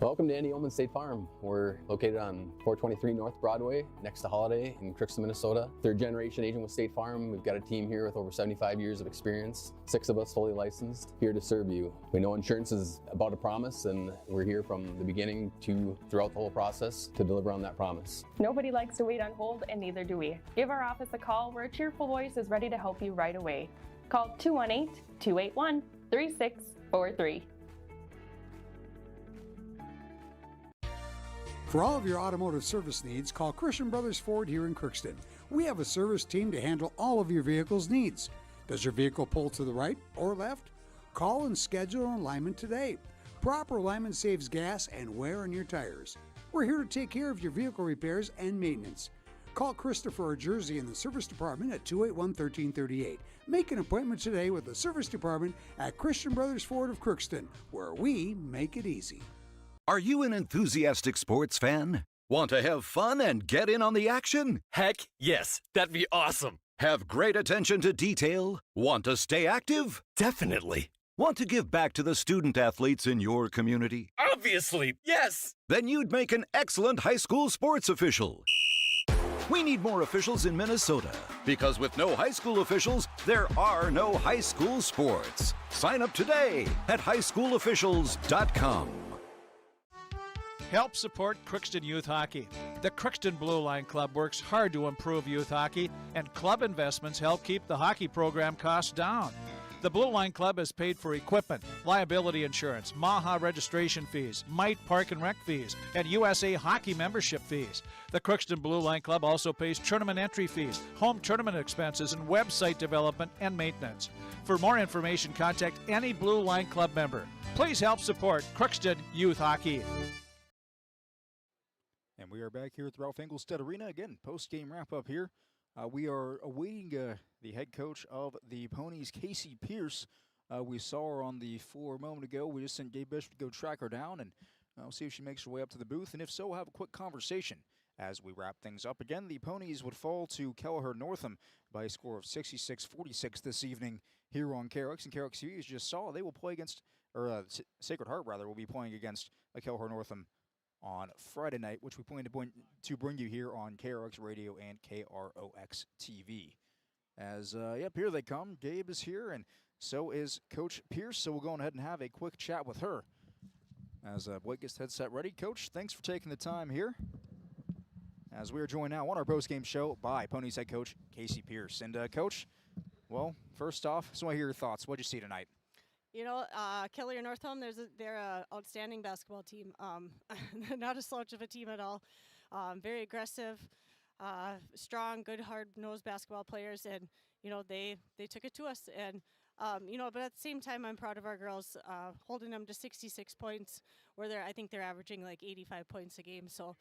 Welcome to Mahnomen State Farm. We're located on 423 North Broadway, next to Holiday in Crookston, Minnesota. Third generation agent with State Farm. We've got a team here with over 75 years of experience, 6 of us fully licensed, here to serve you. We know insurance is about a promise, and we're here from the beginning to throughout the whole process to deliver on that promise. Nobody likes to wait on hold, and neither do we. Give our office a call where a cheerful voice is ready to help you right away. Call 218-281-3643. For all of your automotive service needs, call Christian Brothers Ford here in Crookston. We have a service team to handle all of your vehicle's needs. Does your vehicle pull to the right or left? Call and schedule an alignment today. Proper alignment saves gas and wear on your tires. We're here to take care of your vehicle repairs and maintenance. Call Christopher or Jersey in the service department at 281-1338. Make an appointment today with the service department at Christian Brothers Ford of Crookston, where we make it easy. Are you an enthusiastic sports fan? Want to have fun and get in on the action? Heck, yes. That'd be awesome. Have great attention to detail? Want to stay active? Definitely. Want to give back to the student athletes in your community? Obviously, yes. Then you'd make an excellent high school sports official. We need more officials in Minnesota, because with no high school officials, there are no high school sports. Sign up today at highschoolofficials.com. Help support Crookston Youth Hockey. The Crookston Blue Line Club works hard to improve youth hockey, and club investments help keep the hockey program costs down. The Blue Line Club has paid for equipment, liability insurance, MAHA registration fees, MITE Park and Rec fees, and USA Hockey membership fees. The Crookston Blue Line Club also pays tournament entry fees, home tournament expenses, and website development and maintenance. For more information, contact any Blue Line Club member. Please help support Crookston Youth Hockey. And we are back here at the Ralph Engelstad Arena. Again, post-game wrap-up here. We are awaiting the head coach of the Ponies, Casey Pierce. We saw her on the floor a moment ago. We just sent Gabe Bishop to go track her down, and we'll see if she makes her way up to the booth. And if so, we'll have a quick conversation as we wrap things up. Again, the Ponies would fall to Kelliher Northome by a score of 66-46 this evening here on KRX. And KRX, you just saw, they will play against, or Sacred Heart, rather, will be playing against Kelliher Northome on Friday night, which we plan to bring you here on KRX Radio and KROX TV. As, yep, here they come. Gabe is here, and so is Coach Pierce, so we'll go ahead and have a quick chat with her. As Blake gets the headset ready. Coach, thanks for taking the time here. As we are joined now on our postgame show by Ponies head coach Casey Pierce. And, Coach, well, first off, just want to hear your thoughts. What did you see tonight? You know, Kelliher Northome, they're an outstanding basketball team. Not a slouch of a team at all. Very aggressive, strong, good, hard-nosed basketball players, and you know they took it to us. And you know, but at the same time, I'm proud of our girls, holding them to 66 points, where I think they're averaging like 85 points a game. So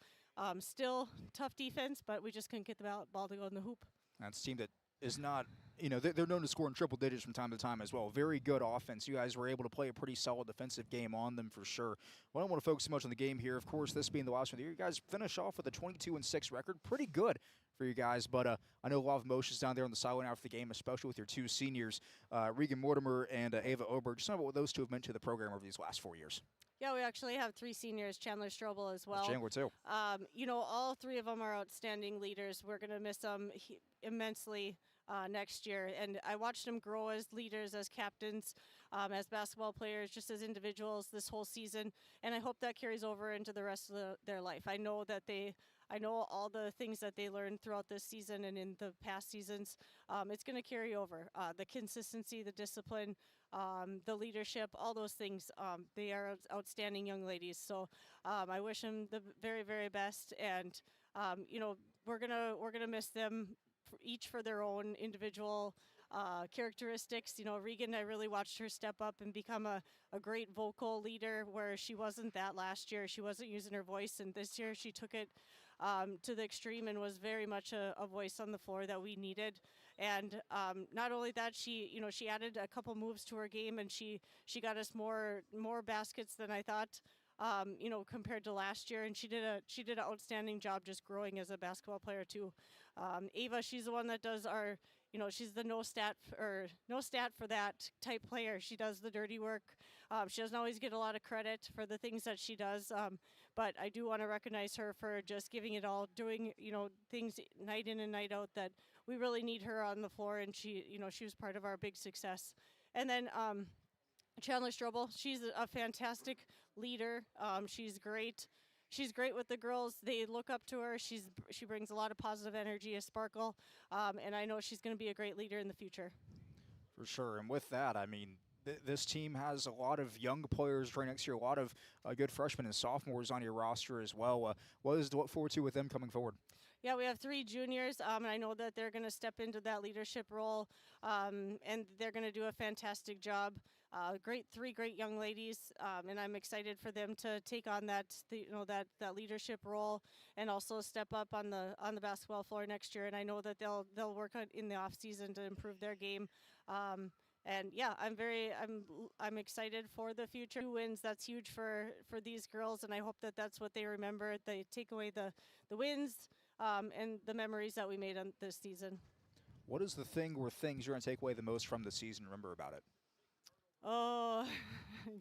still tough defense, but we just couldn't get the ball to go in the hoop. That's a team that is not, you know, they're known to score in triple digits from time to time as well. Very good offense. You guys were able to play a pretty solid defensive game on them for sure. Well, I don't want to focus too much on the game here. Of course, this being the last one of the year, you guys finish off with a 22-6 record. Pretty good for you guys, but I know a lot of emotions down there on the sideline after the game, especially with your two seniors, Regan Mortimer and Ava Oberg. Just know what those two have meant to the program over these last 4 years. Yeah, we actually have three seniors, Chandler Strobel as well. Chandler, too. You know, all three of them are outstanding leaders. We're going to miss them immensely next year. And I watched them grow as leaders, as captains, as basketball players, just as individuals this whole season. And I hope that carries over into the rest of their life. I know all the things that they learned throughout this season and in the past seasons. It's going to carry over. The consistency, the discipline, the leadership, all those things. They are outstanding young ladies. So I wish them the very, very best. And you know, we're gonna miss them each for their own individual characteristics. You know, Regan, I really watched her step up and become a great vocal leader, where she wasn't that last year. She wasn't using her voice, and this year she took it to the extreme and was very much a voice on the floor that we needed. And not only that, she added a couple moves to her game, and she got us more baskets than I thought. You know, compared to last year, and she did an outstanding job just growing as a basketball player too. Ava, she's the one that does our, you know, she's the no stat for that type player. She does the dirty work. She doesn't always get a lot of credit for the things that she does, but I do want to recognize her for just giving it all, doing, you know, things night in and night out that we really need her on the floor, and she was part of our big success. And then Chandler Strobel, she's a fantastic leader. She's great. She's great with the girls. They look up to her. She brings a lot of positive energy, a sparkle, and I know she's going to be a great leader in the future. For sure. And with that, I mean, this team has a lot of young players joining next year, a lot of good freshmen and sophomores on your roster as well. What is to look forward to with them coming forward? Yeah, we have 3 juniors, and I know that they're going to step into that leadership role, and they're going to do a fantastic job. 3 great young ladies, and I'm excited for them to take on that leadership role, and also step up on the basketball floor next year. And I know that they'll work in the off season to improve their game. And yeah, I'm excited for the future. 2 wins, that's huge for these girls, and I hope that that's what they remember. They take away the wins and the memories that we made on this season. What is the thing or things you're going to take away the most from the season? Remember about it? Oh,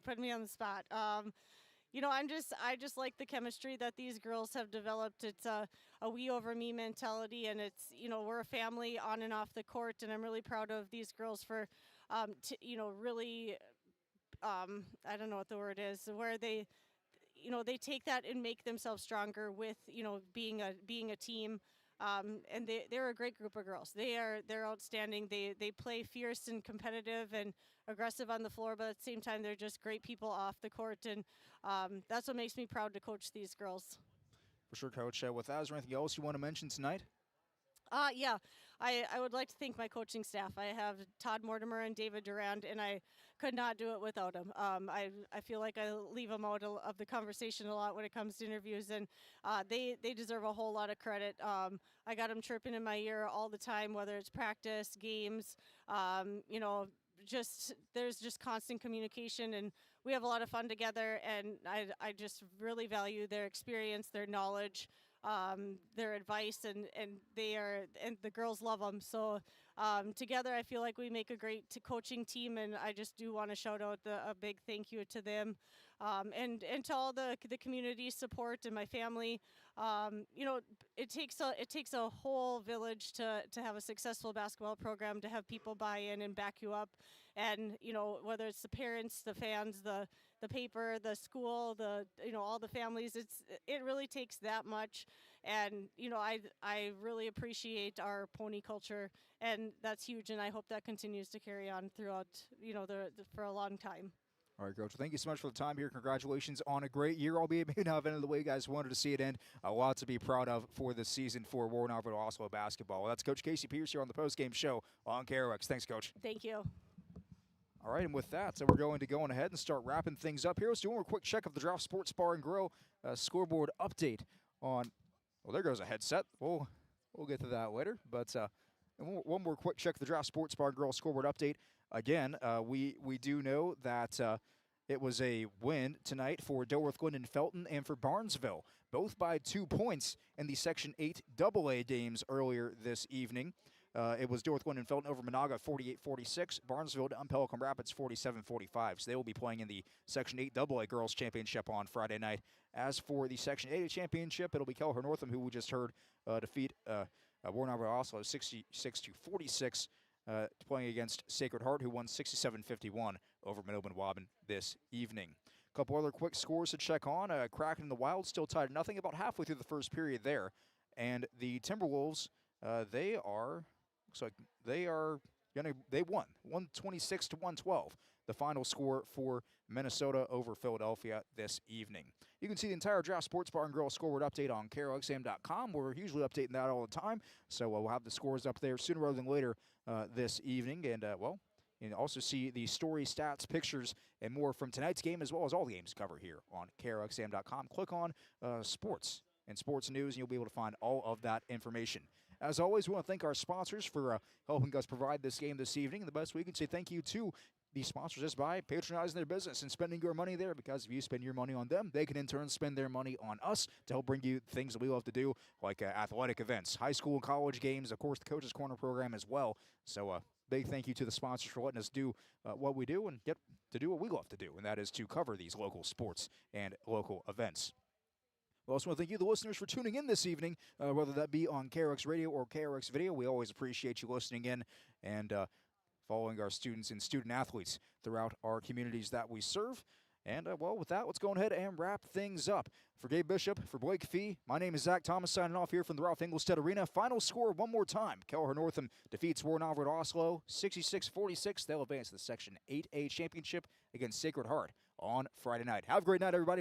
put me on the spot. I just like the chemistry that these girls have developed. It's a we over me mentality, and it's, we're a family on and off the court, and I'm really proud of these girls for, really, I don't know what the word is, where they take that and make themselves stronger with, being a team. And they're a great group of girls. They're outstanding. They play fierce and competitive and aggressive on the floor, but at the same time, they're just great people off the court. And that's what makes me proud to coach these girls. For sure, Coach. With that, is there anything else you want to mention tonight? Yeah, I would like to thank my coaching staff. I have Todd Mortimer and David Durand, and I could not do it without them. I feel like I leave them out of the conversation a lot when it comes to interviews, and they deserve a whole lot of credit. I got them chirping in my ear all the time, whether it's practice, games, there's just constant communication, and we have a lot of fun together, and I just really value their experience, their knowledge, their advice, and the girls love them. So together, I feel like we make a great coaching team, and I just do want to shout out a big thank you to them, and to all the community support and my family. It takes a whole village to have a successful basketball program, to have people buy in and back you up, and whether it's the parents, the fans, the paper, the school, all the families, it really takes that much. And I really appreciate our pony culture, and that's huge, and I hope that continues to carry on throughout for a long time. All right, Coach. Well, thank you so much for the time here. Congratulations on a great year, albeit maybe not ended the way you guys wanted to see it end. A lot to be proud of for this season for Warren Alfred Oslo basketball. Well, that's Coach Casey Pierce here on the postgame show on KRX. Thanks, Coach. Thank you. All right, and with that, so we're going to go on ahead and start wrapping things up here. Let's do one more quick check of the Draft Sports Bar and Grill scoreboard update on. Well, there goes a headset. We'll get to that later. But one more quick check of the Draft Sports Bar and Grill scoreboard update. Again, we do know that it was a win tonight for Dilworth, Glendon, Felton, and for Barnesville, both by 2 points in the Section 8 AA games earlier this evening. It was Dilworth, Glendon, Felton over Monaga 48-46, Barnesville to Pelican Rapids 47-45. So they will be playing in the Section 8 AA Girls Championship on Friday night. As for the Section 8 Championship, it'll be Kelliher Northome, who we just heard defeat Warren Alfred Oslo 66-46. Playing against Sacred Heart, who won 67-51 over Mahnomen Waubun this evening. A couple other quick scores to check on. Kraken and the Wild still tied nothing about halfway through the first period there. And the Timberwolves, they won 126-112. The final score for Minnesota over Philadelphia this evening. You can see the entire Draft Sports Bar and Grill scoreboard update on KRXAM.com. We're usually updating that all the time, so we'll have the scores up there sooner rather than later this evening. And, you can also see the story, stats, pictures, and more from tonight's game, as well as all the games covered here on KRXAM.com. Click on Sports and Sports News, and you'll be able to find all of that information. As always, we want to thank our sponsors for helping us provide this game this evening. And the best we can say thank you to the sponsors just by patronizing their business and spending your money there, because if you spend your money on them, they can in turn spend their money on us to help bring you things that we love to do, like athletic events, high school and college games, of course, the Coach's Corner program as well. So big thank you to the sponsors for letting us do what we do and get to do what we love to do, and that is to cover these local sports and local events. We also want to thank you, the listeners, for tuning in this evening, whether that be on KRX Radio or KRX Video. We always appreciate you listening in and following our students and student athletes throughout our communities that we serve. And, well, with that, let's go ahead and wrap things up. For Gabe Bishop, for Blake Fee, my name is Zach Thomas signing off here from the Ralph Engelstad Arena. Final score one more time. Kelliher Northome defeats Warren Alfred Oslo 66-46. They'll advance to the Section 8A Championship against Sacred Heart on Friday night. Have a great night, everybody.